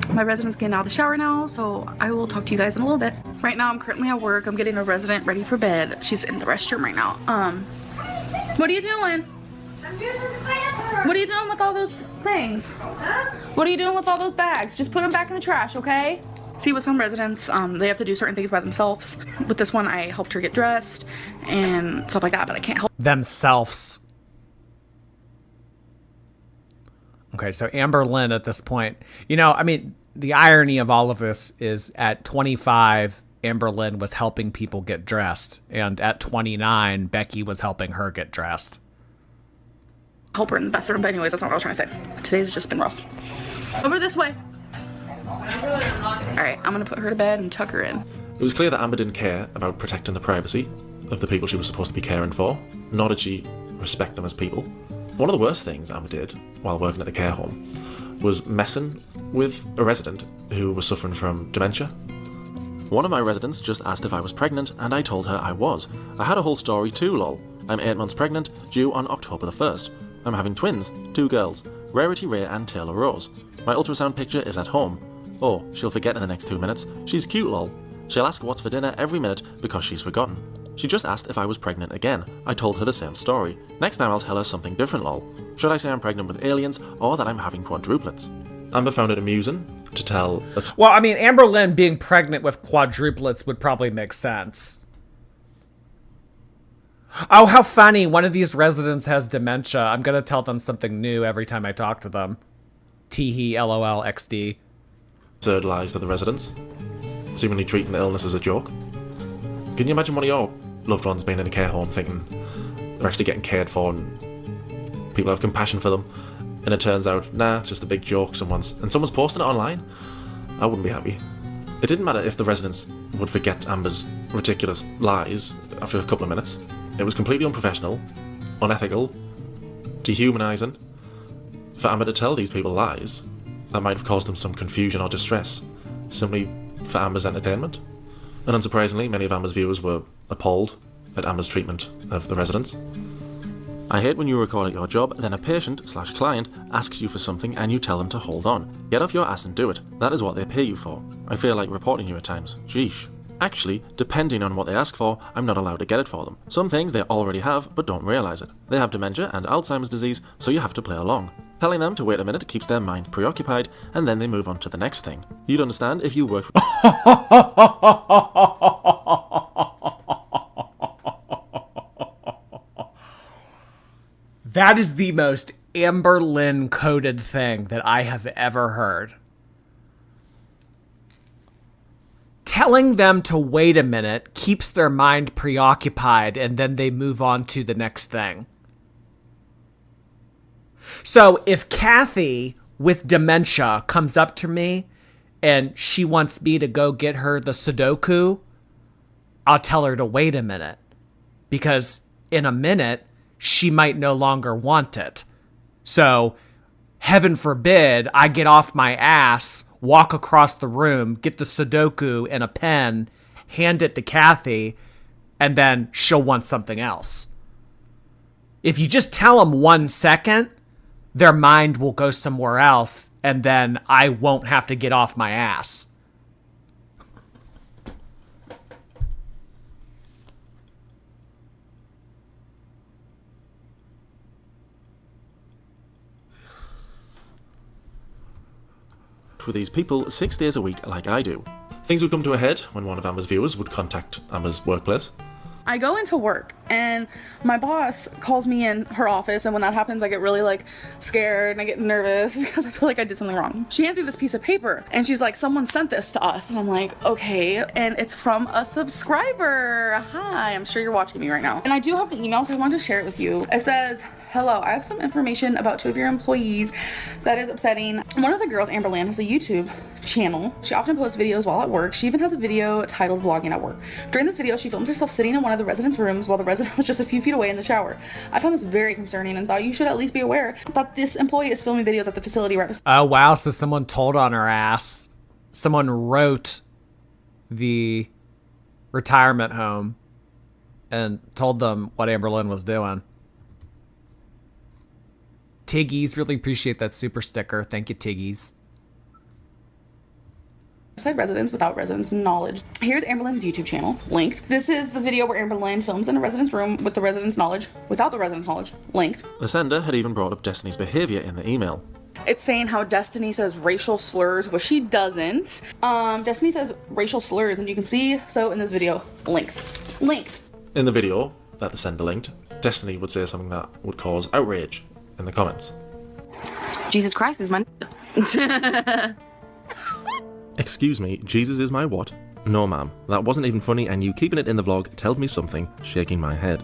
My resident's getting out of the shower now, so I will talk to you guys in a little bit. Right now I'm currently at work. I'm getting a resident ready for bed. She's in the restroom right now. What are you doing? What are you doing with all those things? What are you doing with all those bags? Just put them back in the trash, okay? See, with some residents, they have to do certain things by themselves. With this one, I helped her get dressed and stuff like that, but I can't help themselves. Okay, so Amberlynn at this point, you know, I mean, the irony of all of this is at 25, Amberlynn was helping people get dressed, and at 29, Becky was helping her get dressed. Help her in the bathroom, but anyways, that's not what I was trying to say. Today's just been rough. Over this way. Alright, I'm gonna put her to bed and tuck her in. It was clear that Amber didn't care about protecting the privacy of the people she was supposed to be caring for, nor did she respect them as people. One of the worst things Amber did while working at the care home was messing with a resident who was suffering from dementia. One of my residents just asked if I was pregnant, and I told her I was. I had a whole story too, lol. I'm 8 months pregnant, due on October the 1st. I'm having twins, 2 girls, Rarity Ray and Taylor Rose. My ultrasound picture is at home. Oh, she'll forget in the next 2 minutes. She's cute, lol. She'll ask what's for dinner every minute because she's forgotten. She just asked if I was pregnant again. I told her the same story. Next time I'll tell her something different, lol. Should I say I'm pregnant with aliens, or that I'm having quadruplets? Amber found it amusing to tell... Well, I mean, Amberlynn being pregnant with quadruplets would probably make sense. Oh, how funny. One of these residents has dementia. I'm going to tell them something new every time I talk to them. Teehee, LOL, XD. Absurd lies to the residents, seemingly treating the illness as a joke. Can you imagine one of your loved ones being in a care home thinking they're actually getting cared for and people have compassion for them, and it turns out, nah, it's just a big joke someone's posting it online? I wouldn't be happy. It didn't matter if the residents would forget Amber's ridiculous lies after a couple of minutes. It was completely unprofessional, unethical, dehumanising for Amber to tell these people lies that might have caused them some confusion or distress, simply for Amber's entertainment. And unsurprisingly, many of Amber's viewers were appalled at Amber's treatment of the residents. I hate when you record at your job, then a patient/client asks you for something and you tell them to hold on. Get off your ass and do it. That is what they pay you for. I feel like reporting you at times. Sheesh. Actually, depending on what they ask for, I'm not allowed to get it for them. Some things they already have, but don't realise it. They have dementia and Alzheimer's disease, so you have to play along. Telling them to wait a minute keeps their mind preoccupied, and then they move on to the next thing. You'd understand if you worked with... That is the most Amberlynn coded thing that I have ever heard. Telling them to wait a minute keeps their mind preoccupied, and then they move on to the next thing. So if Kathy with dementia comes up to me and she wants me to go get her the Sudoku I'll tell her to wait a minute, because in a minute, she might no longer want it. So, heaven forbid, I get off my ass, walk across the room, get the Sudoku and a pen, hand it to Kathy, and then she'll want something else. If you just tell them 1 second, their mind will go somewhere else, and then I won't have to get off my ass. With these people 6 days a week like I do. Things would come to a head when one of Amber's viewers would contact Amber's workplace. I go into work and my boss calls me in her office, and when that happens I get really like scared and I get nervous because I feel like I did something wrong. She hands me this piece of paper and she's like, someone sent this to us, and I'm like, okay, and it's from a subscriber. Hi, I'm sure you're watching me right now. And I do have the email, so I wanted to share it with you. It says, hello, I have some information about 2 of your employees that is upsetting. One of the girls, Amberlynn, has a YouTube channel. She often posts videos while at work. She even has a video titled Vlogging at Work. During this video, she filmed herself sitting in one of the residents' rooms while the resident was just a few feet away in the shower. I found this very concerning and thought you should at least be aware that this employee is filming videos at the facility right beside. Oh, wow. So someone told on her ass. Someone wrote the retirement home and told them what Amberlynn was doing. Tiggies, really appreciate that super sticker. Thank you, Tiggies. Beside residents without residents' knowledge. Here's Amberlynn's YouTube channel, linked. This is the video where Amberlynn films in a resident's room with the resident's knowledge, without the resident's knowledge, linked. The sender had even brought up Destiny's behaviour in the email. It's saying how Destiny says racial slurs, which she doesn't. Destiny says racial slurs, and you can see so in this video, linked. In the video that the sender linked, Destiny would say something that would cause outrage in the comments. Jesus Christ is my... Excuse me, Jesus is my what? No ma'am, that wasn't even funny, and you keeping it in the vlog tells me something, shaking my head.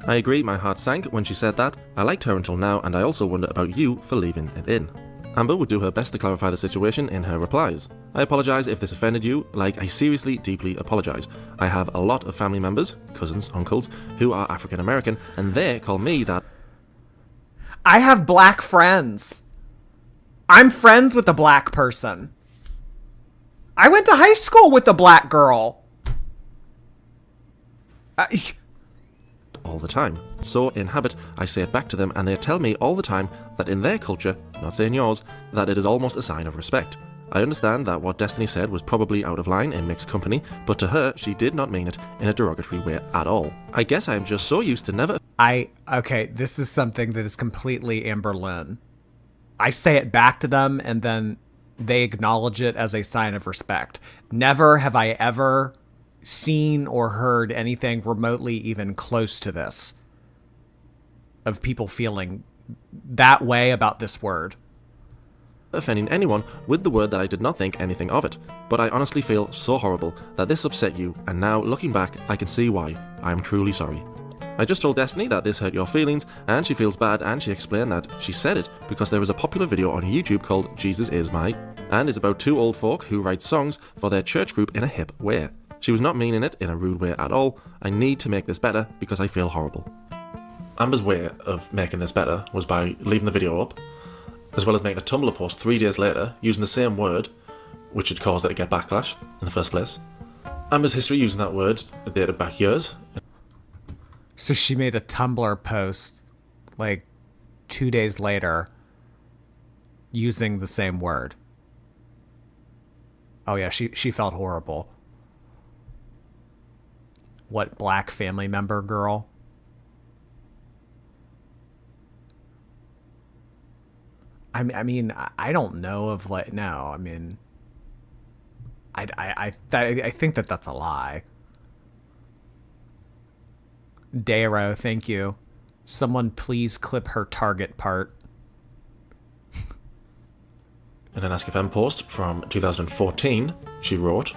I agree, my heart sank when she said that. I liked her until now, and I also wonder about you for leaving it in. Amber would do her best to clarify the situation in her replies. I apologise if this offended you, like I seriously, deeply apologise. I have a lot of family members, cousins, uncles, who are African American, and they call me that. I have black friends. I'm friends with a black person. I went to high school with a black girl. All the time. So, in habit, I say it back to them, and they tell me all the time that in their culture, not saying yours, that it is almost a sign of respect. I understand that what Destiny said was probably out of line in mixed company, but to her, she did not mean it in a derogatory way at all. I guess I am just so used to never... Okay, this is something that is completely Amberlynn. I say it back to them, and then they acknowledge it as a sign of respect. Never have I ever seen or heard anything remotely even close to this, of people feeling that way about this word. Offending anyone with the word that I did not think anything of it, but I honestly feel so horrible that this upset you, and now looking back I can see why. I am truly sorry. I just told Destiny that this hurt your feelings, and she feels bad, and she explained that she said it because there is a popular video on YouTube called Jesus Is My, and it's about 2 old folk who write songs for their church group in a hip way. She was not meaning it in a rude way at all. I need to make this better because I feel horrible. Amber's way of making this better was by leaving the video up, as well as making a Tumblr post 3 days later using the same word, which had caused her to get backlash in the first place. Amber's history using that word dated back years. So she made a Tumblr post like 2 days later using the same word. Oh yeah, she felt horrible. What black family member girl? I mean, I don't know of like, no, I mean, I think that that's a lie. Darrow, thank you. Someone please clip her target part. In an Ask FM post from 2014, she wrote,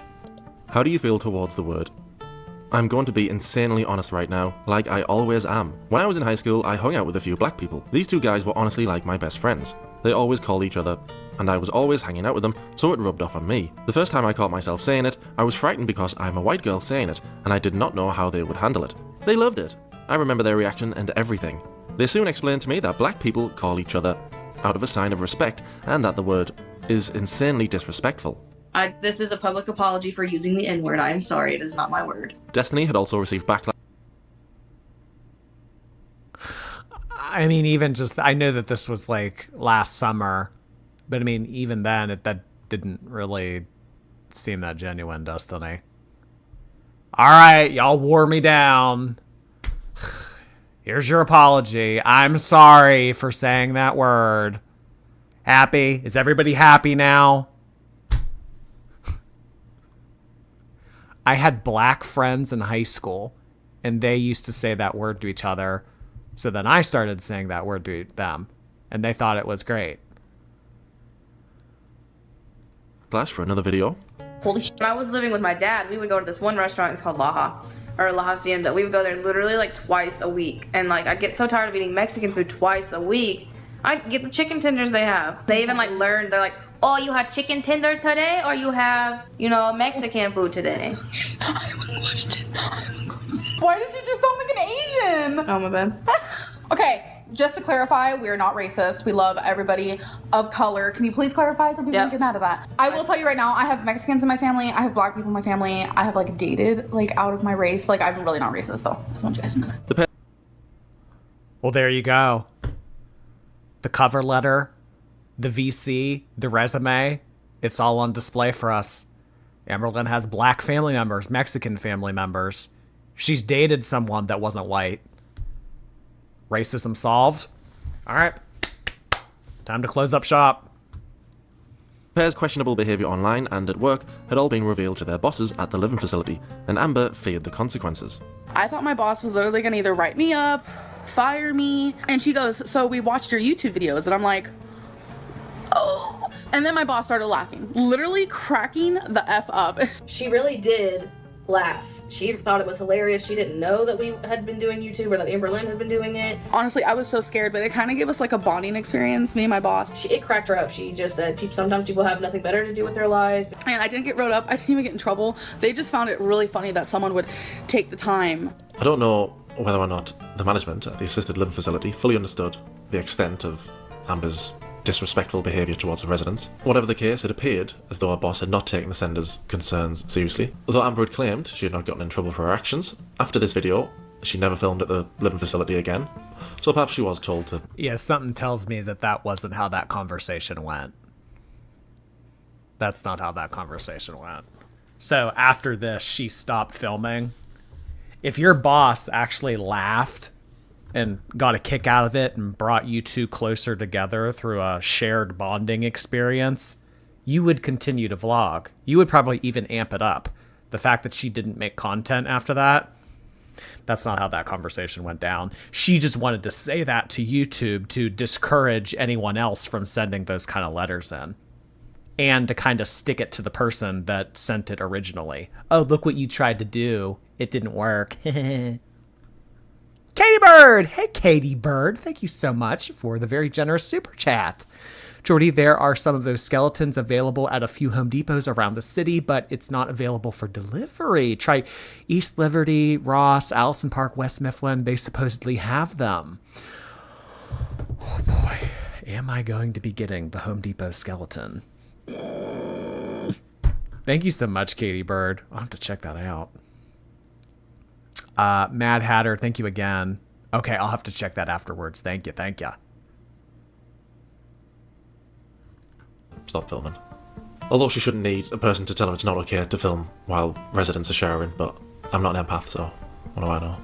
"How do you feel towards the word? I'm going to be insanely honest right now, like I always am. When I was in high school, I hung out with a few black people. These 2 guys were honestly like my best friends. They always called each other and I was always hanging out with them, so it rubbed off on me. The first time I caught myself saying it, I was frightened because I'm a white girl saying it, and I did not know how they would handle it. They loved it. I remember their reaction and everything. They soon explained to me that black people call each other out of a sign of respect, and that the word is insanely disrespectful. This is a public apology for using the N-word. I am sorry, it is not my word. Destiny had also received backlash. I mean, even just, I know that this was like last summer, but I mean, even then, that didn't really seem that genuine, Destiny. All right, y'all wore me down. Here's your apology. I'm sorry for saying that word. Happy? Is everybody happy now? I had black friends in high school, and they used to say that word to each other. So then I started saying that word to them, and they thought it was great. Flash for another video. Holy shit. When I was living with my dad, we would go to this one restaurant, it's called La Hacienda. We would go there literally like twice a week. And like, I'd get so tired of eating Mexican food twice a week. I'd get the chicken tenders they have. They even like learned, they're like, oh, you had chicken tender today? Or you have, Mexican food today? Why did you just sound like an Asian? Oh, my bad. Okay, just to clarify, we are not racist. We love everybody of color. Can you please clarify so people don't get mad at that? I will tell you right now, I have Mexicans in my family. I have black people in my family. I have like dated like out of my race. Like I'm really not racist, so I just want you guys to know that. Well, there you go. The cover letter, the VC, the resume, it's all on display for us. Amberlynn has black family members, Mexican family members. She's dated someone that wasn't white. Racism solved. All right. Time to close up shop. Pair's questionable behaviour online and at work had all been revealed to their bosses at the living facility, and Amber feared the consequences. I thought my boss was literally gonna either write me up, fire me, and she goes, so we watched your YouTube videos, and I'm like, oh. And then my boss started laughing, literally cracking the F up. She really did laugh. She thought it was hilarious. She didn't know that we had been doing YouTube or that Amberlynn had been doing it. Honestly, I was so scared, but it kind of gave us like a bonding experience, me and my boss. It cracked her up. She just said sometimes people have nothing better to do with their life. And I didn't get wrote up. I didn't even get in trouble. They just found it really funny that someone would take the time. I don't know whether or not the management at the assisted living facility fully understood the extent of Amber's disrespectful behaviour towards the residents. Whatever the case, it appeared as though her boss had not taken the sender's concerns seriously. Although Amber had claimed she had not gotten in trouble for her actions, after this video, she never filmed at the living facility again. So perhaps she was told to... Yeah, something tells me that wasn't how that conversation went. That's not how that conversation went. So after this, she stopped filming. If your boss actually laughed and got a kick out of it and brought you two closer together through a shared bonding experience, you would continue to vlog. You would probably even amp it up. The fact that she didn't make content after that, that's not how that conversation went down. She just wanted to say that to YouTube to discourage anyone else from sending those kind of letters in. And to kind of stick it to the person that sent it originally. Oh, look what you tried to do. It didn't work. Katie Bird! Hey, Katie Bird. Thank you so much for the very generous super chat. Jordy, there are some of those skeletons available at a few Home Depots around the city, but it's not available for delivery. Try East Liberty, Ross, Allison Park, West Mifflin. They supposedly have them. Oh boy. Am I going to be getting the Home Depot skeleton? Thank you so much, Katie Bird. I'll have to check that out. Mad Hatter, thank you again. Okay, I'll have to check that afterwards. Thank you. Stop filming. Although she shouldn't need a person to tell her it's not okay to film while residents are showering, but I'm not an empath, so what do I know?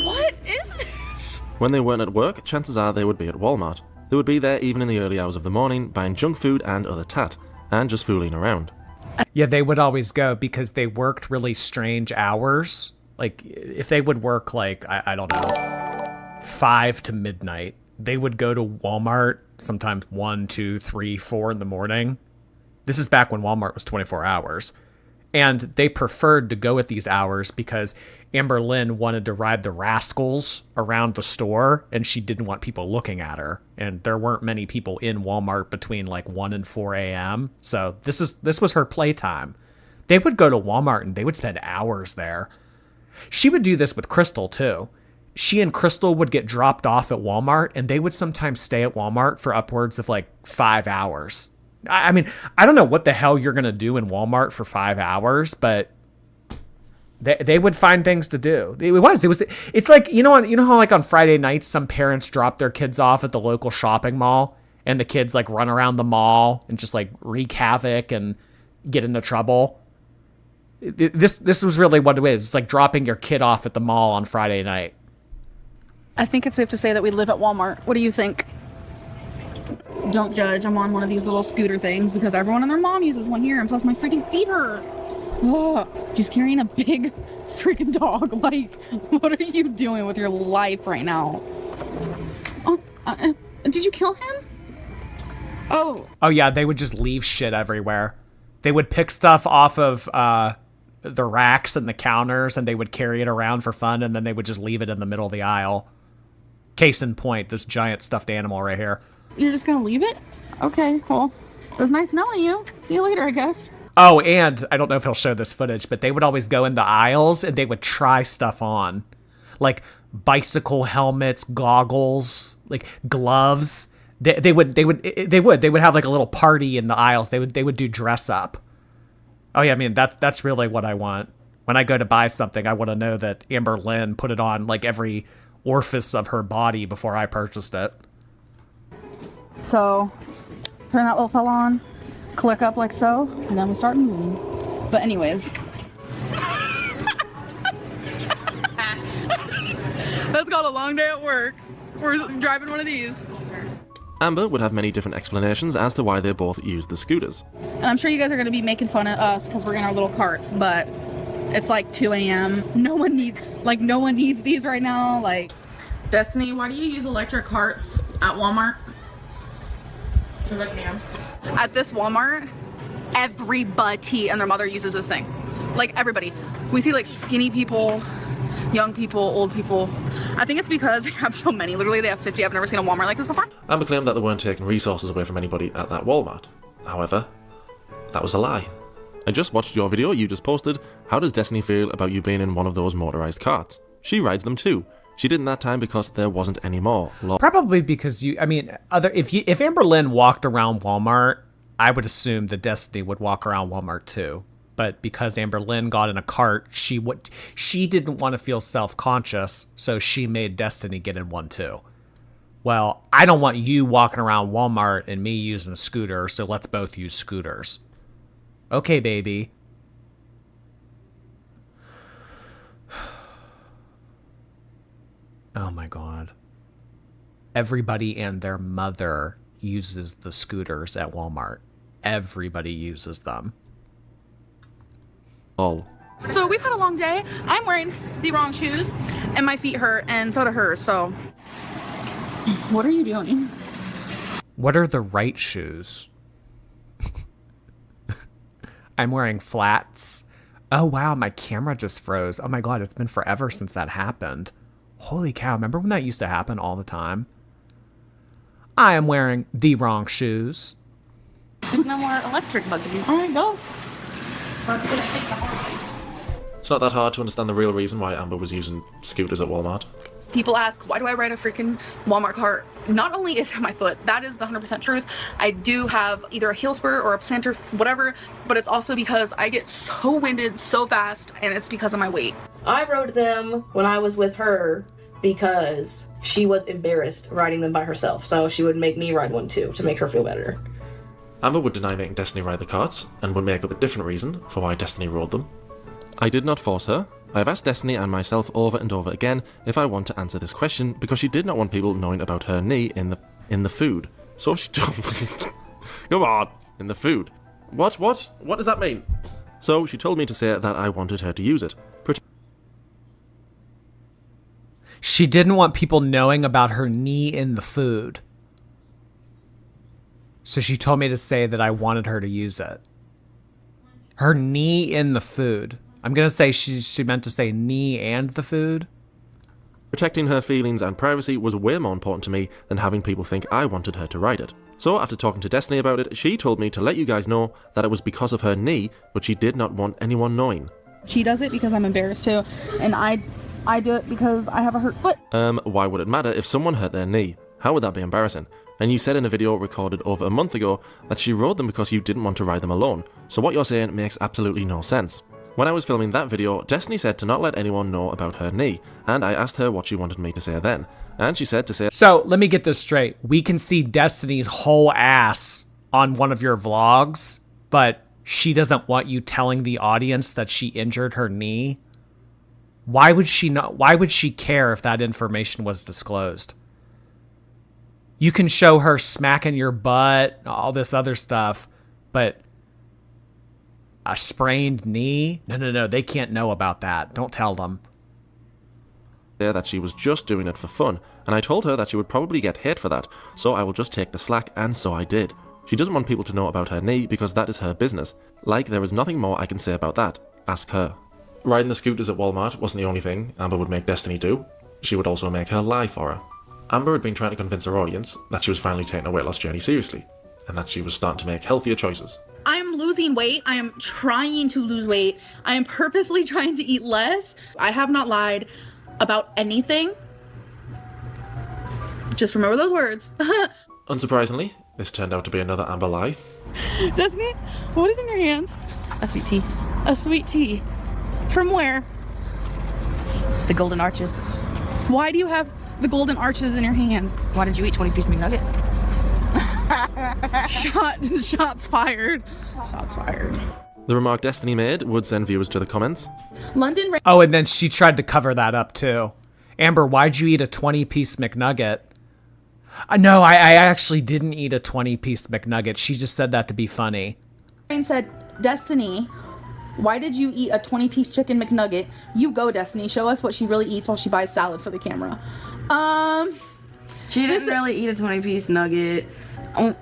What is this? When they weren't at work, chances are they would be at Walmart. They would be there even in the early hours of the morning, buying junk food and other tat, and just fooling around. Yeah, they would always go because they worked really strange hours. Like, if they would work, like, I don't know, 5 to midnight, they would go to Walmart sometimes 1, 2, 3, 4 in the morning. This is back when Walmart was 24 hours. And they preferred to go at these hours because Amberlynn wanted to ride the rascals around the store, and she didn't want people looking at her. And there weren't many people in Walmart between like 1 and 4 a.m. So this was her playtime. They would go to Walmart and they would spend hours there. She would do this with Crystal too. She and Crystal would get dropped off at Walmart, and they would sometimes stay at Walmart for upwards of like 5 hours. I mean, I don't know what the hell you're going to do in Walmart for 5 hours, but they would find things to do. It's like, you know how like on Friday nights, some parents drop their kids off at the local shopping mall and the kids like run around the mall and just like wreak havoc and get into trouble. This was really what it is. It's like dropping your kid off at the mall on Friday night. I think it's safe to say that we live at Walmart. What do you think? Don't judge. I'm on one of these little scooter things because everyone and their mom uses one here, and plus my freaking feet hurt. Oh, she's carrying a big freaking dog. Like, what are you doing with your life right now? Oh, did you kill him? Oh yeah, they would just leave shit everywhere. They would pick stuff off of the racks and the counters, and they would carry it around for fun, and then they would just leave it in the middle of the aisle. Case in point, this giant stuffed animal right here. You're just gonna leave it? Okay, well, it was nice knowing you. See you later, I guess. Oh, and I don't know if he'll show this footage, but they would always go in the aisles and they would try stuff on. Like bicycle helmets, goggles, like gloves. They would have like a little party in the aisles. They would do dress up. Oh yeah, I mean that's really what I want. When I go to buy something, I want to know that Amberlynn put it on like every orifice of her body before I purchased it. So, turn that little fella on, click up like so, and then we start moving. But anyways. That's called a long day at work. We're driving one of these. Amber would have many different explanations as to why they both used the scooters. And I'm sure you guys are going to be making fun of us because we're in our little carts, but it's like 2 a.m. No one needs these right now. Like, Destiny, why do you use electric carts at Walmart? Because I can. At this Walmart, everybody and their mother uses this thing. Like, everybody. We see like skinny people, young people, old people. I think it's because they have so many. Literally, they have 50. I've never seen a Walmart like this before. Amber claimed that they weren't taking resources away from anybody at that Walmart. However, that was a lie. I just watched your video you just posted. How does Destiny feel about you being in one of those motorized carts? She rides them too. She didn't that time because there wasn't any more. Probably because if Amberlynn walked around Walmart, I would assume that Destiny would walk around Walmart too. But because Amberlynn got in a cart, she didn't want to feel self-conscious, so she made Destiny get in one too. Well, I don't want you walking around Walmart and me using a scooter, so let's both use scooters. Okay, baby. Oh my god. Everybody and their mother uses the scooters at Walmart. Everybody uses them. Oh. So we've had a long day. I'm wearing the wrong shoes and my feet hurt and so do hers. So what are you doing? What are the right shoes? I'm wearing flats. Oh wow, my camera just froze. Oh my god, it's been forever since that happened. Holy cow, remember when that used to happen all the time? I am wearing the wrong shoes. There's no more electric buggies. Alright, go. It's not that hard to understand the real reason why Amber was using scooters at Walmart. People ask, why do I ride a freaking Walmart cart? Not only is it my foot, that is the 100% truth. I do have either a heel spur or a plantar, whatever, but it's also because I get so winded so fast, and it's because of my weight. I rode them when I was with her because she was embarrassed riding them by herself, so she would make me ride one too to make her feel better. Amber would deny making Destiny ride the carts and would make up a different reason for why Destiny rode them. I did not force her. I have asked Destiny and myself over and over again if I want to answer this question because she did not want people knowing about her knee in the food. So she told me, come on, in the food. What does that mean? So she told me to say that I wanted her to use it. She didn't want people knowing about her knee in the food. So she told me to say that I wanted her to use it. Her knee in the food. I'm going to say she meant to say knee and the food. Protecting her feelings and privacy was way more important to me than having people think I wanted her to write it. So after talking to Destiny about it, she told me to let you guys know that it was because of her knee, but she did not want anyone knowing. She does it because I'm embarrassed too, and I do it because I have a hurt foot. Why would it matter if someone hurt their knee? How would that be embarrassing? And you said in a video recorded over a month ago that she rode them because you didn't want to ride them alone. So what you're saying makes absolutely no sense. When I was filming that video, Destiny said to not let anyone know about her knee, and I asked her what she wanted me to say then. And she said to say... So, let me get this straight. We can see Destiny's whole ass on one of your vlogs, but she doesn't want you telling the audience that she injured her knee? Why would she not? Why would she care if that information was disclosed? You can show her smacking your butt, all this other stuff, but a sprained knee? No, they can't know about that. Don't tell them. That she was just doing it for fun, and I told her that she would probably get hate for that, so I will just take the slack, and so I did. She doesn't want people to know about her knee because that is her business. Like, there is nothing more I can say about that. Ask her. Riding the scooters at Walmart wasn't the only thing Amber would make Destiny do. She would also make her lie for her. Amber had been trying to convince her audience that she was finally taking her weight loss journey seriously, and that she was starting to make healthier choices. I am losing weight. I am trying to lose weight. I am purposely trying to eat less. I have not lied about anything. Just remember those words. Unsurprisingly, this turned out to be another Amber lie. Destiny, what is in your hand? A sweet tea. A sweet tea. From where? The Golden Arches. Why do you have the golden arches in your hand? Why did you eat 20-piece McNugget? Shots fired. Shots fired. The remark Destiny made would send viewers to the comments. London. Oh, and then she tried to cover that up too. Amber, why'd you eat a 20-piece McNugget? No, I actually didn't eat a 20-piece McNugget. She just said that to be funny. Said, Destiny, why did you eat a 20-piece chicken McNugget? You go, Destiny. Show us what she really eats while she buys salad for the camera. She didn't really eat a 20-piece nugget.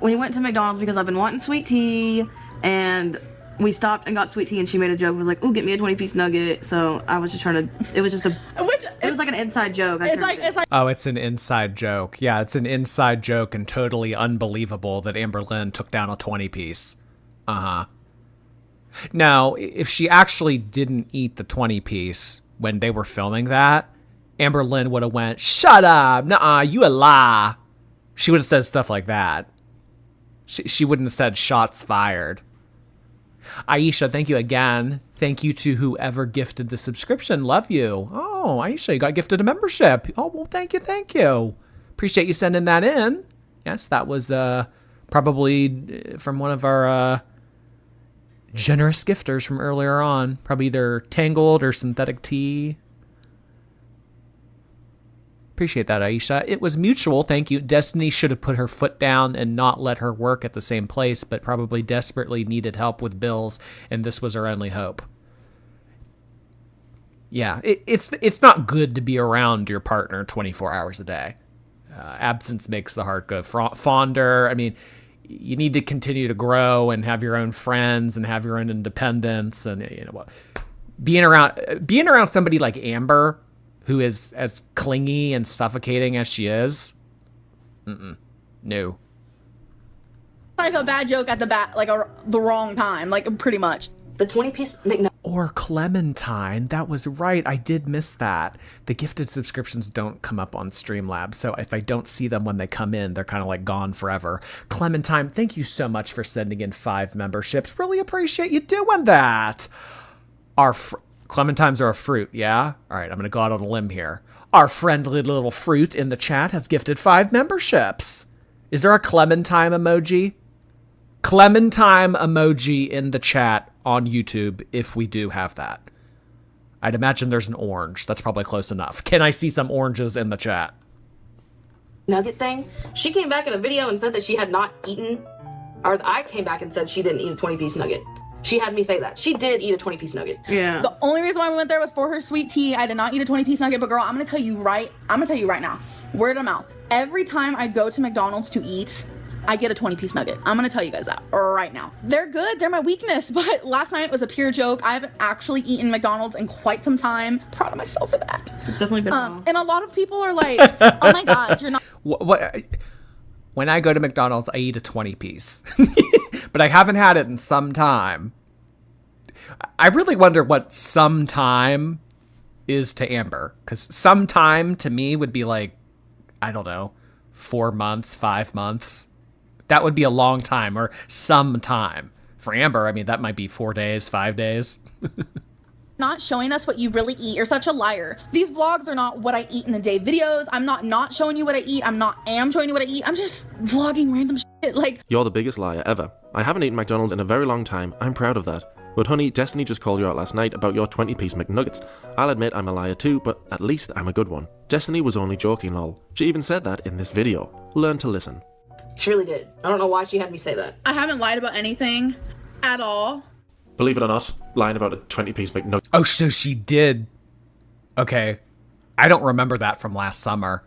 We went to McDonald's because I've been wanting sweet tea, and we stopped and got sweet tea, and she made a joke. Was like, "Ooh, get me a 20-piece nugget." So I was just trying to. It was just a. It was like an inside joke. It's like. Oh, it's an inside joke. Yeah, it's an inside joke and totally unbelievable that Amberlynn took down a 20-piece. Now, if she actually didn't eat the 20-piece when they were filming that, Amberlynn would have went, "Shut up! Nuh-uh, you a lie." She would have said stuff like that. She wouldn't have said shots fired. Aisha, thank you again. Thank you to whoever gifted the subscription. Love you. Oh, Aisha, you got gifted a membership. Oh, well, thank you. Appreciate you sending that in. Yes, that was probably from one of our generous gifters from earlier on. Probably either Tangled or Synthetic Tea. Appreciate that, Aisha. It was mutual, thank you. Destiny should have put her foot down and not let her work at the same place, but probably desperately needed help with bills, and this was her only hope. Yeah, it's not good to be around your partner 24 hours a day. Absence makes the heart go fonder. I mean, you need to continue to grow and have your own friends and have your own independence, and you know what? Being around somebody like Amber, who is as clingy and suffocating as she is, no. Like a bad joke at the wrong time, like pretty much. The 20-piece Or Clementine, that was right. I did miss that. The gifted subscriptions don't come up on Streamlabs, so if I don't see them when they come in, they're kind of like gone forever. Clementine, thank you so much for sending in 5 memberships. Really appreciate you doing that. Clementines are a fruit, yeah? All right, I'm going to go out on a limb here. Our friendly little fruit in the chat has gifted 5 memberships. Is there a Clementine emoji? Clementine emoji in the chat on YouTube if we do have that. I'd imagine there's an orange. That's probably close enough. Can I see some oranges in the chat? Nugget thing. She came back in a video and said that she had not eaten, or I came back and said she didn't eat a 20-piece nugget. She had me say that. She did eat a 20-piece nugget. Yeah. The only reason why we went there was for her sweet tea. I did not eat a 20-piece nugget, but girl, I'm gonna tell you right now, word of mouth. Every time I go to McDonald's to eat, I get a 20-piece nugget. I'm gonna tell you guys that right now. They're good, they're my weakness, but last night was a pure joke. I haven't actually eaten McDonald's in quite some time. Proud of myself for that. It's definitely been and a lot of people are like, oh my God, you're not. What? When I go to McDonald's, I eat a 20-piece. But I haven't had it in some time. I really wonder what some time is to Amber. Because some time to me would be like, I don't know, 4 months, 5 months. That would be a long time, or some time. For Amber, I mean, that might be 4 days, 5 days. Not showing us what you really eat. You're such a liar. These vlogs are not what I eat in a day videos. I'm not showing you what I eat. am showing you what I eat. I'm just vlogging random shit. Like, You're the biggest liar ever. I haven't eaten McDonald's in a very long time. I'm proud of that. But honey, Destiny just called you out last night about your 20-piece McNuggets. I'll admit I'm a liar too, but at least I'm a good one. Destiny was only joking, lol. She even said that in this video. Learn to listen. She really did. I don't know why she had me say that. I haven't lied about anything at all. Believe it or not, lying about a 20-piece McNugget. Oh, so she did. Okay. I don't remember that from last summer.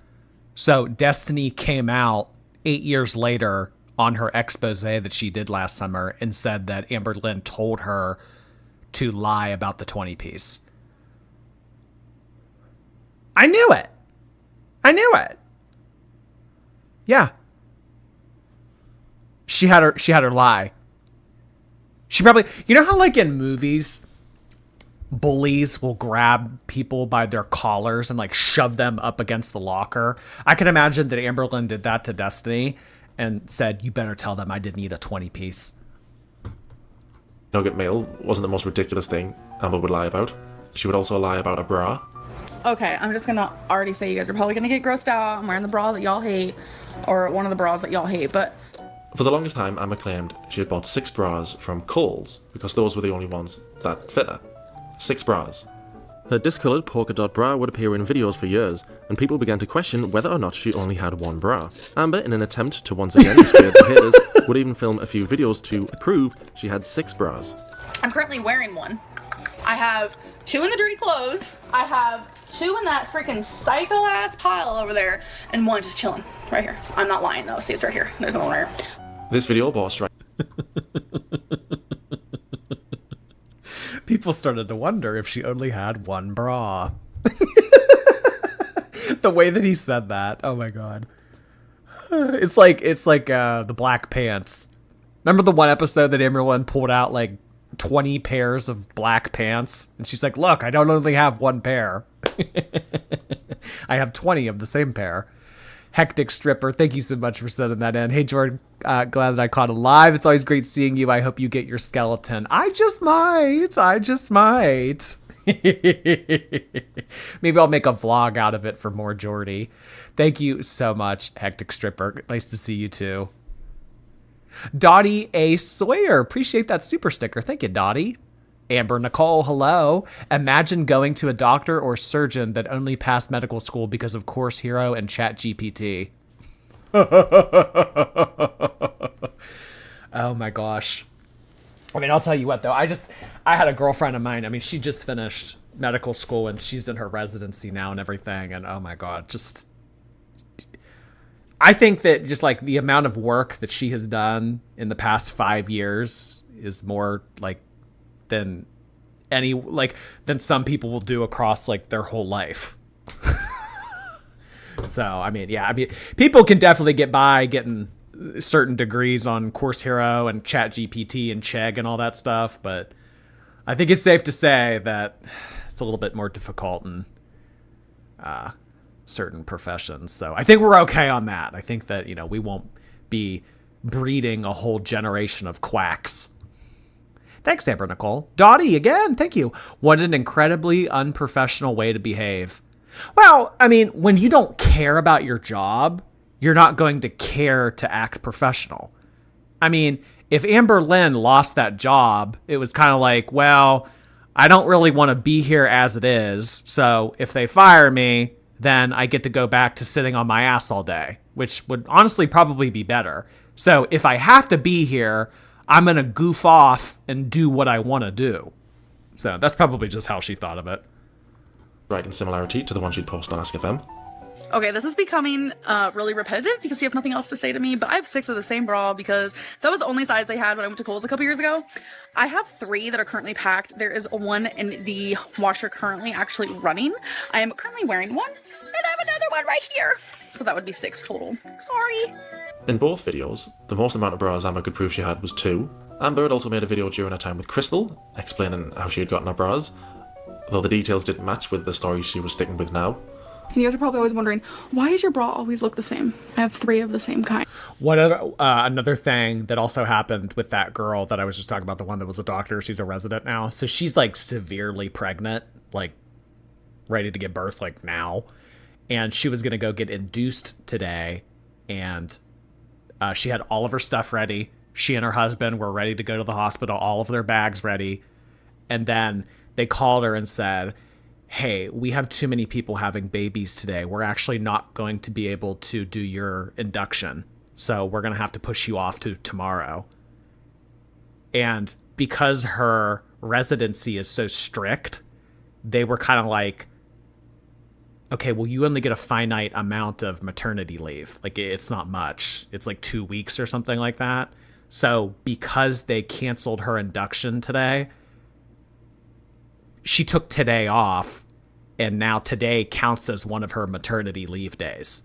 So Destiny came out 8 years later on her expose that she did last summer and said that Amberlynn told her to lie about the 20-piece. I knew it. I knew it. Yeah. She had her lie. She probably, you know how like in movies, bullies will grab people by their collars and like shove them up against the locker? I can imagine that Amberlynn did that to Destiny and said, you better tell them I didn't eat a 20-piece. Nugget meal wasn't the most ridiculous thing Amber would lie about. She would also lie about a bra. Okay, I'm just gonna already say you guys are probably gonna get grossed out. I'm wearing the bra that y'all hate, or one of the bras that y'all hate, but For the longest time, Amber claimed she had bought 6 bras from Kohl's because those were the only ones that fit her. 6 bras. Her discoloured polka dot bra would appear in videos for years, and people began to question whether or not she only had one bra. Amber, in an attempt to once again dissuade the haters, would even film a few videos to prove she had 6 bras. I'm currently wearing one. I have 2 in the dirty clothes. I have 2 in that freaking psycho ass pile over there, and 1 just chilling right here. I'm not lying though. See, it's right here. There's another one right here. This video bore strike. People started to wonder if she only had one bra. The way that he said that. Oh my God. It's like the black pants. Remember the one episode that Amberlynn pulled out like 20 pairs of black pants? And she's like, look, I don't only have one pair. I have 20 of the same pair. Hectic Stripper, thank you so much for sending that in. Hey, Jordan, glad that I caught it live. It's always great seeing you. I hope you get your skeleton. I just might. Maybe I'll make a vlog out of it for more Jordy. Thank you so much, Hectic Stripper. Nice to see you too. Dottie A. Sawyer, appreciate that super sticker. Thank you, Dottie. Amber Nicole, hello. Imagine going to a doctor or surgeon that only passed medical school because of Course Hero and ChatGPT. Oh my gosh. I mean, I'll tell you what though. I had a girlfriend of mine. I mean, she just finished medical school and she's in her residency now and everything. And oh my God, I think that just like the amount of work that she has done in the past 5 years is more like than some people will do across like their whole life. So, I mean, yeah, people can definitely get by getting certain degrees on Course Hero and ChatGPT and Chegg and all that stuff, but I think it's safe to say that it's a little bit more difficult in certain professions. So I think we're okay on that. I think that, we won't be breeding a whole generation of quacks. Thanks, Amber Nicole. Dottie, again, thank you. What an incredibly unprofessional way to behave. Well, I mean, when you don't care about your job, you're not going to care to act professional. I mean, if Amberlynn lost that job, it was kind of like, well, I don't really want to be here as it is, so if they fire me, then I get to go back to sitting on my ass all day, which would honestly probably be better. So if I have to be here, I'm going to goof off and do what I want to do. So that's probably just how she thought of it. Striking similarity to the one she'd posted on Ask FM. Okay, this is becoming really repetitive because you have nothing else to say to me, but I have 6 of the same bra because that was the only size they had when I went to Kohl's a couple years ago. I have 3 that are currently packed. There is 1 in the washer currently actually running. I am currently wearing 1, and I have another one right here. So that would be 6 total. Sorry. In both videos, the most amount of bras Amber could prove she had was 2. Amber had also made a video during her time with Crystal, explaining how she had gotten her bras, though the details didn't match with the story she was sticking with now. And you guys are probably always wondering, why does your bra always look the same? I have 3 of the same kind. Another thing that also happened with that girl that I was just talking about, the one that was a doctor, she's a resident now. So she's like severely pregnant, like ready to give birth like now. And she was going to go get induced today. And she had all of her stuff ready. She and her husband were ready to go to the hospital, all of their bags ready. And then they called her and said, hey, we have too many people having babies today. We're actually not going to be able to do your induction. So we're going to have to push you off to tomorrow. And because her residency is so strict, they were kind of like, okay, well, you only get a finite amount of maternity leave. Like, it's not much. It's like 2 weeks or something like that. So because they canceled her induction today, she took today off, and now today counts as one of her maternity leave days.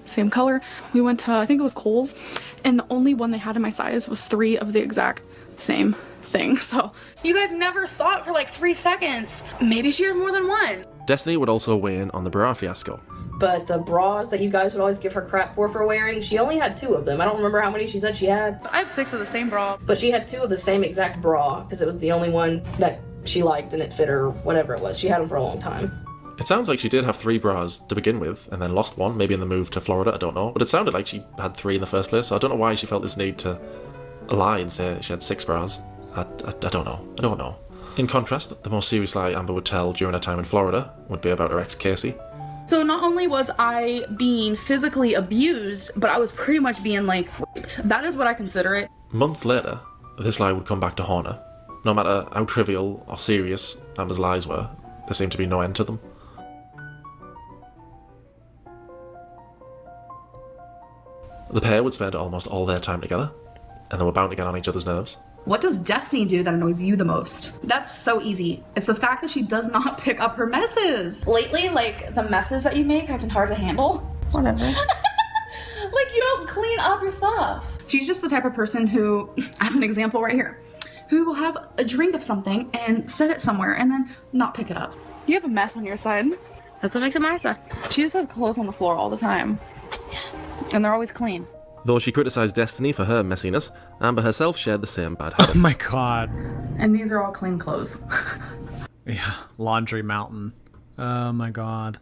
Same color. We went to, I think it was Kohl's, and the only one they had in my size was 3 of the exact same thing. So you guys never thought for like 3 seconds, maybe she has more than 1. Destiny would also weigh in on the bra fiasco. But the bras that you guys would always give her crap for wearing, she only had 2 of them. I don't remember how many she said she had. I have 6 of the same bra. But she had 2 of the same exact bra because it was the only one that she liked and it fit her, whatever it was. She had them for a long time. It sounds like she did have 3 bras to begin with, and then lost 1, maybe in the move to Florida, I don't know. But it sounded like she had 3 in the first place, so I don't know why she felt this need to lie and say she had 6 bras. I don't know. In contrast, the most serious lie Amber would tell during her time in Florida would be about her ex Casey. So not only was I being physically abused, but I was pretty much being like raped. That is what I consider it. Months later, this lie would come back to haunt her. No matter how trivial or serious Amber's lies were, there seemed to be no end to them. The pair would spend almost all their time together, and they were bound to get on each other's nerves. What does Destiny do that annoys you the most? That's so easy. It's the fact that she does not pick up her messes. Lately, like, the messes that you make have been hard to handle. Whatever. Like, you don't clean up your stuff. She's just the type of person who, as an example right here, who will have a drink of something and set it somewhere and then not pick it up. You have a mess on your side. That's what makes it my side. She just has clothes on the floor all the time. And they're always clean. Though she criticised Destiny for her messiness, Amber herself shared the same bad habits. Oh my god. And these are all clean clothes. Yeah, laundry mountain. Oh my god.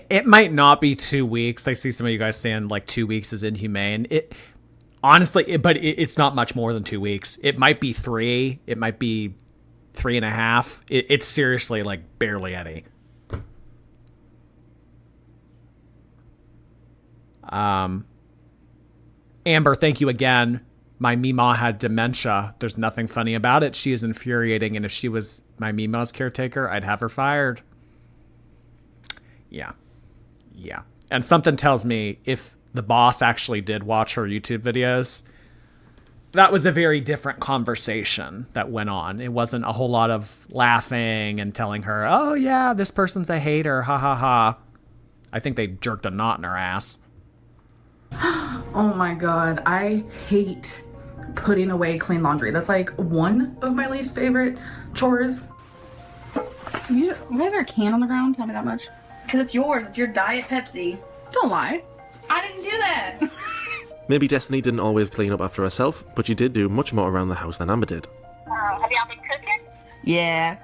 It might not be 2 weeks. I see some of you guys saying like 2 weeks is inhumane. It's not much more than 2 weeks. It might be 3. It might be 3.5. It's seriously like barely any. Amber, thank you again. My Mima had dementia. There's nothing funny about it. She is infuriating, and if she was my Mima's caretaker, I'd have her fired. Yeah. And something tells me if the boss actually did watch her YouTube videos, that was a very different conversation that went on. It wasn't a whole lot of laughing and telling her, oh yeah, this person's a hater, ha ha ha. I think they jerked a knot in her ass. Oh my god, I hate putting away clean laundry. That's like one of my least favorite chores. Why is there a can on the ground? Tell me that much. Because it's yours. It's your Diet Pepsi. Don't lie. I didn't do that. Maybe Destiny didn't always clean up after herself, but she did do much more around the house than Amber did. Have y'all been cooking? Yeah.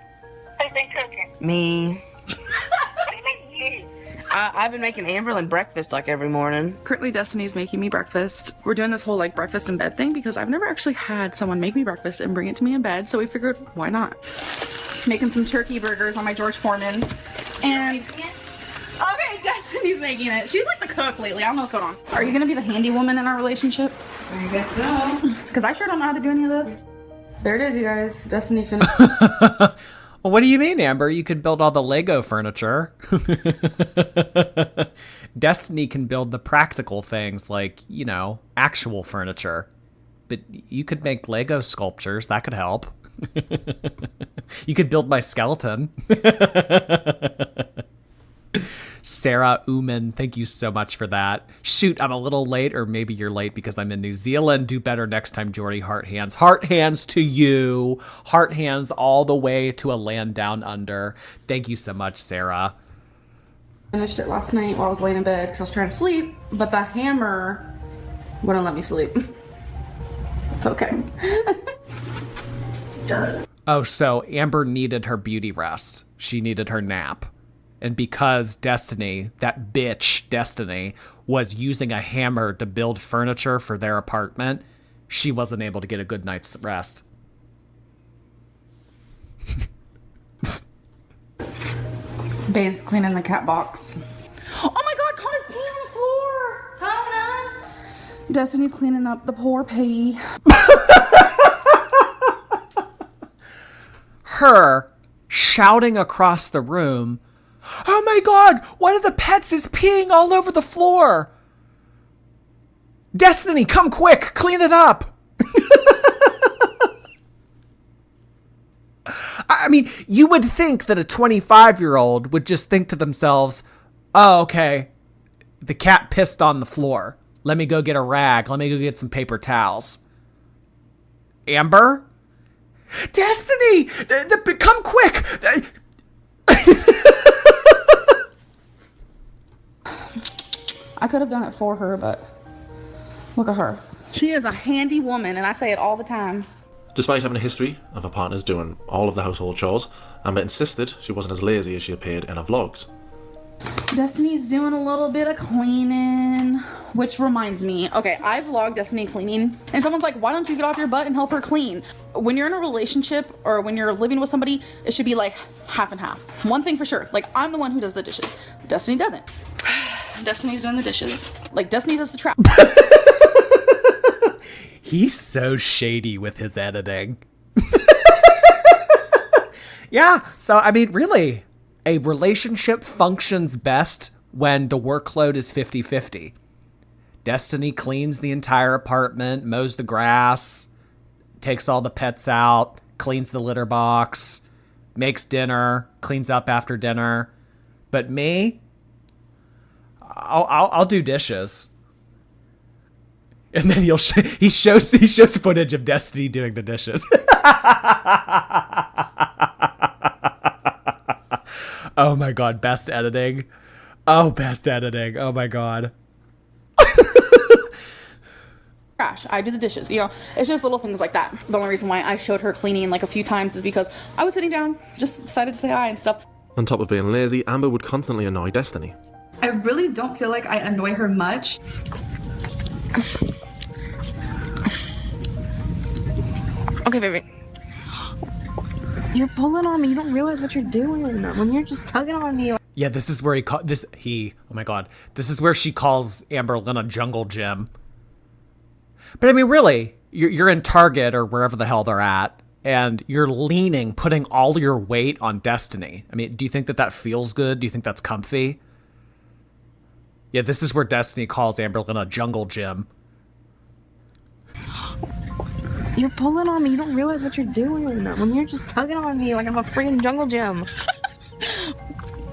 Who's been cooking? Me. What do you mean you? I've been making Amberlynn breakfast like every morning. Currently, Destiny's making me breakfast. We're doing this whole like breakfast in bed thing because I've never actually had someone make me breakfast and bring it to me in bed, so we figured, why not? Making some turkey burgers on my George Foreman. And okay, Destiny's making it. She's like the cook lately. I don't know what's going on. Are you gonna be the handy woman in our relationship? I guess so. Because I sure don't know how to do any of this. There it is, you guys. Destiny finished. Well, what do you mean, Amber? You could build all the Lego furniture. Destiny can build the practical things like, you know, actual furniture. But you could make Lego sculptures. That could help. You could build my skeleton. Sarah Uman, thank you so much for that. Shoot, I'm a little late, or maybe you're late because I'm in New Zealand. Do better next time, Jordy. Heart hands. Heart hands to you. Heart hands all the way to a land down under. Thank you so much, Sarah. Finished it last night while I was laying in bed because I was trying to sleep, but the hammer wouldn't let me sleep. It's okay. Oh, so Amber needed her beauty rest. She needed her nap. And because Destiny, that bitch Destiny, was using a hammer to build furniture for their apartment, she wasn't able to get a good night's rest. Bae's cleaning the cat box. Oh my god, Connor's peeing on the floor! Connor! Destiny's cleaning up the poor pee. Her shouting across the room, "Oh my god, one of the pets is peeing all over the floor! Destiny, come quick, clean it up!" I mean, you would think that a 25-year-old would just think to themselves, oh, okay, the cat pissed on the floor. Let me go get a rag. Let me go get some paper towels. Amber? Destiny! Come quick! I could have done it for her, but look at her. She is a handy woman, and I say it all the time. Despite having a history of her partners doing all of the household chores, Amber insisted she wasn't as lazy as she appeared in her vlogs. Destiny's doing a little bit of cleaning, which reminds me, okay, I vlogged Destiny cleaning, and someone's like, why don't you get off your butt and help her clean? When you're in a relationship or when you're living with somebody, it should be like half and half. One thing for sure, like I'm the one who does the dishes. Destiny doesn't. Destiny's doing the dishes. Like Destiny does the trap. He's so shady with his editing. Yeah, so I mean, really, a relationship functions best when the workload is 50-50. Destiny cleans the entire apartment, mows the grass, takes all the pets out, cleans the litter box, makes dinner, cleans up after dinner. But me, I'll do dishes. And then he shows footage of Destiny doing the dishes. Oh my god, best editing. Oh, best editing. Oh my god. Trash. I do the dishes, you know, it's just little things like that. The only reason why I showed her cleaning like a few times is because I was sitting down, just decided to say hi and stuff. On top of being lazy, Amber would constantly annoy Destiny. I really don't feel like I annoy her much. Okay, baby. You're pulling on me. You don't realize what you're doing when you're just tugging on me. Yeah, this is where oh my god. This is where she calls Amberlynn a jungle gym. But I mean, really, you're in Target or wherever the hell they're at, and you're putting all your weight on Destiny. I mean, do you think that feels good? Do you think that's comfy? Yeah, this is where Destiny calls Amberlynn a jungle gym. You're pulling on me. You don't realize what you're doing when you're just tugging on me like I'm a freaking jungle gym.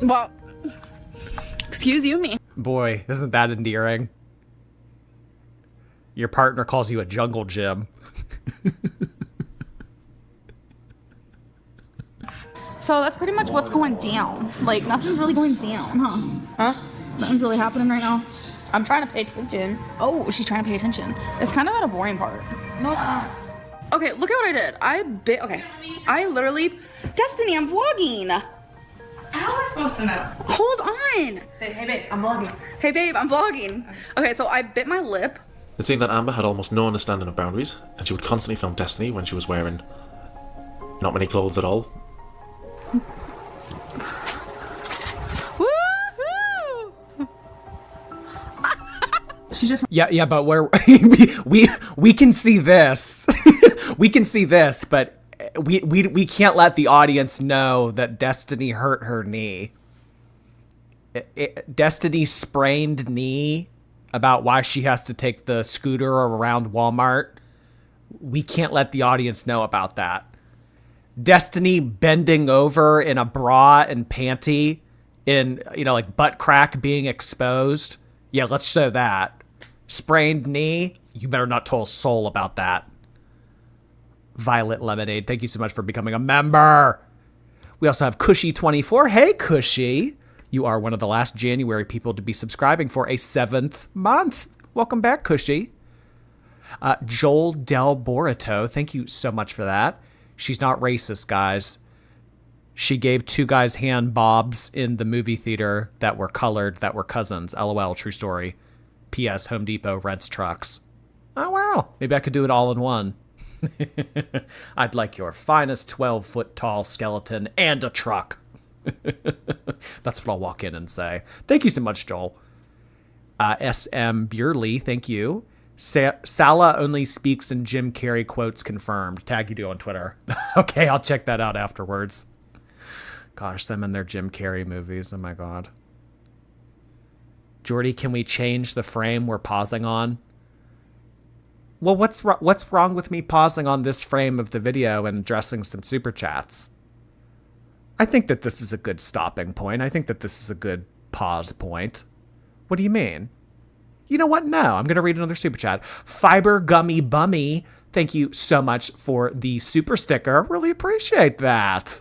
Well, excuse you me. Boy, isn't that endearing? Your partner calls you a jungle gym. So that's pretty much what's going down. Like, nothing's really going down, huh? Huh? Nothing's really happening right now. I'm trying to pay attention. Oh, she's trying to pay attention. It's kind of at a boring part. No, it's not. Okay, look at what I did. I literally... Destiny, I'm vlogging. How am I supposed to know? Hold on. Say, hey babe, I'm vlogging. Hey babe, I'm vlogging. Okay, so I bit my lip. It seemed that Amber had almost no understanding of boundaries, and she would constantly film Destiny when she was wearing not many clothes at all. She just... Yeah, but where we can see this. We can see this, but we can't let the audience know that Destiny hurt her knee. Destiny's sprained knee, about why she has to take the scooter around Walmart. We can't let the audience know about that. Destiny bending over in a bra and panty in, like butt crack being exposed. Yeah, let's show that. Sprained knee. You better not tell a soul about that. Violet Lemonade, thank you so much for becoming a member. We also have Cushy24. Hey, Cushy. You are one of the last January people to be subscribing for a 7th month. Welcome back, Cushy. Joel Del Borito, thank you so much for that. She's not racist, guys. She gave 2 guys hand bobs in the movie theater that were colored, that were cousins. LOL, true story. P.S. Home Depot rents trucks. Oh, wow. Maybe I could do it all in one. I'd like your finest 12-foot tall skeleton and a truck. That's what I'll walk in and say. Thank you so much, Joel. SM Burley, thank you. Sala only speaks in Jim Carrey quotes confirmed. Tag you do on Twitter. Okay, I'll check that out afterwards. Gosh, them and their Jim Carrey movies. Oh my god. Jordy, can we change the frame we're pausing on? Well, what's wrong with me pausing on this frame of the video and addressing some super chats? I think that this is a good stopping point. I think that this is a good pause point. What do you mean? You know what? No, I'm going to read another super chat. Fiber Gummy Bummy, thank you so much for the super sticker. Really appreciate that.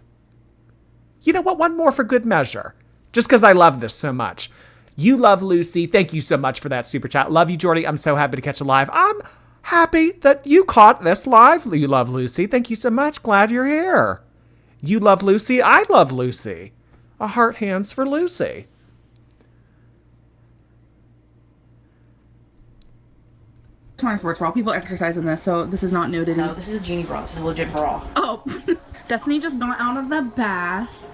You know what? One more for good measure. Just because I love this so much. You Love Lucy, thank you so much for that super chat. Love you, Jordy. I'm so happy to catch it live. I'm happy that you caught this live. You Love Lucy, thank you so much. Glad you're here. You love Lucy. I love Lucy. A heart hands for Lucy. Smart sports bra. People exercise in this, so this is not nudity. No, this is a genie bra. This is a legit bra. Oh, Destiny just got out of the bath.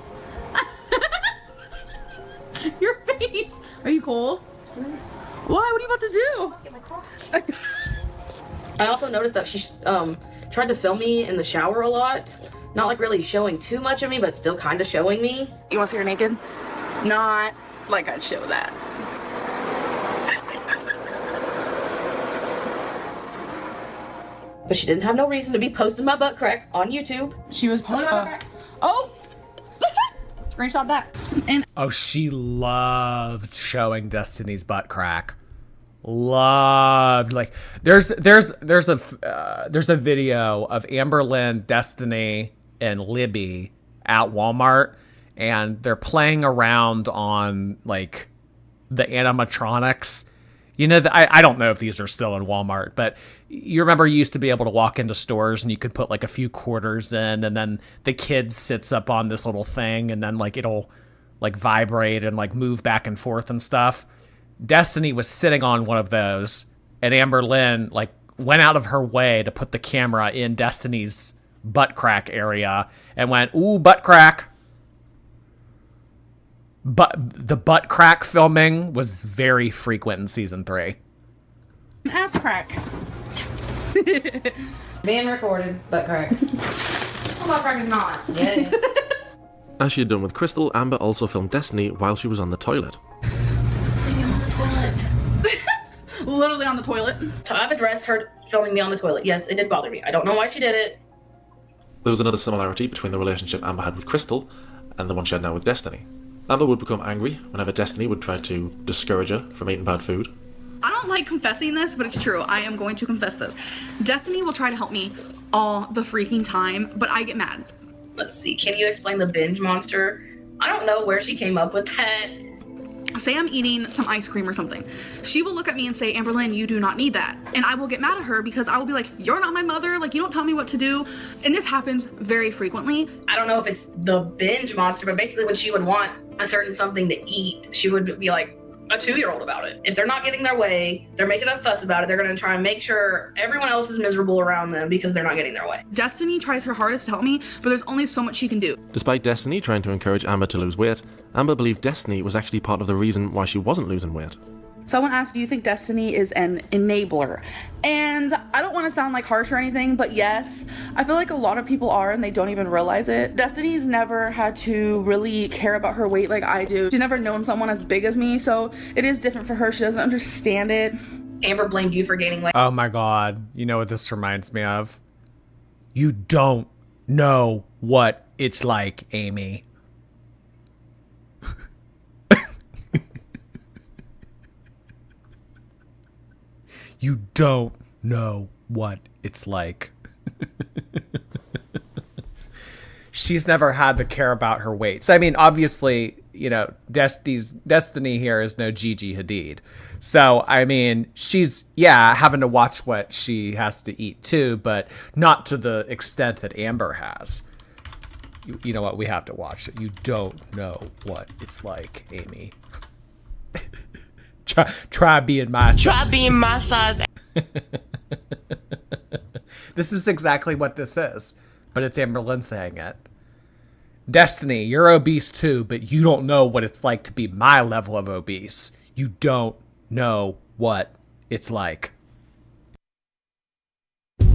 Your face. Are you cold? Why? What are you about to do? Get my car. I also noticed that she tried to film me in the shower a lot. Not like really showing too much of me, but still kind of showing me. You want to see her naked? Not like I'd show that. But she didn't have no reason to be posting my butt crack on YouTube. She was oh! Screenshot that. And oh, she loved showing Destiny's butt crack. Loved, like there's a video of Amberlynn, Destiny, and Libby at Walmart, and they're playing around on like the animatronics. You know, I don't know if these are still in Walmart, but you remember you used to be able to walk into stores and you could put like a few quarters in, and then the kid sits up on this little thing, and then like it'll like vibrate and like move back and forth and stuff. Destiny was sitting on one of those, and Amberlynn like went out of her way to put the camera in Destiny's butt crack area and went, "Ooh, butt crack." But the butt crack filming was very frequent in season 3. Ass crack. Being recorded, butt crack. Butt crack is not. Yeah. As she had done with Crystal, Amber also filmed Destiny while she was on the toilet. Literally on the toilet. I've addressed her filming me on the toilet. Yes, it did bother me. I don't know why she did it. There was another similarity between the relationship Amber had with Crystal and the one she had now with Destiny. Amber would become angry whenever Destiny would try to discourage her from eating bad food. I don't like confessing this, but it's true. I am going to confess this. Destiny will try to help me all the freaking time, but I get mad. Let's see, can you explain the binge monster? I don't know where she came up with that. Say I'm eating some ice cream or something. She will look at me and say, Amberlynn, you do not need that. And I will get mad at her because I will be like, you're not my mother. Like, you don't tell me what to do. And this happens very frequently. I don't know if it's the binge monster, but basically when she would want a certain something to eat, she would be like a 2-year-old about it. If they're not getting their way, they're making a fuss about it, they're going to try and make sure everyone else is miserable around them because they're not getting their way. Destiny tries her hardest to help me, but there's only so much she can do. Despite Destiny trying to encourage Amber to lose weight, Amber believed Destiny was actually part of the reason why she wasn't losing weight. Someone asked, do you think Destiny is an enabler? And I don't want to sound like harsh or anything, but yes, I feel like a lot of people are and they don't even realize it. Destiny's never had to really care about her weight like I do. She's never known someone as big as me, so it is different for her. She doesn't understand it. Amber blamed you for gaining weight. Oh my God. You know what this reminds me of? You don't know what it's like, Amy. You don't know what it's like. She's never had to care about her weight. So, I mean, obviously, you know, Destiny here is no Gigi Hadid. So, I mean, she's, having to watch what she has to eat too, but not to the extent that Amber has. You know what? We have to watch it. You don't know what it's like, Amy. Try being my size. Try being my size. This is exactly what this is, but it's Amberlynn saying it. Destiny, you're obese too, but you don't know what it's like to be my level of obese. You don't know what it's like.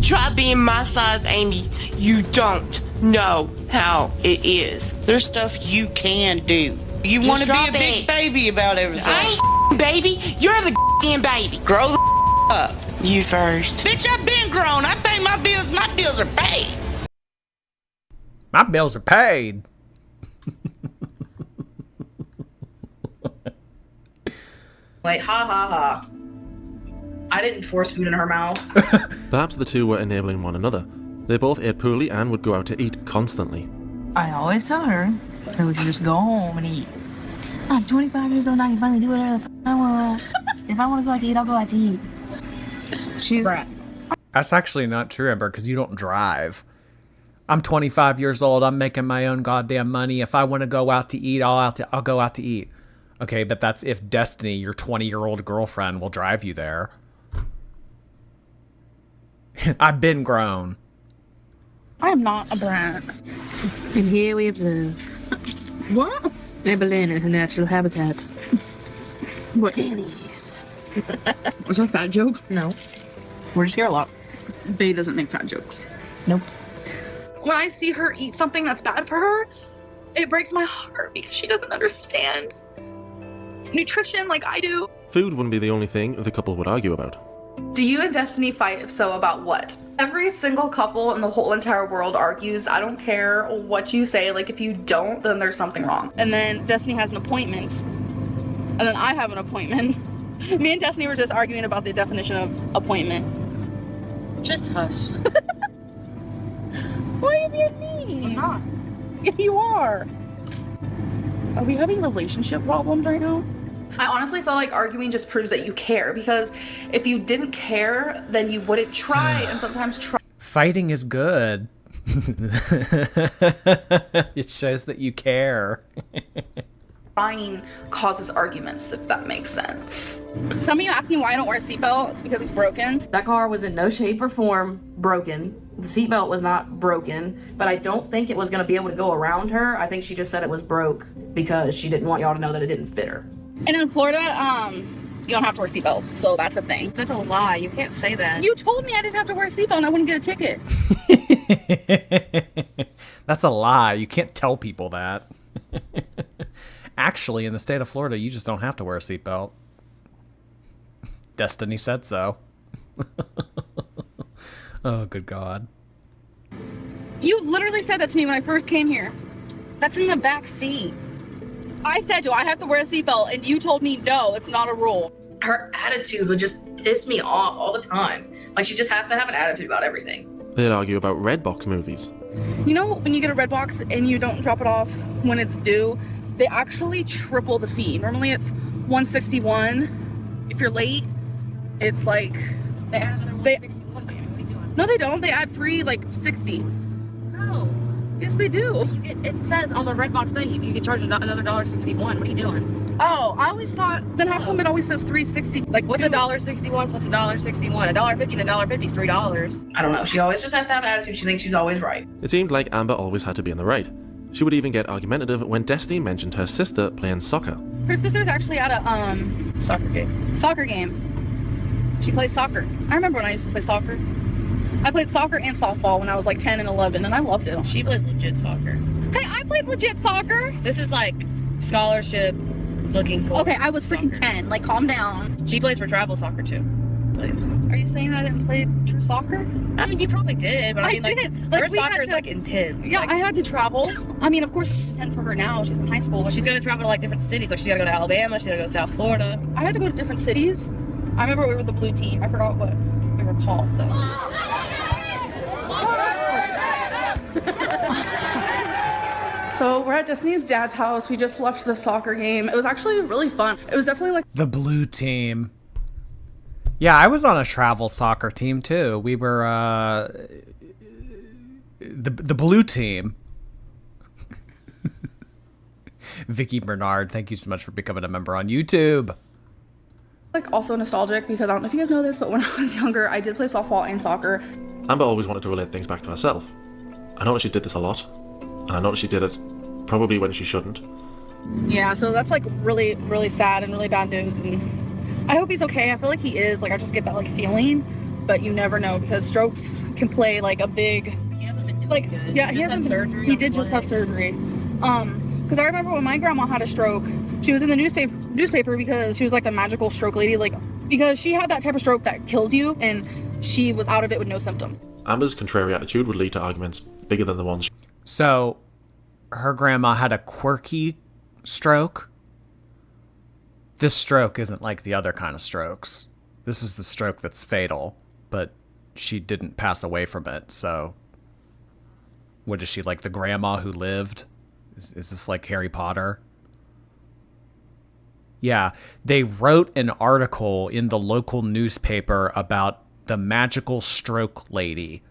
Try being my size, Amy. You don't know how it is. There's stuff you can do. You want to be a big baby about everything. I ain't baby. You're the damn baby. Grow the up. You first. Bitch, I've been grown. I pay my bills. My bills are paid. My bills are paid. Like, ha ha ha. I didn't force food in her mouth. Perhaps the two were enabling one another. They both ate poorly and would go out to eat constantly. I always tell her that we should just go home and eat. I'm 25 years old now. I can finally do whatever the f I want. If I want to go out to eat, I'll go out to eat. She's... That's actually not true, Amber, because you don't drive. I'm 25 years old. I'm making my own goddamn money. If I want to go out to eat, I'll go out to eat. Okay, but that's if Destiny, your 20-year-old girlfriend, will drive you there. I've been grown. I am not a brat. And here we observe. What? Amberlynn in her natural habitat. What? Denny's. Was that a fat joke? No. We're just here a lot. Bae doesn't make fat jokes. Nope. When I see her eat something that's bad for her, it breaks my heart because she doesn't understand nutrition like I do. Food wouldn't be the only thing the couple would argue about. Do you and Destiny fight? If so, about what? Every single couple in the whole entire world argues. I don't care what you say. Like, if you don't, then there's something wrong. And then Destiny has an appointment. And then I have an appointment. Me and Destiny were just arguing about the definition of appointment. Just hush. Why are you being mean? I'm not. If you are. Are we having relationship problems right now? I honestly feel like arguing just proves that you care, because if you didn't care, then you wouldn't try, and sometimes Fighting is good. It shows that you care. trying causes arguments, if that makes sense. Some of you asking why I don't wear a seatbelt, it's because it's broken. That car was in no shape or form broken. The seatbelt was not broken, but I don't think it was going to be able to go around her. I think she just said it was broke because she didn't want y'all to know that it didn't fit her. And in Florida, you don't have to wear seatbelts, so that's a thing. That's a lie. You can't say that. You told me I didn't have to wear a seatbelt and I wouldn't get a ticket. That's a lie. You can't tell people that. Actually, in the state of Florida, you just don't have to wear a seatbelt. Destiny said so. Oh, good God. You literally said that to me when I first came here. That's in the back seat. I said, do I have to wear a seatbelt? And you told me, no, it's not a rule. Her attitude would just piss me off all the time. Like, she just has to have an attitude about everything. They'd argue about Redbox movies. You know, when you get a red box and you don't drop it off when it's due, they actually triple the fee. Normally it's $161. If you're late, it's like... They add another $161, baby. What are you doing? No, they don't. They add $3, like $60. No. Yes, they do. You get, it says on the Redbox thing you get charged another $1.61. What are you doing? Oh, I always thought, then how come it always says $3.60? Like, what's $1.61 plus $1.61? $1.50 and $1.50 is $3. I don't know. She always just has to have an attitude. She thinks she's always right. It seemed like Amber always had to be in the right. She would even get argumentative when Destiny mentioned her sister playing soccer. Her sister's actually at a Soccer game. Soccer game. She plays soccer. I remember when I used to play soccer. I played soccer and softball when I was like 10 and 11, and I loved it. She plays legit soccer. Hey, I played legit soccer. This is like scholarship looking for. Okay, I was freaking 10. Like, calm down. She plays for travel soccer too. Are you saying I didn't play true soccer? I mean, you probably did, but I mean, did. Like, her we soccer had is like intense. Yeah, Like, I had to travel. I mean, of course, it's intense for her now. She's in high school. she's gonna travel to like different cities. Like she's gotta go to Alabama. She's gotta go to South Florida. I had to go to different cities. I remember we were the blue team. I forgot what we were called though. So we're at Destiny's dad's house. We just left the soccer game. It was actually really fun. It was definitely like The blue team. Yeah, I was on a travel soccer team too. We were the blue team. Vicky Bernard, thank you so much for becoming a member on YouTube. like also nostalgic because I don't know if you guys know this, but when I was younger, I did play softball and soccer. Amber always wanted to relate things back to herself. I noticed she did this a lot, and I noticed she did it probably when she shouldn't. Yeah, so that's like really, really sad and really bad news, and I hope he's okay. I feel like he is. Like I just get that like feeling, but you never know because strokes can play like a big. He hasn't been doing Like good. yeah, he hasn't had surgery. He did just have surgery. Because I remember when my grandma had a stroke, she was in the newspaper because she was like a magical stroke lady, like because she had that type of stroke that kills you, and she was out of it with no symptoms. Amber's contrary attitude would lead to arguments bigger than the ones. So, her grandma had a quirky stroke. This stroke isn't like the other kind of strokes. This is the stroke that's fatal, but she didn't pass away from it, so... What is she, like the grandma who lived? Is this like Harry Potter? Yeah, they wrote an article in the local newspaper about the magical stroke lady.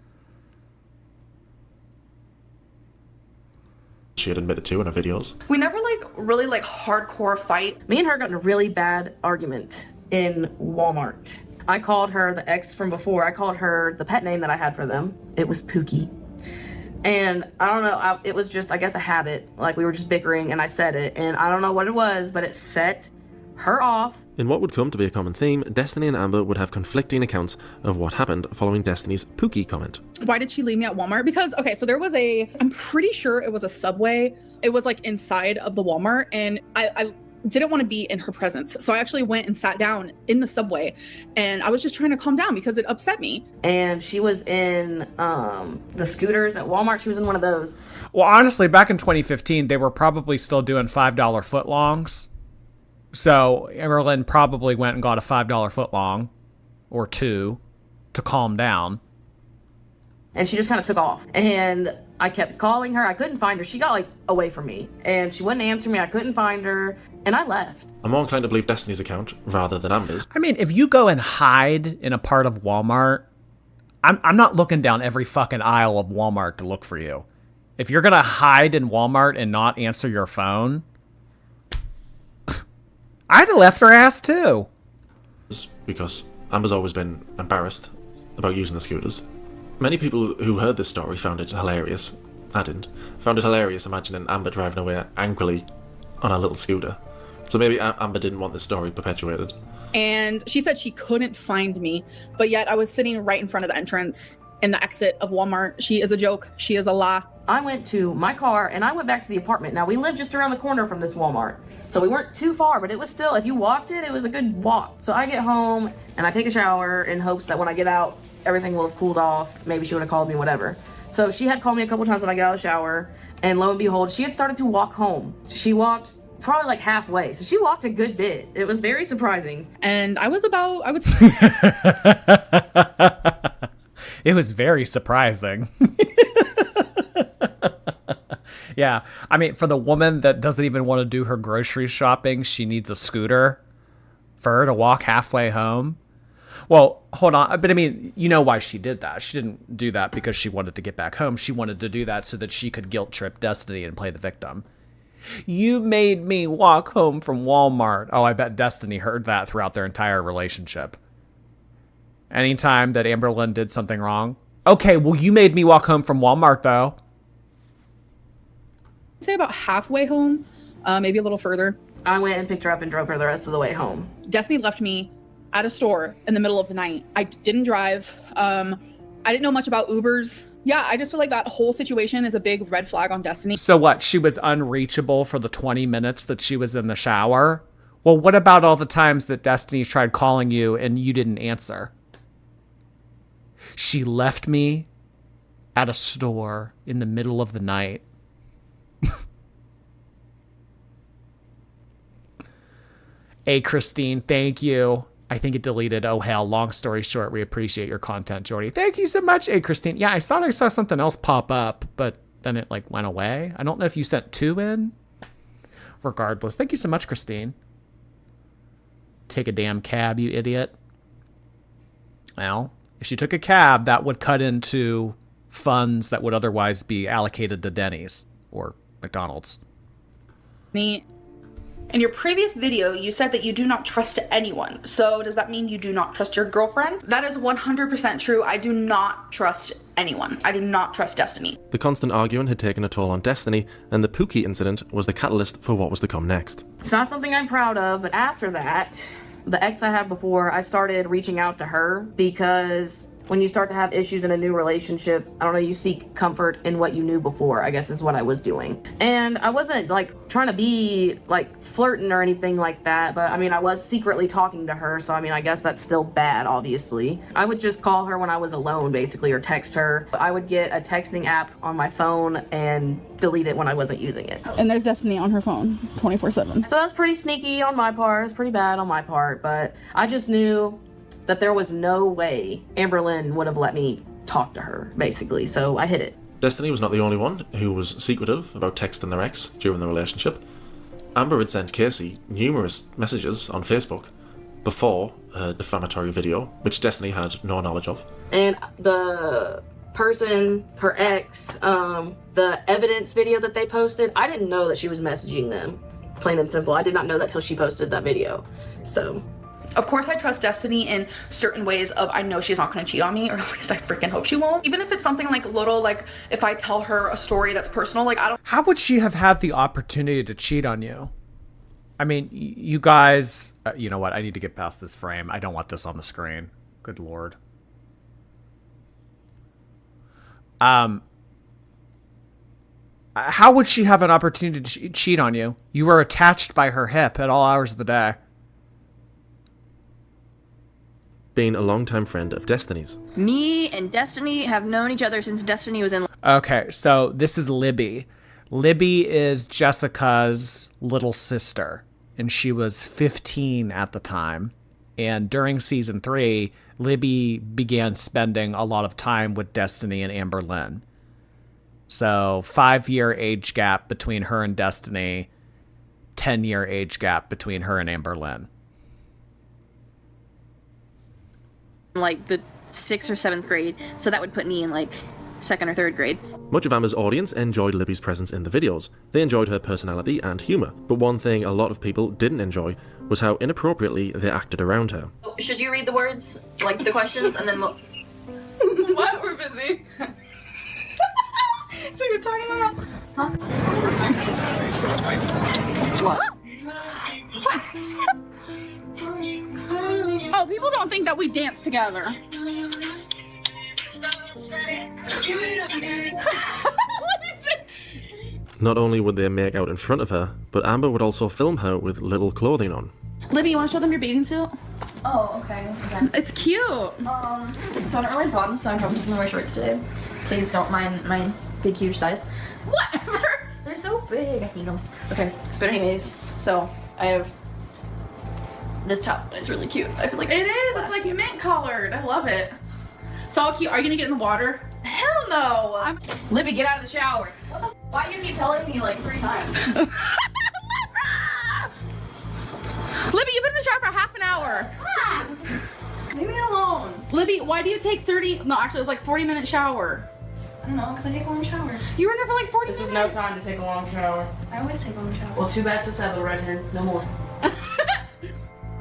She had admitted to in her videos. We never like really like hardcore fight. Me and her got in a really bad argument in Walmart. I called her the ex from before. I called her the pet name that I had for them. It was Pookie. And I don't know, it was just, I guess, a habit. Like, we were just bickering, and I said it. And I don't know what it was, but it set her off. In what would come to be a common theme, Destiny and Amber would have conflicting accounts of what happened following Destiny's Pookie comment. Why did she leave me at Walmart? Because, okay, so there was I'm pretty sure it was a Subway. It was like inside of the Walmart, and I didn't want to be in her presence. So I actually went and sat down in the Subway, and I was just trying to calm down because it upset me. And she was in the scooters at Walmart. She was in one of those. Well, honestly, back in 2015, they were probably still doing $5 footlongs. So Amberlynn probably went and got a $5 footlong or two to calm down. And she just kind of took off. And I kept calling her. I couldn't find her. She got like away from me. And she wouldn't answer me. I couldn't find her. And I left. I'm more inclined to believe Destiny's account rather than Amber's. I mean, if you go and hide in a part of Walmart, I'm not looking down every fucking aisle of Walmart to look for you. If you're going to hide in Walmart and not answer your phone, I'd have left her ass too. Because Amber's always been embarrassed about using the scooters. Many people who heard this story found it hilarious. I didn't. Found it hilarious imagining Amber driving away angrily on a little scooter. So maybe Amber didn't want this story perpetuated. And she said she couldn't find me, but yet I was sitting right in front of the entrance in the exit of Walmart. She is a joke. She is a lie. I went to my car and I went back to the apartment. Now, we lived just around the corner from this Walmart. So we weren't too far, but it was still, if you walked it, it was a good walk. So I get home and I take a shower in hopes that when I get out, everything will have cooled off. Maybe she would have called me, whatever. So she had called me a couple times when I got out of the shower. And lo and behold, she had started to walk home. She walked probably like halfway. So she walked a good bit. It was very surprising. And I would It was very surprising. Yeah, I mean, for the woman that doesn't even want to do her grocery shopping, she needs a scooter for her to walk halfway home. Well, hold on. But I mean, you know why she did that. She didn't do that because she wanted to get back home. She wanted to do that so that she could guilt trip Destiny and play the victim. You made me walk home from Walmart. Oh, I bet Destiny heard that throughout their entire relationship. Anytime that Amberlynn did something wrong. Okay, well, you made me walk home from Walmart, though. say about halfway home, maybe a little further. I went and picked her up and drove her the rest of the way home. Destiny left me at a store in the middle of the night. I didn't drive. I didn't know much about Ubers. Yeah, I just feel like that whole situation is a big red flag on Destiny. So what? She was unreachable for the 20 minutes that she was in the shower? Well, what about all the times that Destiny tried calling you and you didn't answer? She left me at a store in the middle of the night. Hey, Christine, thank you. I think it deleted. Oh, hell. Long story short, we appreciate your content, Jordy. Thank you so much, hey, Christine. Yeah, I thought I saw something else pop up, but then it, like, went away. I don't know if you sent 2 in. Regardless. Thank you so much, Christine. Take a damn cab, you idiot. Well, if she took a cab, that would cut into funds that would otherwise be allocated to Denny's or McDonald's. Me. In your previous video, you said that you do not trust anyone. So does that mean you do not trust your girlfriend? That is 100% true. I do not trust anyone. I do not trust Destiny. The constant arguing had taken a toll on Destiny, and the Pookie incident was the catalyst for what was to come next. It's not something I'm proud of, but after that, the ex I had before, I started reaching out to her because when you start to have issues in a new relationship, I don't know, you seek comfort in what you knew before, I guess is what I was doing. And I wasn't like trying to be like flirting or anything like that, but I mean, I was secretly talking to her, so I mean, I guess that's still bad, obviously. I would just call her when I was alone, basically, or text her. I would get a texting app on my phone and delete it when I wasn't using it. And there's Destiny on her phone 24/7. So that's pretty sneaky on my part, it's pretty bad on my part, but I just knew that there was no way Amberlynn would have let me talk to her, basically, so I hid it. Destiny was not the only one who was secretive about texting their ex during the relationship. Amber had sent Casey numerous messages on Facebook before her defamatory video, which Destiny had no knowledge of. And the person, her ex, the evidence video that they posted, I didn't know that she was messaging them, plain and simple. I did not know that till she posted that video, so... Of course I trust Destiny in certain ways of I know she's not going to cheat on me, or at least I freaking hope she won't. Even if it's something like little, like if I tell her a story that's personal, like I don't... How would she have had the opportunity to cheat on you? I mean, you guys... you know what? I need to get past this frame. I don't want this on the screen. Good Lord. How would she have an opportunity to cheat on you? You were attached by her hip at all hours of the day. Being a longtime friend of Destiny's. Me and Destiny have known each other since Destiny was in... Okay, so this is Libby. Libby is Jessica's little sister, and she was 15 at the time. And during season 3, Libby began spending a lot of time with Destiny and Amberlynn. So 5-year age gap between her and Destiny, 10-year age gap between her and Amberlynn. like the 6th or 7th grade, so that would put me in like 2nd or 3rd grade. Much of Amber's audience enjoyed Libby's presence in the videos. They enjoyed her personality and humour, but one thing a lot of people didn't enjoy was how inappropriately they acted around her. Should you read the words, like the questions, and then we'll... What? We're busy. So you're talking about... Huh? What? Oh, people don't think that we dance together. Not only would they make out in front of her, but Amber would also film her with little clothing on. Libby, you want to show them your bathing suit? Oh, okay. It's cute. So I don't really have bottoms, so I'm probably just gonna wear shorts today. Please don't mind my big, huge thighs. Whatever. They're so big. I hate them. Okay, but anyways, so I have this top. It's really cute. I feel like it is. It's like mint colored. I love it. It's all cute. Are you gonna get in the water? Hell no. Libby, get out of the shower. Why do you keep telling me like 3 times? Libby, you've been in the shower for half an hour. Leave me alone. Libby, why do you take 30? No, actually, it was like 40-minute shower. I don't know, because I take a long shower. You were there for like 40 minutes. This is no time to take a long shower. I always take a long shower. Well, 2 bags of 7, redhead. No more.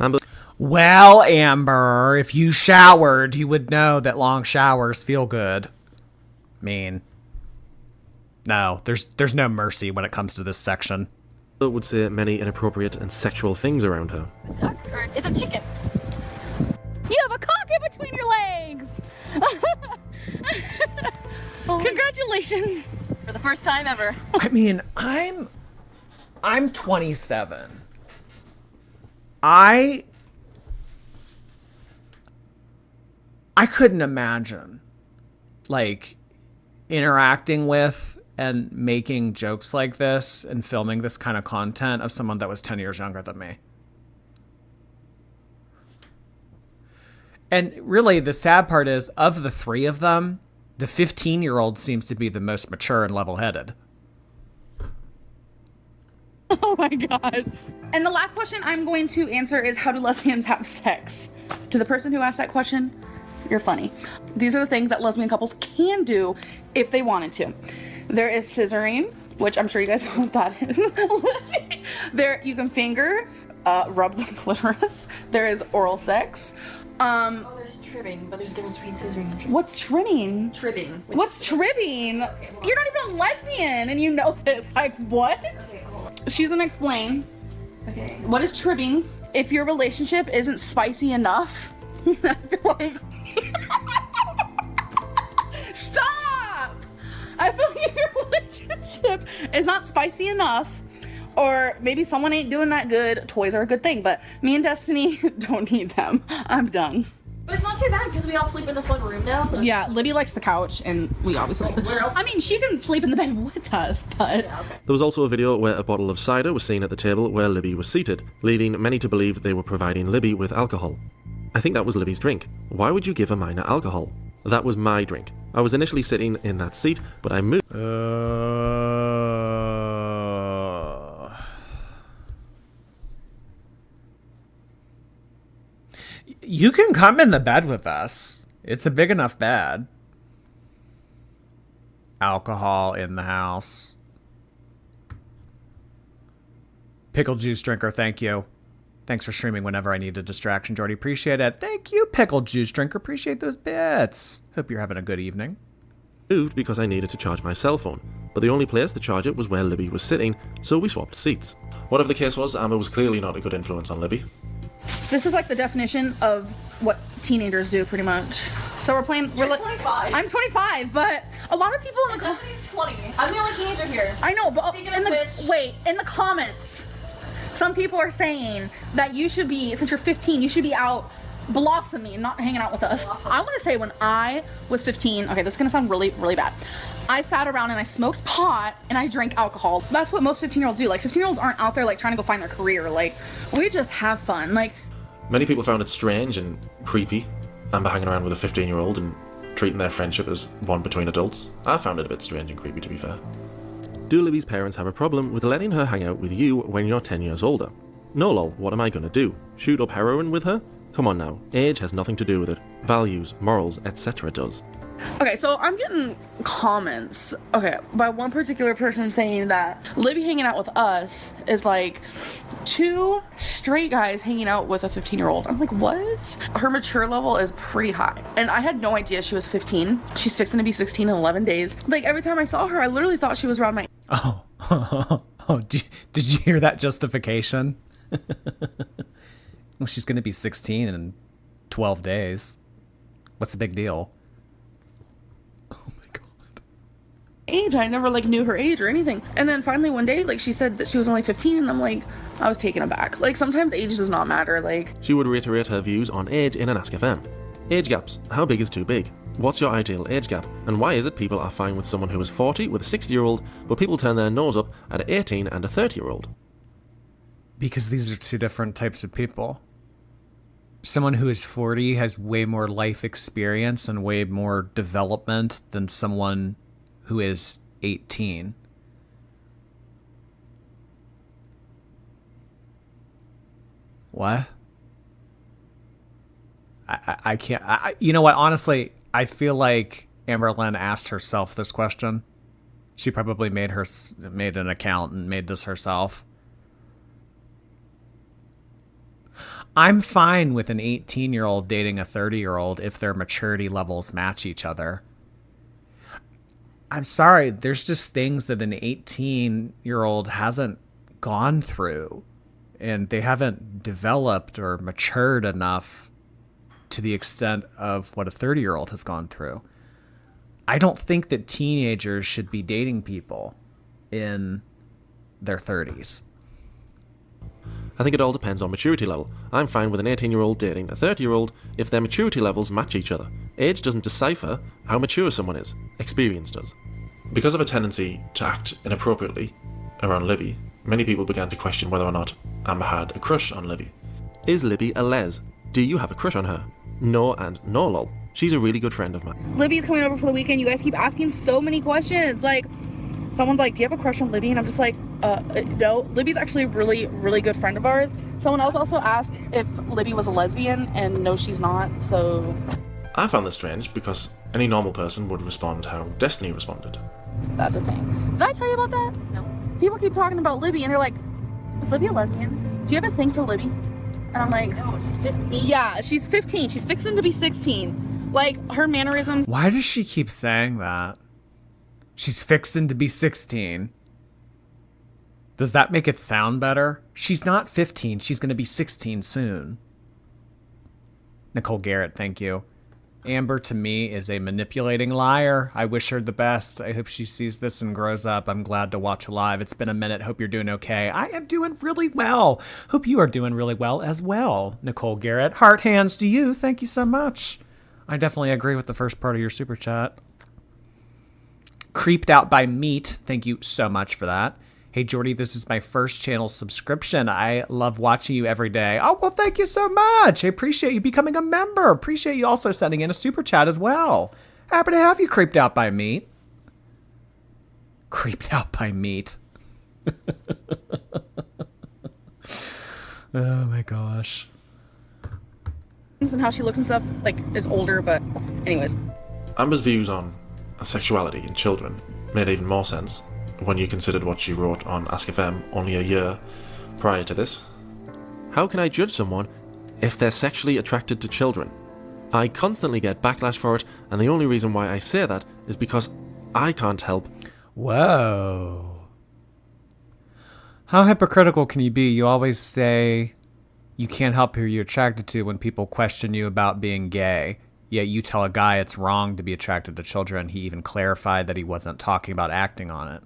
Amber. Well, Amber, if you showered, you would know that long showers feel good. I mean, no, there's no mercy when it comes to this section. would say many inappropriate and sexual things around her. It's a chicken. You have a cock in between your legs. Congratulations. For the first time ever. I mean, I'm 27. I couldn't imagine like interacting with and making jokes like this and filming this kind of content of someone that was 10 years younger than me. And really the sad part is, of the three of them, the 15-year-old seems to be the most mature and level-headed. Oh my god. And the last question I'm going to answer is, how do lesbians have sex? To the person who asked that question, you're funny. These are the things that lesbian couples can do if they wanted to. There is scissoring, which I'm sure you guys know what that is. There, you can finger, rub the clitoris. There is oral sex. There's trimming, but there's a difference between scissoring and trimming. What's trimming? Trimming. What's trimming? Okay, you're not even lesbian, and you know this. Like, what? Okay, hold on. She's gonna explain. Okay. What is trimming? If your relationship isn't spicy enough, I feel like... Stop! I feel like your relationship is not spicy enough, or maybe someone ain't doing that good. Toys are a good thing, but me and Destiny don't need them. I'm done. But it's not too bad because we all sleep in this one room now. So Yeah, Libby likes the couch, and we obviously. Where else? I mean, she can sleep in the bed with us, but. Yeah, okay. There was also a video where a bottle of cider was seen at the table where Libby was seated, leading many to believe they were providing Libby with alcohol. I think that was Libby's drink. Why would you give a minor alcohol? That was my drink. I was initially sitting in that seat, but I moved. You can come in the bed with us. It's a big enough bed. Alcohol in the house. Pickle juice drinker, thank you. Thanks for streaming whenever I need a distraction, Jordy. Appreciate it. Thank you, pickle juice drinker. Appreciate those bits. Hope you're having a good evening. Moved because I needed to charge my cell phone, but the only place to charge it was where Libby was sitting, so we swapped seats. Whatever the case was, Amber was clearly not a good influence on Libby. This is like the definition of what teenagers do, pretty much. So we're playing. You're 25. I'm 25, but a lot of people in the Destiny's 20. I'm the only teenager here. I know, but Speaking of which, wait, in the comments, some people are saying that you should be, since you're 15, you should be out blossoming, not hanging out with us. I want to say when I was 15, okay, this is gonna sound really, really bad. I sat around and I smoked pot and I drank alcohol. That's what most 15-year-olds do. Like, 15-year-olds aren't out there like trying to go find their career. Like, we just have fun. Like, Many people found it strange and creepy, Amber hanging around with a 15-year-old and treating their friendship as one between adults. I found it a bit strange and creepy, to be fair. Do Libby's parents have a problem with letting her hang out with you when you're 10 years older? No lol, what am I gonna do? Shoot up heroin with her? Come on now, age has nothing to do with it. Values, morals, etc. does. okay, so I'm getting comments, okay, by one particular person saying that Libby hanging out with us is like two straight guys hanging out with a 15-year-old. I'm like, what? Her mature level is pretty high. And I had no idea she was 15. She's fixing to be 16 in 11 days. Like, every time I saw her, I literally thought she was around my... Oh, did you hear that justification? Well, she's going to be 16 in 12 days. What's the big deal? Oh my god. age. I never like knew her age or anything. And then finally one day, like, she said that she was only 15, and I'm like, I was taken aback. Like, sometimes age does not matter. Like, she would reiterate her views on age in an Ask FM. Age gaps. How big is too big? What's your ideal age gap? And why is it people are fine with someone who is 40 with a 60-year-old, but people turn their nose up at an 18 and a 30-year-old? Because these are two different types of people. Someone who is 40 has way more life experience and way more development than someone who is 18. What? I can't. You know what? Honestly, I feel like Amberlynn asked herself this question. She probably made an account and made this herself. I'm fine with an 18-year-old dating a 30-year-old if their maturity levels match each other. I'm sorry, there's just things that an 18-year-old hasn't gone through, and they haven't developed or matured enough to the extent of what a 30-year-old has gone through. I don't think that teenagers should be dating people in their 30s. I think it all depends on maturity level. I'm fine with an 18-year-old dating a 30-year-old if their maturity levels match each other. Age doesn't decipher how mature someone is. Experience does. Because of a tendency to act inappropriately around Libby, many people began to question whether or not Amber had a crush on Libby. Is Libby a les? Do you have a crush on her? No and no lol. She's a really good friend of mine. Libby's coming over for the weekend. You guys keep asking so many questions. Like, someone's like, do you have a crush on Libby? And I'm just like, no. Libby's actually a really, really good friend of ours. Someone else also asked if Libby was a lesbian, and no, she's not, so... I found this strange because any normal person would respond how Destiny responded. That's a thing. Did I tell you about that? No. People keep talking about Libby, and they're like, is Libby a lesbian? Do you have a thing for Libby? And I'm like, No, she's 15. yeah, she's 15. She's fixing to be 16. Like, her mannerisms... Why does she keep saying that? She's fixing to be 16. Does that make it sound better? She's not 15. She's going to be 16 soon. Nicole Garrett, thank you. Amber, to me, is a manipulating liar. I wish her the best. I hope she sees this and grows up. I'm glad to watch her live. It's been a minute. Hope you're doing okay. I am doing really well. Hope you are doing really well as well, Nicole Garrett. Heart hands to you. Thank you so much. I definitely agree with the first part of your super chat. Creeped Out by Meat. Thank you so much for that. Hey, Jordy, this is my first channel subscription. I love watching you every day. Oh, well, thank you so much. I appreciate you becoming a member. Appreciate you also sending in a super chat as well. Happy to have you, Creeped Out by Meat. Creeped Out by Meat. Oh, my gosh. and how she looks and stuff, like, is older, but anyways. Amber's views on sexuality in children made even more sense when you considered what she wrote on AskFM only a year prior to this. How can I judge someone if they're sexually attracted to children? I constantly get backlash for it, and the only reason why I say that is because I can't help. Whoa. How hypocritical can you be? You always say you can't help who you're attracted to when people question you about being gay. Yet you tell a guy it's wrong to be attracted to children. He even clarified that he wasn't talking about acting on it.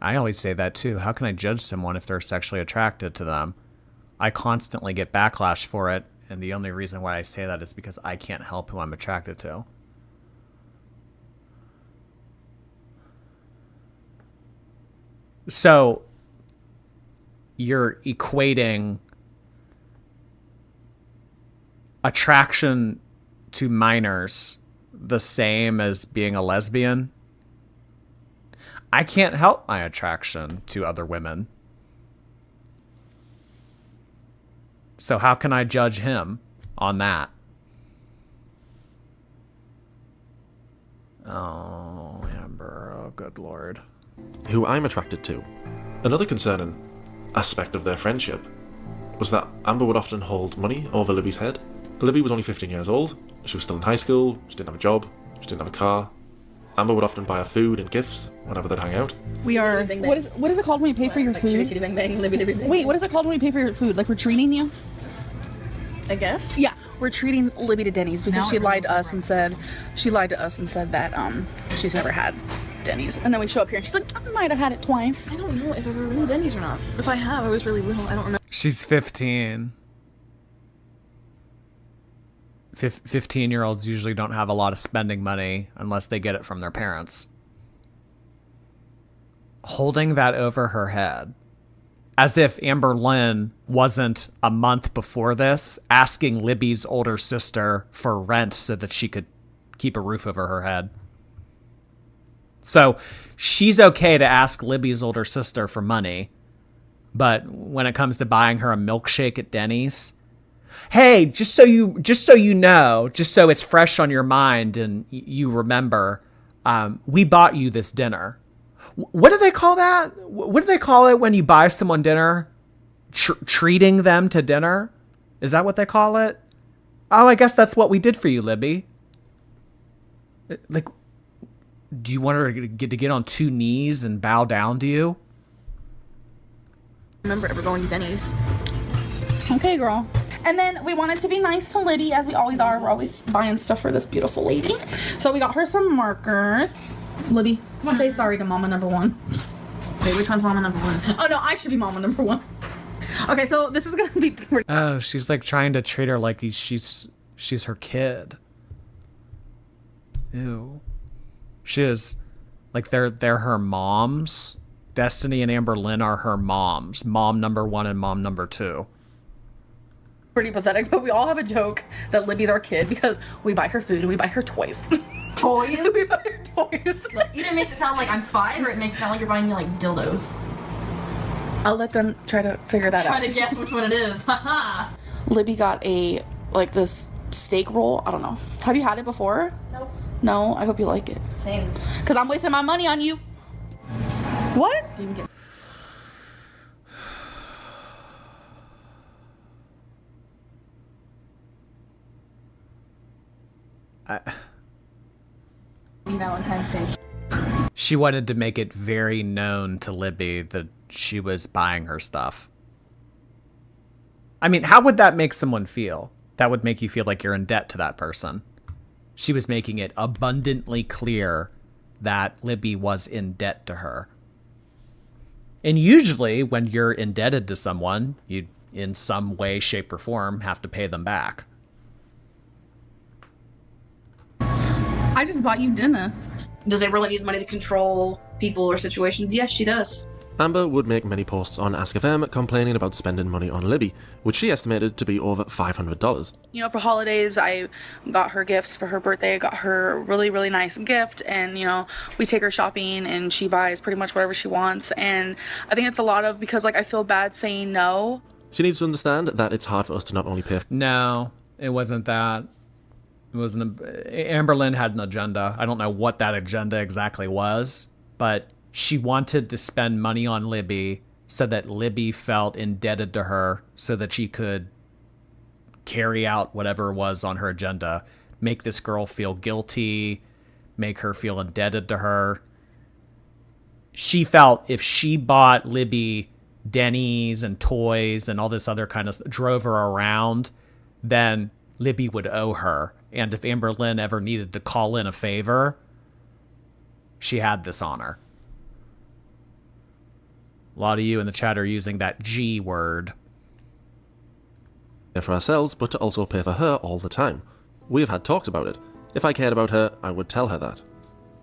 I always say that too. How can I judge someone if they're sexually attracted to them? I constantly get backlash for it, and the only reason why I say that is because I can't help who I'm attracted to. So, you're equating attraction to minors the same as being a lesbian? I can't help my attraction to other women. So how can I judge him on that? Oh, Amber. Oh, good lord. Who I'm attracted to. Another concerning aspect of their friendship was that Amber would often hold money over Libby's head. Libby was only 15 years old, she was still in high school, she didn't have a job, she didn't have a car. Amber would often buy her food and gifts whenever they'd hang out. We are... What is it called when you pay for your food? Wait, what is it called when we pay for your food? Like, we're treating you? I guess. Yeah, we're treating Libby to Denny's because she lied to us and said that she's never had Denny's. And then we show up here and she's like, I might have had it twice. I don't know if I've ever been to Denny's or not. If I have, I was really little. I don't remember. She's 15. 15-year-olds usually don't have a lot of spending money unless they get it from their parents. Holding that over her head, as if Amberlynn wasn't a month before this asking Libby's older sister for rent so that she could keep a roof over her head. So she's okay to ask Libby's older sister for money, but when it comes to buying her a milkshake at Denny's, hey, just so you know, just so it's fresh on your mind and you remember, we bought you this dinner. What do they call that? What do they call it when you buy someone dinner? Treating them to dinner? Is that what they call it? Oh, I guess that's what we did for you, Libby. Like, do you want her to get on two knees and bow down to you? remember ever going to Denny's. Okay, girl. And then we wanted to be nice to Libby, as we always are. We're always buying stuff for this beautiful lady. So we got her some markers. Libby, say sorry to mama number one. Wait, which one's mama number one? Oh no, I should be mama number one. Okay, so this is gonna be pretty. Oh, she's like trying to treat her like she's her kid. Ew. She is. Like they're her moms. Destiny and Amberlynn are her moms. Mom number 1 and mom number 2. Pretty pathetic, but we all have a joke that Libby's our kid because we buy her food and we buy her toys. Toys? We buy her toys. Either makes it sound like I'm 5 or it makes it sound like you're buying me like dildos. I'll let them try to figure that out. Try to guess which one it is. Haha. Libby got this steak roll. I don't know. Have you had it before? Nope. No? I hope you like it. Same. Because I'm wasting my money on you. What? Valentine's Day. She wanted to make it very known to Libby that she was buying her stuff. I mean, how would that make someone feel? That would make you feel like you're in debt to that person. She was making it abundantly clear that Libby was in debt to her. And usually when you're indebted to someone, you, in some way, shape, or form, have to pay them back. I just bought you dinner. Does Amberlynn use money to control people or situations? Yes, she does. Amber would make many posts on AskFM complaining about spending money on Libby, which she estimated to be over $500. You know, for holidays, I got her gifts for her birthday. I got her a really, really nice gift. And, you know, we take her shopping and she buys pretty much whatever she wants. And I think it's a lot of, because, like, I feel bad saying no. She needs to understand that it's hard for us to not only pay... No, it wasn't that. It wasn't... Amberlynn had an agenda. I don't know what that agenda exactly was, but... she wanted to spend money on Libby so that Libby felt indebted to her so that she could carry out whatever was on her agenda. Make this girl feel guilty, make her feel indebted to her. She felt if she bought Libby Denny's and toys and all this other kind of stuff, drove her around, then Libby would owe her. And if Amberlynn ever needed to call in a favor, she had this on her. A lot of you in the chat are using that G word. For ourselves, but to also pay for her all the time. We have had talks about it. If I cared about her, I would tell her that.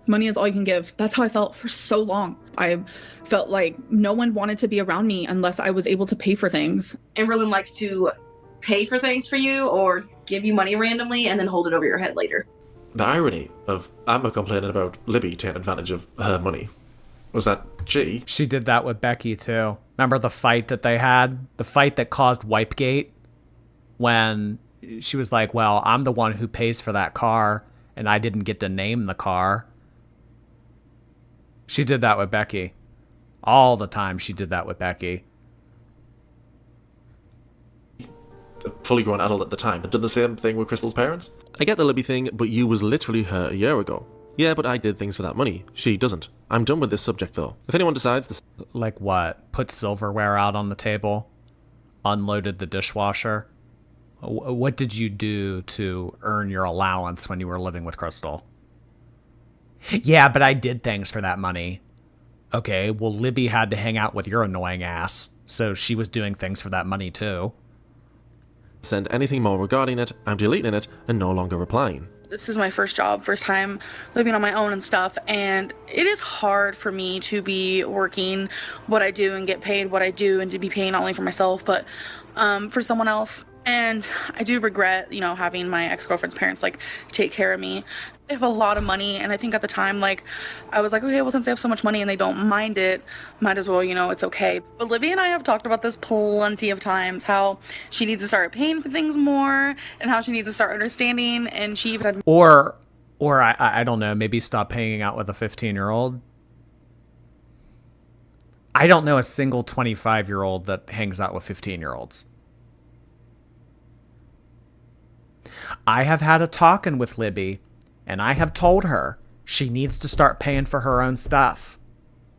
Money is all you can give. That's how I felt for so long. I felt like no one wanted to be around me unless I was able to pay for things. Amberlynn likes to pay for things for you or give you money randomly and then hold it over your head later. The irony of Amber complaining about Libby taking advantage of her money was that she did that with Becky too. Remember the fight that they had? The fight that caused Wipegate? When she was like, well, I'm the one who pays for that car, and I didn't get to name the car. She did that with Becky. All the time she did that with Becky. A fully grown adult at the time had done the same thing with Crystal's parents. I get the Libby thing, but you was literally her a year ago. Yeah, but I did things for that money. She doesn't. I'm done with this subject, though. If anyone decides to... Like what? Put silverware out on the table? Unloaded the dishwasher? What did you do to earn your allowance when you were living with Crystal? Yeah, but I did things for that money. Okay, well, Libby had to hang out with your annoying ass, so she was doing things for that money, too. Send anything more regarding it, I'm deleting it and no longer replying. This is my first job, first time living on my own and stuff, and it is hard for me to be working what I do and get paid what I do and to be paying not only for myself but for someone else. And I do regret, you know, having my ex-girlfriend's parents like take care of me. I have a lot of money, and I think at the time, like, I was like, okay, well, since I have so much money and they don't mind it, might as well, you know, it's okay. But Libby and I have talked about this plenty of times, how she needs to start paying for things more and how she needs to start understanding, and she even had... Or I don't know, maybe stop hanging out with a 15-year-old. I don't know a single 25-year-old that hangs out with 15-year-olds. I have had a talking with Libby, and I have told her she needs to start paying for her own stuff.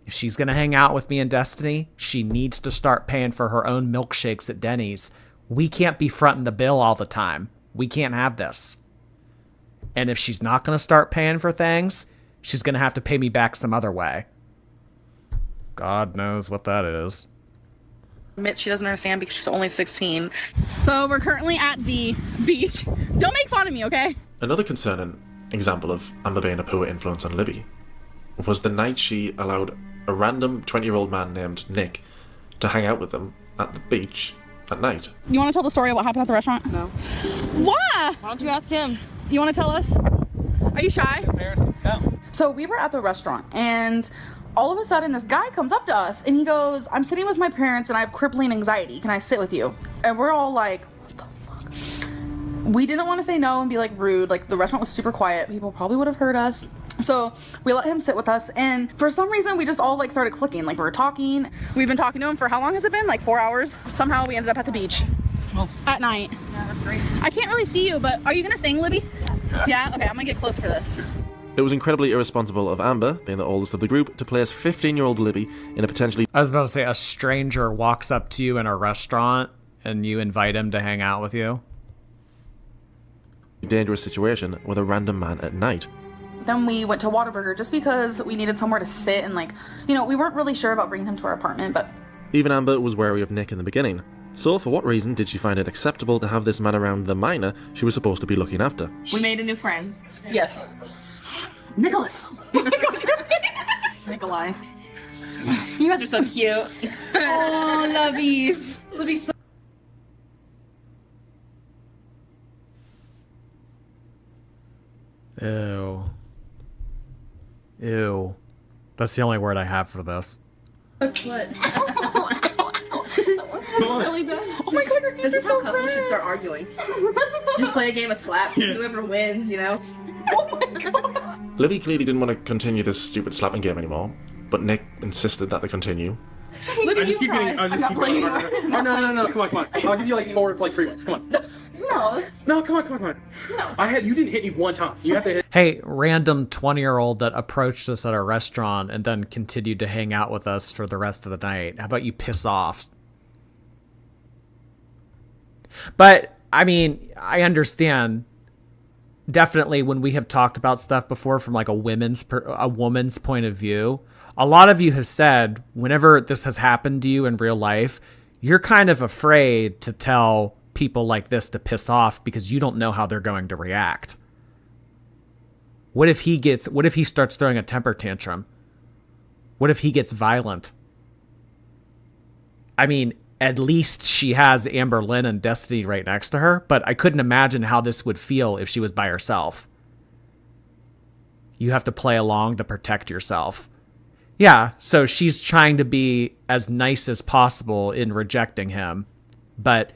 If she's going to hang out with me and Destiny, she needs to start paying for her own milkshakes at Denny's. We can't be fronting the bill all the time. We can't have this. And if she's not going to start paying for things, she's going to have to pay me back some other way. God knows what that is. Admit she doesn't understand because she's only 16. So we're currently at the beach. Don't make fun of me, okay? Another concerning example of Amber being a poor influence on Libby was the night she allowed a random 20-year-old man named Nick to hang out with them at the beach at night. You want to tell the story of what happened at the restaurant? No. Why? Why don't you ask him? You want to tell us? Are you shy? It's embarrassing. No. So we were at the restaurant and all of a sudden this guy comes up to us and he goes, I'm sitting with my parents and I have crippling anxiety. Can I sit with you? And we're all like, what the fuck? We didn't want to say no and be like rude. Like the restaurant was super quiet. People probably would have heard us. So we let him sit with us and for some reason we just all like started clicking. Like we were talking. We've been talking to him for how long has it been? Like 4 hours. Somehow we ended up at the beach. Smells at night. Yeah, that's great. I can't really see you, but are you gonna sing, Libby? Yeah? Okay, I'm gonna get close for this. It was incredibly irresponsible of Amber, being the oldest of the group, to place 15-year-old Libby in a potentially... I was about to say, a stranger walks up to you in a restaurant and you invite him to hang out with you. dangerous situation with a random man at night. Then we went to Whataburger just because we needed somewhere to sit and like, you know, we weren't really sure about bringing him to our apartment, but... Even Amber was wary of Nick in the beginning. So for what reason did she find it acceptable to have this man around the minor she was supposed to be looking after? We made a new friend. Yes. Nicholas. Nikolai. You guys are so cute. Oh, lovies. Libby's so... Ew. Ew. That's the only word I have for this. What? Really bad. Oh my god, your hands are so couples should start arguing. Just play a game of slaps. Yeah. Whoever wins, you know. Oh my god. Libby clearly didn't want to continue this stupid slapping game anymore, but Nick insisted that they continue. Look I at just you keep getting. I just keep going. Oh no! Come on! I'll give you like 4 for like 3 minutes. Come on. No, come on. No. You didn't hit me one time. You have to hit. Hey, random 20-year-old that approached us at a restaurant and then continued to hang out with us for the rest of the night. How about you piss off? But, I mean, I understand. Definitely when we have talked about stuff before from like a woman's point of view, a lot of you have said whenever this has happened to you in real life, you're kind of afraid to tell people like this to piss off because you don't know how they're going to react. What if he starts throwing a temper tantrum? What if he gets violent? I mean, at least she has Amberlynn and Destiny right next to her, but I couldn't imagine how this would feel if she was by herself. You have to play along to protect yourself. Yeah, so she's trying to be as nice as possible in rejecting him, but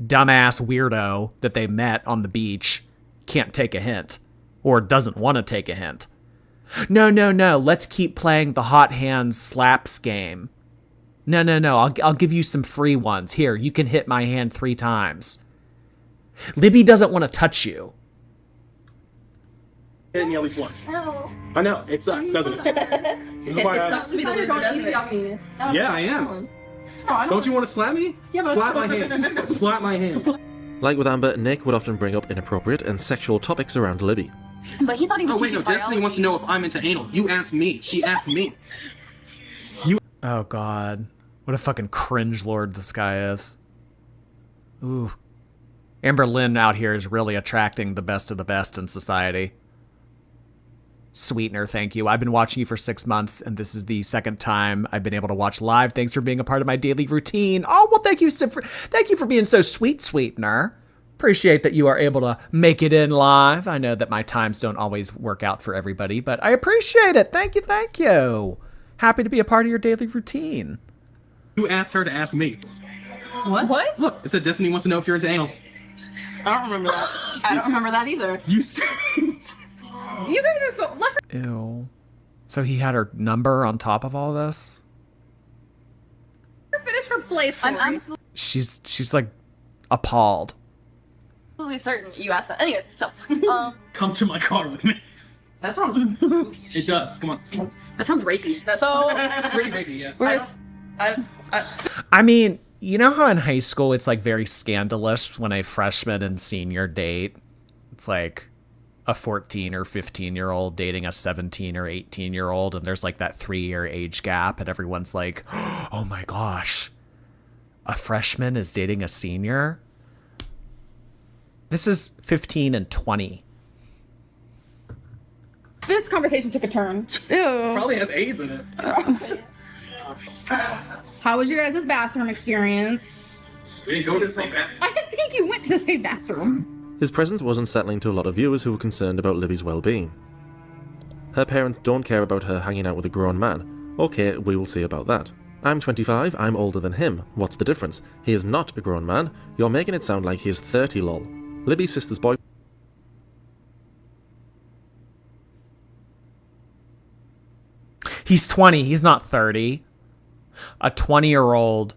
dumbass weirdo that they met on the beach can't take a hint, or doesn't want to take a hint. No, let's keep playing the hot hands slaps game. No, I'll give you some free ones. Here, you can hit my hand 3 times. Libby doesn't want to touch you. Hit me at least once. I know, it sucks, doesn't it? It sucks to be the loser, doesn't it? Yeah, I am. Don't you want to slap me? Slap my hands. Slap my hands. Like with Amber, Nick would often bring up inappropriate and sexual topics around Libby. But he thought he was teaching biology. Destiny wants to know if I'm into anal. You asked me. She asked me. Oh god. What a fucking cringe lord this guy is. Ooh. Amberlynn out here is really attracting the best of the best in society. Sweetener, thank you. I've been watching you for 6 months, and this is the second time I've been able to watch live. Thanks for being a part of my daily routine. Oh, well, thank you for being so sweet, Sweetener. Appreciate that you are able to make it in live. I know that my times don't always work out for everybody, but I appreciate it. Thank you. Happy to be a part of your daily routine. You asked her to ask me. What? Look, it said Destiny wants to know if you're into anal. I don't remember that. I don't remember that either. You said... You guys are so... Ew. So he had her number on top of all this? Finish her play story. I'm absolutely She's like appalled. certain you asked that. Anyway, so... Come to my car with me. That sounds spooky. It does. Come on. That sounds rapey. So Pretty baby, yeah. I mean, you know how in high school it's like very scandalous when a freshman and senior date? It's like a 14 or 15-year-old dating a 17 or 18-year-old, and there's like that 3-year age gap, and everyone's like, oh my gosh, a freshman is dating a senior? This is 15 and 20. This conversation took a turn. Ew. Probably has AIDS in it. How was your guys' bathroom experience? We didn't go to the same bathroom. I didn't think you went to the same bathroom. His presence was unsettling to a lot of viewers who were concerned about Libby's well-being. Her parents don't care about her hanging out with a grown man. Okay, we will see about that. I'm 25, I'm older than him. What's the difference? He is not a grown man. You're making it sound like he is 30 lol. Libby's sister's boy... He's 20, he's not 30. A 20-year-old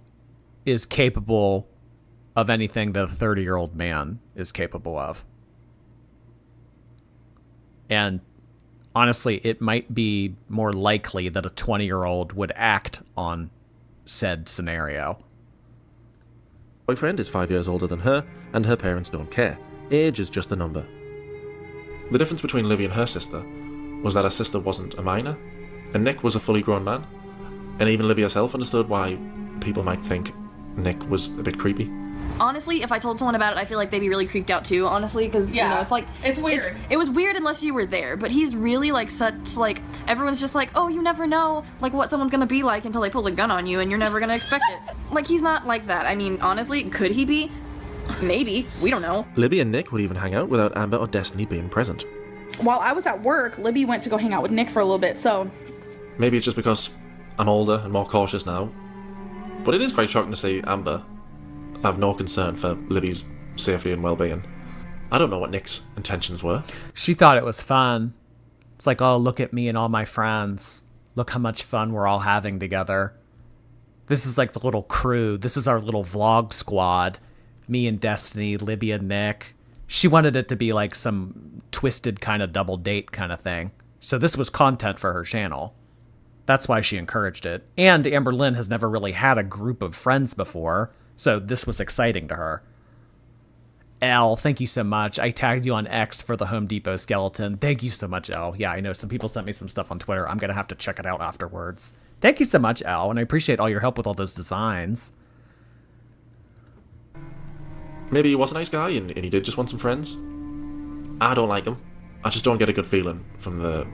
is capable of anything that a 30-year-old man is capable of. And honestly, it might be more likely that a 20-year-old would act on said scenario. Boyfriend is 5 years older than her, and her parents don't care. Age is just a number. The difference between Libby and her sister was that her sister wasn't a minor, and Nick was a fully grown man. And even Libby herself understood why people might think Nick was a bit creepy. Honestly, if I told someone about it, I feel like they'd be really creeped out too, honestly, because, you know, it's like... It's weird. It was weird unless you were there, but he's really, like, such, like... Everyone's just like, oh, you never know, like, what someone's gonna be like until they pull a gun on you, and you're never gonna expect it. Like, he's not like that. I mean, honestly, could he be? Maybe. We don't know. Libby and Nick would even hang out without Amber or Destiny being present. While I was at work, Libby went to go hang out with Nick for a little bit, so... Maybe it's just because I'm older and more cautious now. But it is quite shocking to see Amber have no concern for Libby's safety and well-being. I don't know what Nick's intentions were. She thought it was fun. It's like, oh, look at me and all my friends. Look how much fun we're all having together. This is like the little crew. This is our little vlog squad. Me and Destiny, Libby and Nick. She wanted it to be like some twisted kind of double date kind of thing. So this was content for her channel. That's why she encouraged it. And Amberlynn has never really had a group of friends before, so this was exciting to her. Elle, thank you so much. I tagged you on X for the Home Depot skeleton. Thank you so much, Elle. Yeah, I know some people sent me some stuff on Twitter. I'm going to have to check it out afterwards. Thank you so much, Elle, and I appreciate all your help with all those designs. Maybe he was a nice guy and he did just want some friends. I don't like him. I just don't get a good feeling from the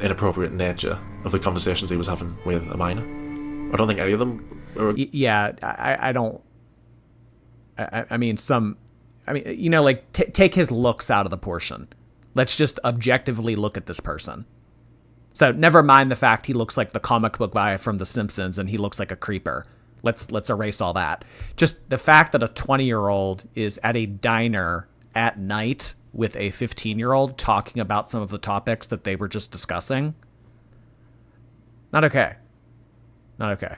inappropriate nature of the conversations he was having with a minor. I don't think any of them were... Yeah, I don't... I mean, you know, like, take his looks out of the portion. Let's just objectively look at this person. So never mind the fact he looks like the comic book guy from The Simpsons and he looks like a creeper. Let's erase all that. Just the fact that a 20-year-old is at a diner at night with a 15-year-old talking about some of the topics that they were just discussing. Not okay. Not okay.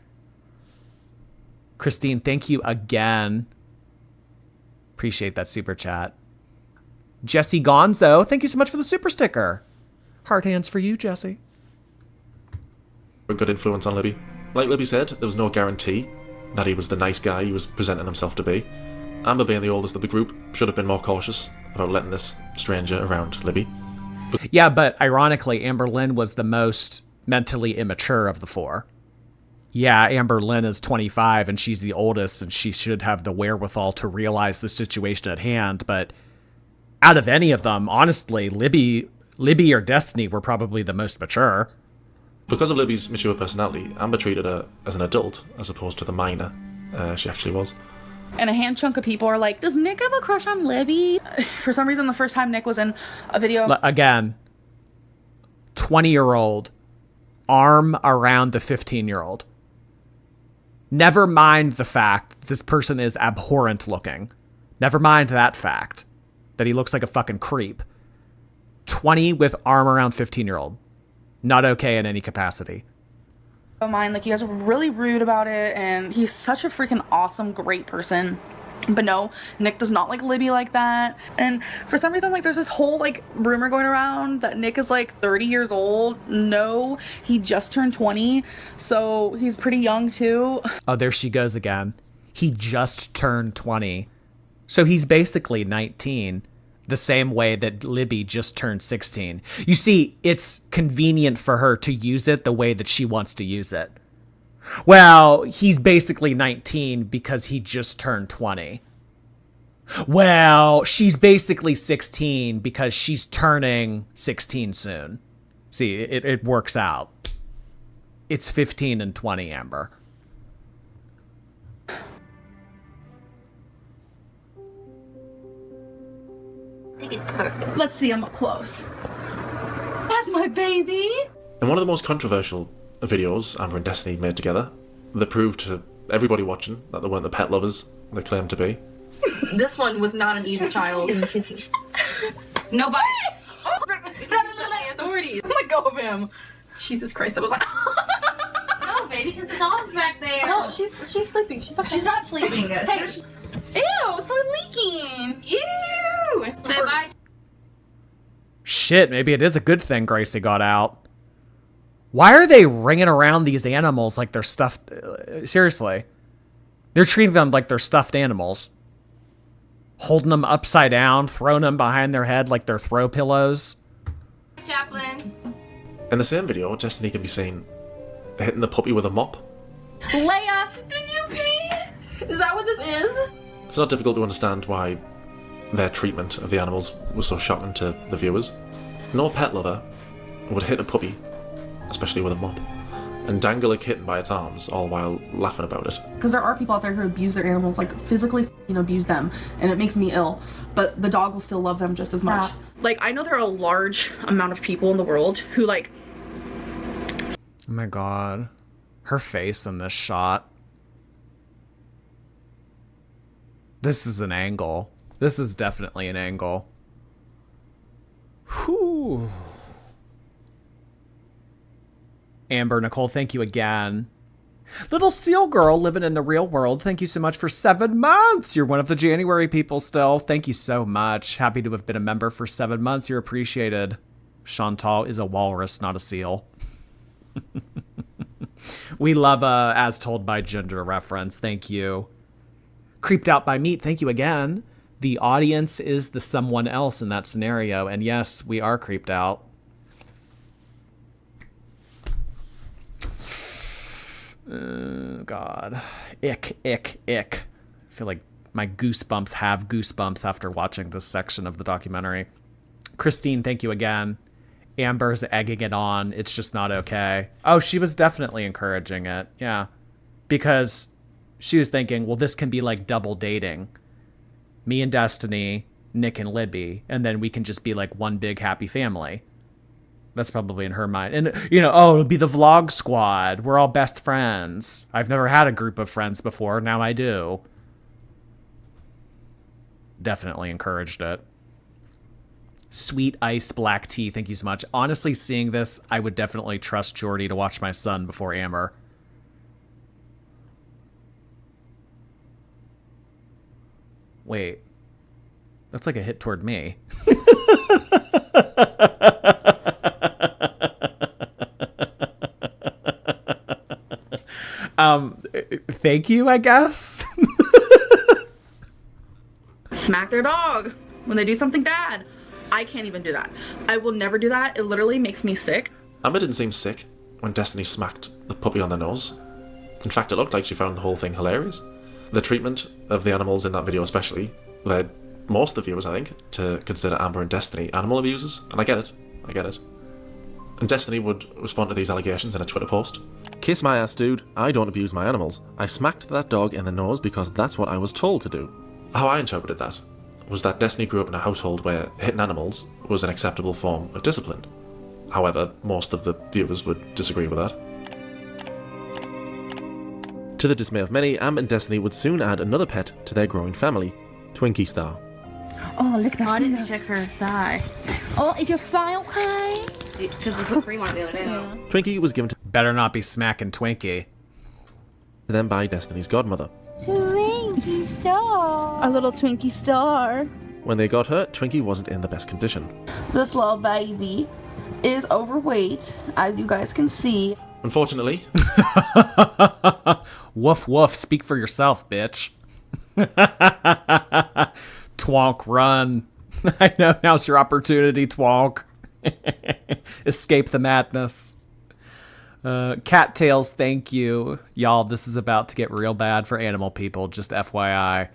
Christine, thank you again. Appreciate that super chat. Jesse Gonzo, thank you so much for the super sticker. Heart hands for you, Jesse. A good influence on Libby. Like Libby said, there was no guarantee that he was the nice guy he was presenting himself to be. Amber, being the oldest of the group, should have been more cautious about letting this stranger around Libby. Yeah, but ironically, Amberlynn was the most mentally immature of the four. Yeah, Amberlynn is 25 and she's the oldest and she should have the wherewithal to realize the situation at hand, but out of any of them, honestly, Libby or Destiny were probably the most mature. Because of Libby's mature personality, Amber treated her as an adult as opposed to the minor she actually was. And a hand chunk of people are like, does Nick have a crush on Libby? For some reason, the first time Nick was in a video... Again, 20-year-old, arm around the 15-year-old. Never mind the fact that this person is abhorrent looking. Never mind that fact, that he looks like a fucking creep. 20 with arm around 15-year-old. Not okay in any capacity. Mine, like, you guys were really rude about it, and he's such a freaking awesome, great person. But no, Nick does not like Libby like that. And for some reason, like, there's this whole, like, rumor going around that Nick is, like, 30 years old. No, he just turned 20, so he's pretty young, too. Oh, there she goes again. He just turned 20. So he's basically 19, the same way that Libby just turned 16. You see, it's convenient for her to use it the way that she wants to use it. Well, he's basically 19 because he just turned 20. Well, she's basically 16 because she's turning 16 soon. See, it works out. It's 15 and 20, Amber. I think it's perfect. Let's see him up close. That's my baby. In one of the most controversial videos Amber and Destiny made together, they proved to everybody watching that they weren't the pet lovers they claimed to be. This one was not an evil child. Nobody. The authorities. Let go of him. Jesus Christ, that was like. No, baby, because the dog's back there. No, she's sleeping. She's okay. She's not sleeping. Hey. Ew, it's probably leaking. Ew. Say bye. Shit, maybe it is a good thing Gracie got out. Why are they ringing around these animals like they're stuffed? Seriously. They're treating them like they're stuffed animals. Holding them upside down, throwing them behind their head like they're throw pillows. Chaplain. In the same video, Destiny can be seen hitting the puppy with a mop. Leia, did you pee? Is that what this is? It's not difficult to understand why their treatment of the animals was so shocking to the viewers. No pet lover would hit a puppy, especially with a mop, and dangle a kitten by its arms, all while laughing about it. Because there are people out there who abuse their animals, like physically abuse them, and it makes me ill, but the dog will still love them just as much. Like, I know there are a large amount of people in the world who, like... Oh my god. Her face in this shot. This is an angle. This is definitely an angle. Whew. Amber, Nicole, thank you again. Little Seal Girl living in the real world, thank you so much for 7 months. You're one of the January people still. Thank you so much. Happy to have been a member for 7 months. You're appreciated. Chantal is a walrus, not a seal. We love a As Told by Gender reference. Thank you. Creeped Out by Meat, thank you again. The audience is the someone else in that scenario. And yes, we are creeped out. God. Ick, ick, ick. I feel like my goosebumps have goosebumps after watching this section of the documentary. Christine, thank you again. Amber's egging it on. It's just not okay. Oh, she was definitely encouraging it. Yeah. Because she was thinking, well, this can be like double dating. Me and Destiny, Nick and Libby, and then we can just be like one big happy family. That's probably in her mind. And, oh, it'll be the vlog squad. We're all best friends. I've never had a group of friends before. Now I do. Definitely encouraged it. Sweet iced black tea. Thank you so much. Honestly, seeing this, I would definitely trust Jordy to watch my son before Amber. Wait. That's like a hit toward me. Thank you, I guess. Smack their dog when they do something bad. I can't even do that. I will never do that. It literally makes me sick. Amber didn't seem sick when Destiny smacked the puppy on the nose. In fact, it looked like she found the whole thing hilarious. The treatment of the animals in that video especially led most of the viewers, I think, to consider Amber and Destiny animal abusers. And I get it. And Destiny would respond to these allegations in a Twitter post. Kiss my ass, dude. I don't abuse my animals. I smacked that dog in the nose because that's what I was told to do. How I interpreted that was that Destiny grew up in a household where hitting animals was an acceptable form of discipline. However, most of the viewers would disagree with that. To the dismay of many, Am and Destiny would soon add another pet to their growing family, Twinkie Star. Oh, look at that. I didn't check her thigh. Oh, is your thigh okay? Because we put cream on it the other day. Twinkie was given to Better not be smacking Twinkie. them by Destiny's godmother. Twinkie. Twinkie star. A little Twinkie star. When they got her, Twinkie wasn't in the best condition. This little baby is overweight, as you guys can see. Unfortunately. Woof woof, speak for yourself, bitch. Twonk, run. I know, now's your opportunity, Twonk. Escape the madness. Cattails, thank you. Y'all, this is about to get real bad for animal people, just FYI.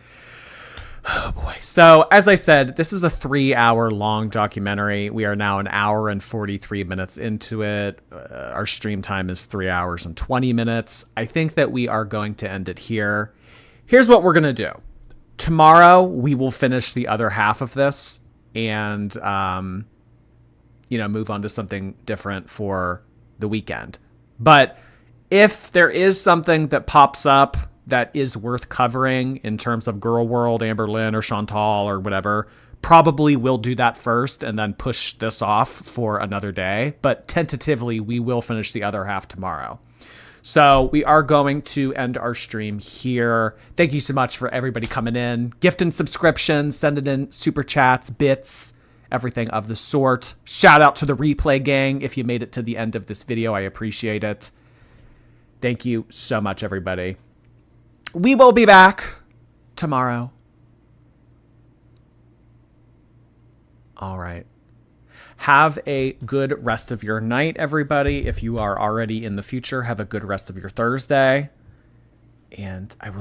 Oh boy. So, as I said, this is a 3-hour long documentary. We are now an hour and 43 minutes into it. Our stream time is 3 hours and 20 minutes. I think that we are going to end it here. Here's what we're going to do. Tomorrow, we will finish the other half of this and, move on to something different for the weekend. But if there is something that pops up that is worth covering in terms of Girl World, Amberlynn, or Chantal, or whatever, probably we'll do that first and then push this off for another day. But tentatively, we will finish the other half tomorrow. So we are going to end our stream here. Thank you so much for everybody coming in, gifting subscriptions, sending in super chats, bits, everything of the sort. Shout out to the replay gang. If you made it to the end of this video, I appreciate it. Thank you so much, everybody. We will be back tomorrow. All right. Have a good rest of your night, everybody. If you are already in the future, have a good rest of your Thursday. And I will